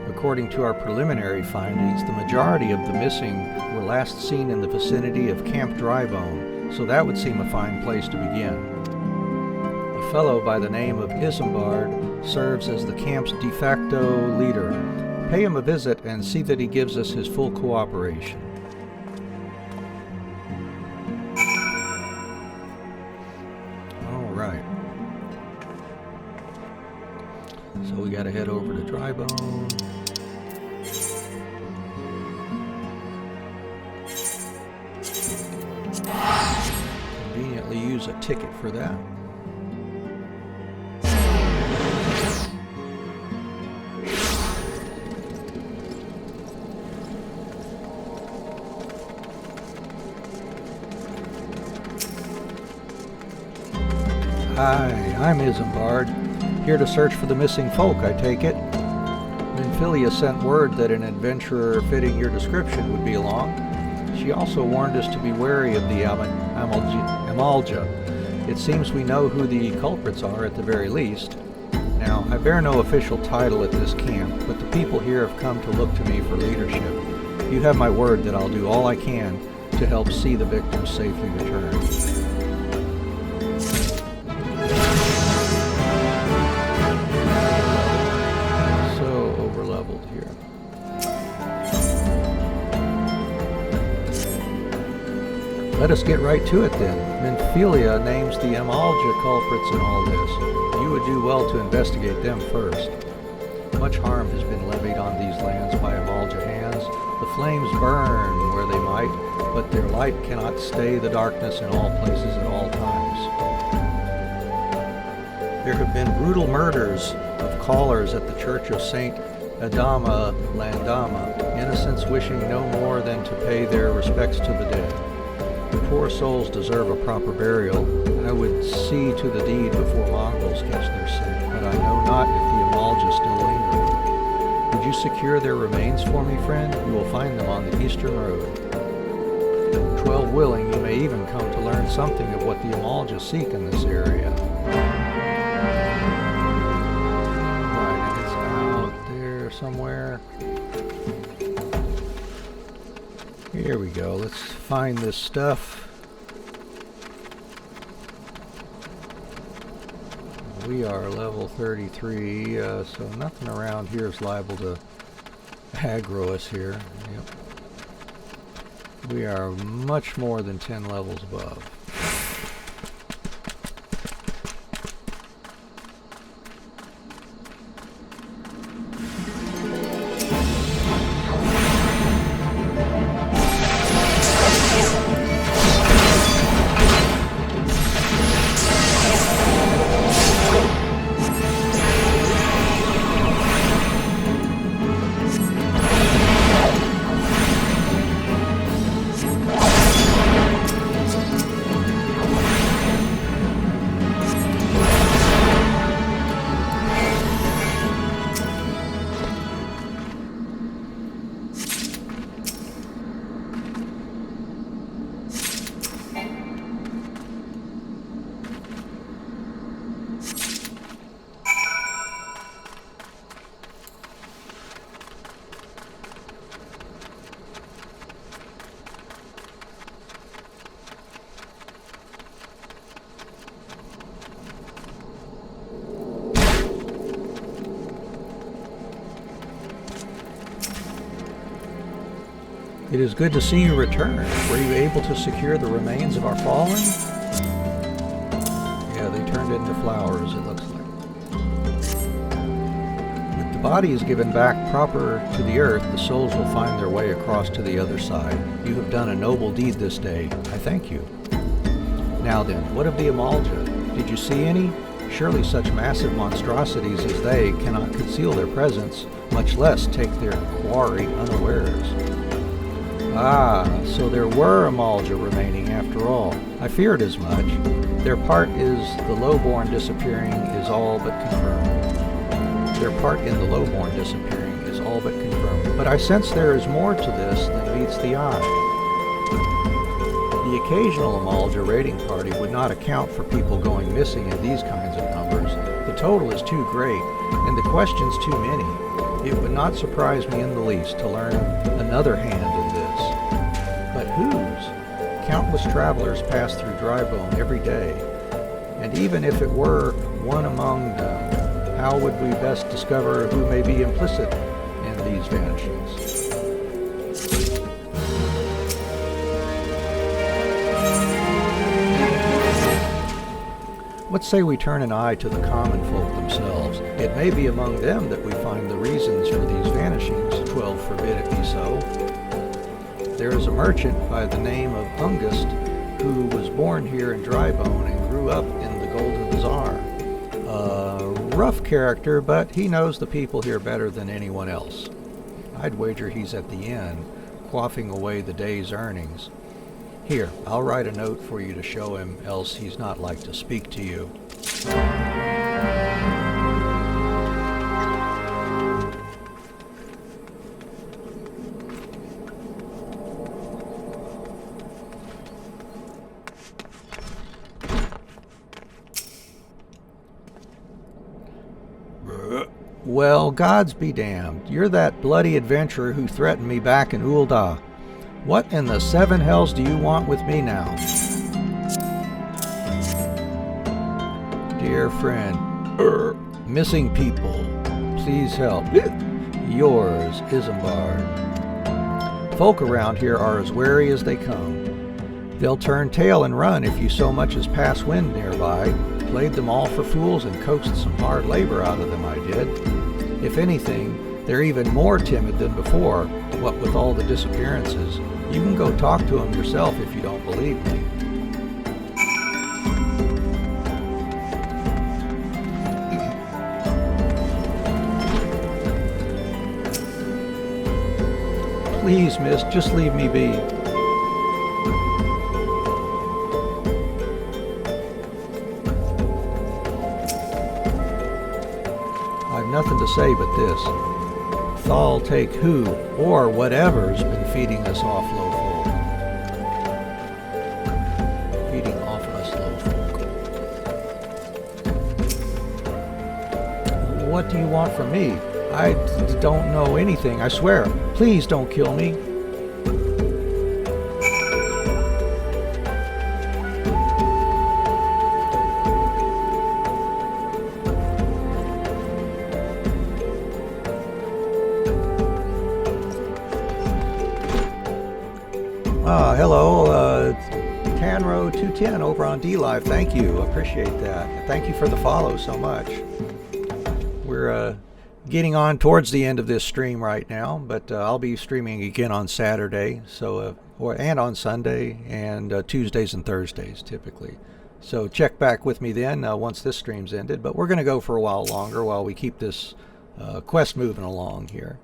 According to our preliminary findings, the majority of the missing were last seen in the vicinity of Camp Drybone, so that would seem a fine place to begin. A fellow by the name of Isambard serves as the camp's de facto leader. Pay him a visit and see that he gives us his full cooperation. All right. So we got to head over to Drybone. Conveniently use a ticket for that. Hi, I'm Isambard, here to search for the missing folk, I take it. Minfilia sent word that an adventurer fitting your description would be along. She also warned us to be wary of the Amalja. It seems we know who the culprits are at the very least. Now, I bear no official title at this camp, but the people here have come to look to me for leadership. You have my word that I'll do all I can to help see the victims safely return. Let us get right to it then. Minfilia names the Amalja culprits in all this. You would do well to investigate them first. Much harm has been levied on these lands by Amalja hands. The flames burn where they might, but their light cannot stay the darkness in all places at all times. There have been brutal murders of callers at the Church of St. Adama Landama, innocents wishing no more than to pay their respects to the dead. The poor souls deserve a proper burial. I would see to the deed before Mongols catch their scent, but I know not if the Amalja still linger. Would you secure their remains for me, friend? You will find them on the eastern road. 12 willing, you may even come to learn something of what the Amalja seek in this area. Right, and it's out there somewhere. Here we go. Let's find this stuff. We are level 33, so nothing around here is liable to aggro us here. Yep. We are much more than 10 levels above. It is good to see you return. Were you able to secure the remains of our fallen? Yeah, they turned into flowers, it looks like. With the bodies given back proper to the earth, the souls will find their way across to the other side. You have done a noble deed this day. I thank you. Now then, what of the Amalja? Did you see any? Surely such massive monstrosities as they cannot conceal their presence, much less take their quarry unawares. Ah, so there were Ul'dah remaining after all. I feared as much. Their part is the lowborn disappearing is all but confirmed. Their part in the lowborn disappearing is all but confirmed. But I sense there is more to this than meets the eye. The occasional Ul'dah raiding party would not account for people going missing in these kinds of numbers. The total is too great, and the questions too many. It would not surprise me in the least to learn another hand in this. But whose? Countless travelers pass through Drybone every day, and even if it were one among them, how would we best discover who may be implicit in these vanishings? Let's say we turn an eye to the common folk themselves. It may be among them that we find the reasons for these vanishings, 12 forbid it be so. There is a merchant by the name of Ungust who was born here in Drybone and grew up in the Golden Bazaar. A rough character, but he knows the people here better than anyone else. I'd wager he's at the inn, quaffing away the day's earnings. Here, I'll write a note for you to show him, else he's not like to speak to you. Well, gods be damned. You're that bloody adventurer who threatened me back in Ul'dah. What in the seven hells do you want with me now? Dear friend, missing people, please help. Yours, Isambard. Folk around here are as wary as they come. They'll turn tail and run if you so much as pass wind nearby. Played them all for fools and coaxed some hard labor out of them, I did. If anything, they're even more timid than before, what with all the disappearances. You can go talk to them yourself if you don't believe me. Please, miss, just leave me be. I've nothing to say but this. Thal take who, or whatever's been feeding us off low folk. Feeding off us low folk. What do you want from me? I don't know anything, I swear. Please don't kill me. Hello, Tanro210 over on DLive. Thank you, appreciate that. Thank you for the follow so much. We're getting on towards the end of this stream right now, but I'll be streaming again on Saturday, and on Sunday, and Tuesdays and Thursdays typically. So check back with me then once this stream's ended. But we're going to go for a while longer while we keep this quest moving along here.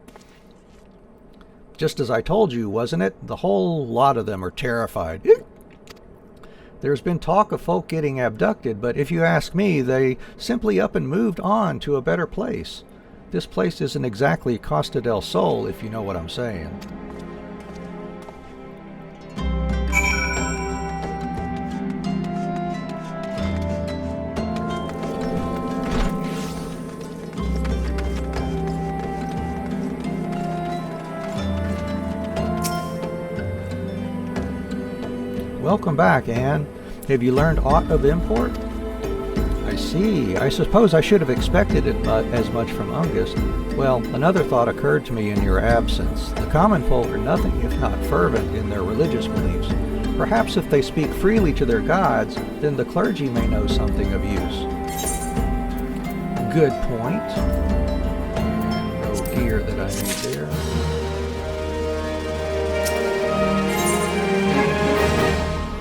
Just as I told you, wasn't it? The whole lot of them are terrified. There's been talk of folk getting abducted, but if you ask me, they simply up and moved on to a better place. This place isn't exactly Costa del Sol, if you know what I'm saying. Welcome back, Anne. Have you learned aught of import? I see. I suppose I should have expected it as much from Ungust. Well, another thought occurred to me in your absence. The common folk are nothing if not fervent in their religious beliefs. Perhaps if they speak freely to their gods, then the clergy may know something of use. Good point. And no gear that I need there.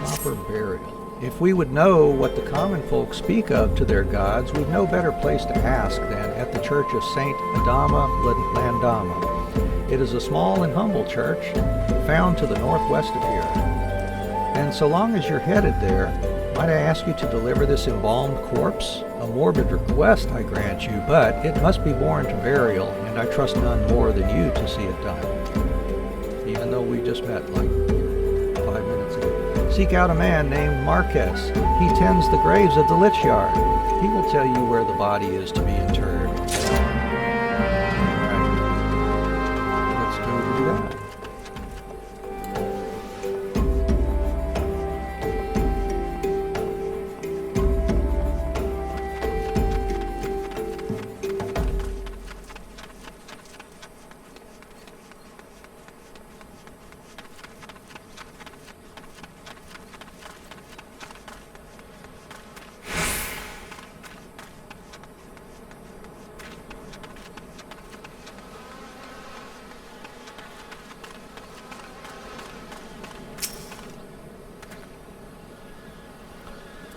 Proper burial. If we would know what the common folk speak of to their gods, we've no better place to ask than at the church of Saint Adama Landama. It is a small and humble church found to the northwest of here. And so long as you're headed there, might I ask you to deliver this embalmed corpse? A morbid request, I grant you, but it must be borne to burial, and I trust none more than you to see it done. Even though we just met like 5 minutes ago. Seek out a man named Marquez. He tends the graves of the Lich Yard. He will tell you where the body is to be interred. All right. Let's go do that.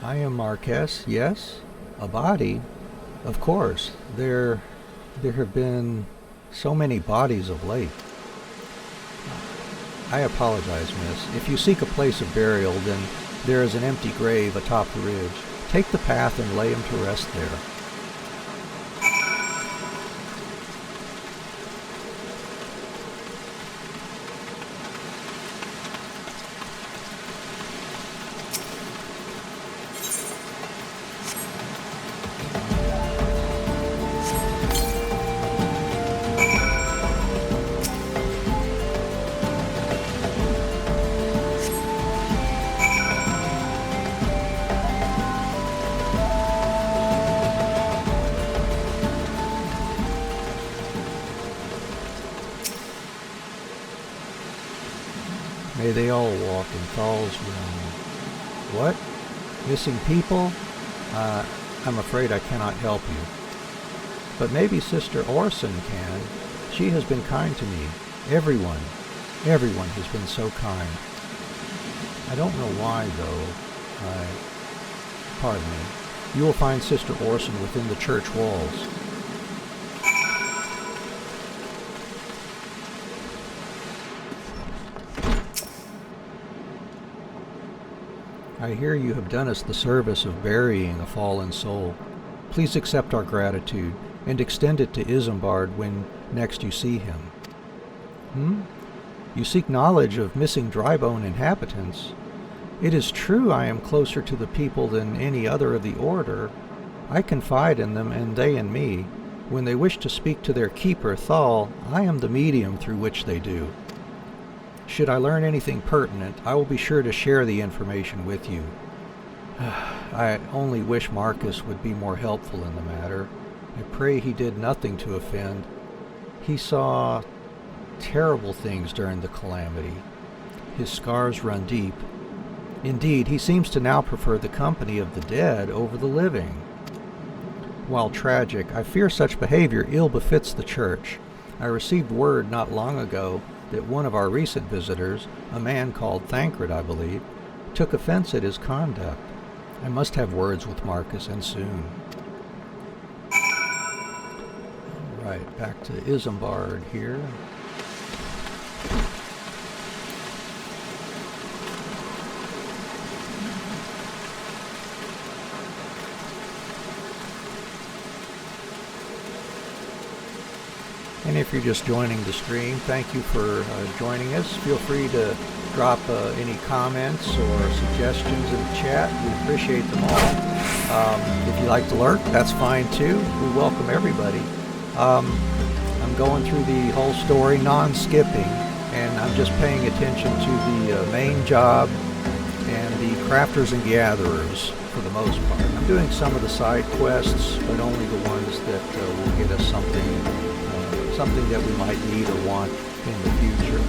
I am Marquez, yes. A body? Of course. There have been so many bodies of late. I apologize, miss. If you seek a place of burial, then there is an empty grave atop the ridge. Take the path and lay him to rest there. May they all walk in Thal's realm. What? Missing people? I'm afraid I cannot help you. But maybe Sister Orson can. She has been kind to me. Everyone has been so kind. I don't know why, though. Pardon me. You will find Sister Orson within the church walls. I hear you have done us the service of burying a fallen soul. Please accept our gratitude and extend it to Isambard when next you see him. You seek knowledge of missing drybone inhabitants. It is true I am closer to the people than any other of the order. I confide in them and they in me. When they wish to speak to their keeper, Thal, I am the medium through which they do. Should I learn anything pertinent, I will be sure to share the information with you. I only wish Marcus would be more helpful in the matter. I pray he did nothing to offend. He saw terrible things during the calamity. His scars run deep. Indeed, he seems to now prefer the company of the dead over the living. While tragic, I fear such behavior ill befits the church. I received word not long ago that one of our recent visitors, a man called Thancred, I believe, took offense at his conduct. I must have words with Marcus, and soon. All right, back to Isambard here. And if you're just joining the stream, thank you for joining us. Feel free to drop any comments or suggestions in the chat. We appreciate them all. If you like to lurk, that's fine too. We welcome everybody. I'm going through the whole story non-skipping, and I'm just paying attention to the main job and the crafters and gatherers for the most part. I'm doing some of the side quests, but only the ones that will get us something that we might need or want in the future.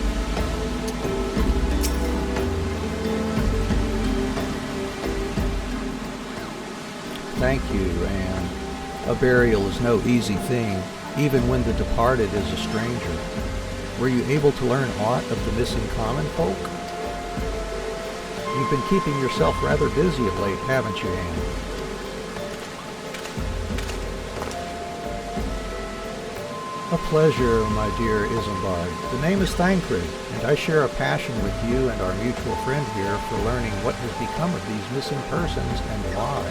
Thank you, and a burial is no easy thing, even when the departed is a stranger. Were you able to learn aught of the missing common folk? You've been keeping yourself rather busy of late, haven't you, Anne? A pleasure, my dear Isambard. The name is Thancred, and I share a passion with you and our mutual friend here for learning what has become of these missing persons and why.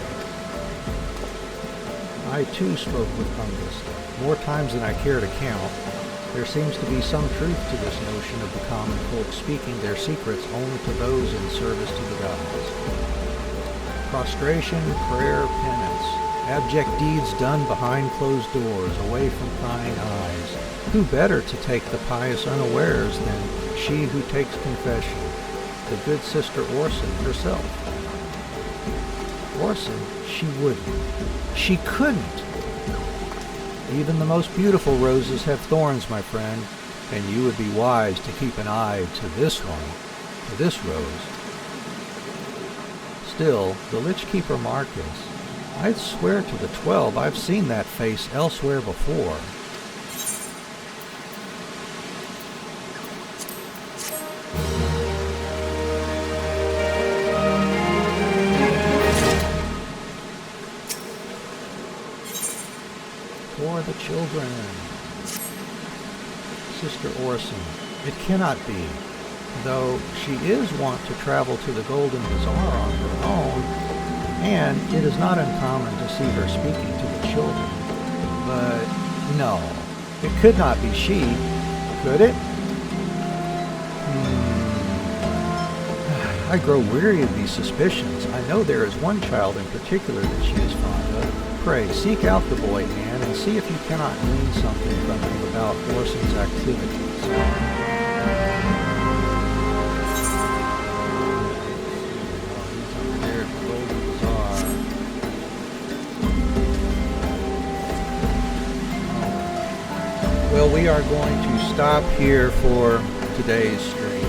I too spoke with Hungus, more times than I care to count. There seems to be some truth to this notion of the common folk speaking their secrets only to those in service to the gods. Prostration, prayer, penance. Abject deeds done behind closed doors, away from prying eyes. Who better to take the pious unawares than she who takes confession, the good Sister Orson herself? Orson, she wouldn't. She couldn't. Even the most beautiful roses have thorns, my friend, and you would be wise to keep an eye to this one, to this rose. Still, the Lich Keeper Marcus, I'd swear to the 12 I've seen that face elsewhere before. For the children. Sister Orson, it cannot be. Though she is wont to travel to the Golden Bazaar on her own, and it is not uncommon to see her speaking to the children. But no, it could not be she, could it? I grow weary of these suspicions. I know there is one child in particular that she is fond of. Pray, seek out the boy, Anne, and see if you cannot glean something from him about Orson's activities. Well, we are going to stop here for today's stream.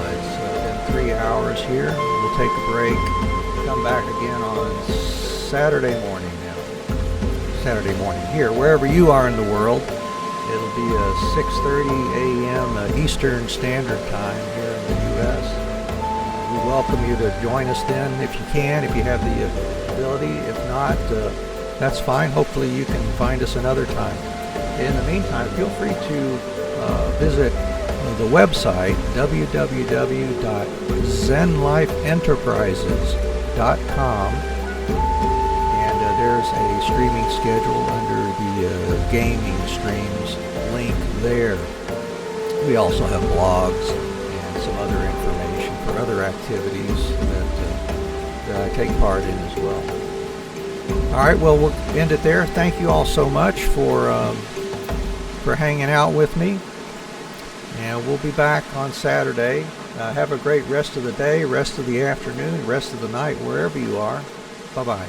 It's been 3 hours here. We'll take a break. Come back again on Saturday morning now. Saturday morning here, wherever you are in the world. It'll be 6:30 a.m. Eastern Standard Time here in the U.S. We welcome you to join us then if you can, if you have the ability. If not, that's fine. Hopefully you can find us another time. In the meantime, feel free to visit the website www.zenlifeenterprises.com, and there's a streaming schedule under the gaming streams link there. We also have blogs and some other information for other activities that I take part in as well. All right, well, we'll end it there. Thank you all so much for hanging out with me, and we'll be back on Saturday. Have a great rest of the day, rest of the afternoon, rest of the night, wherever you are. Bye-bye.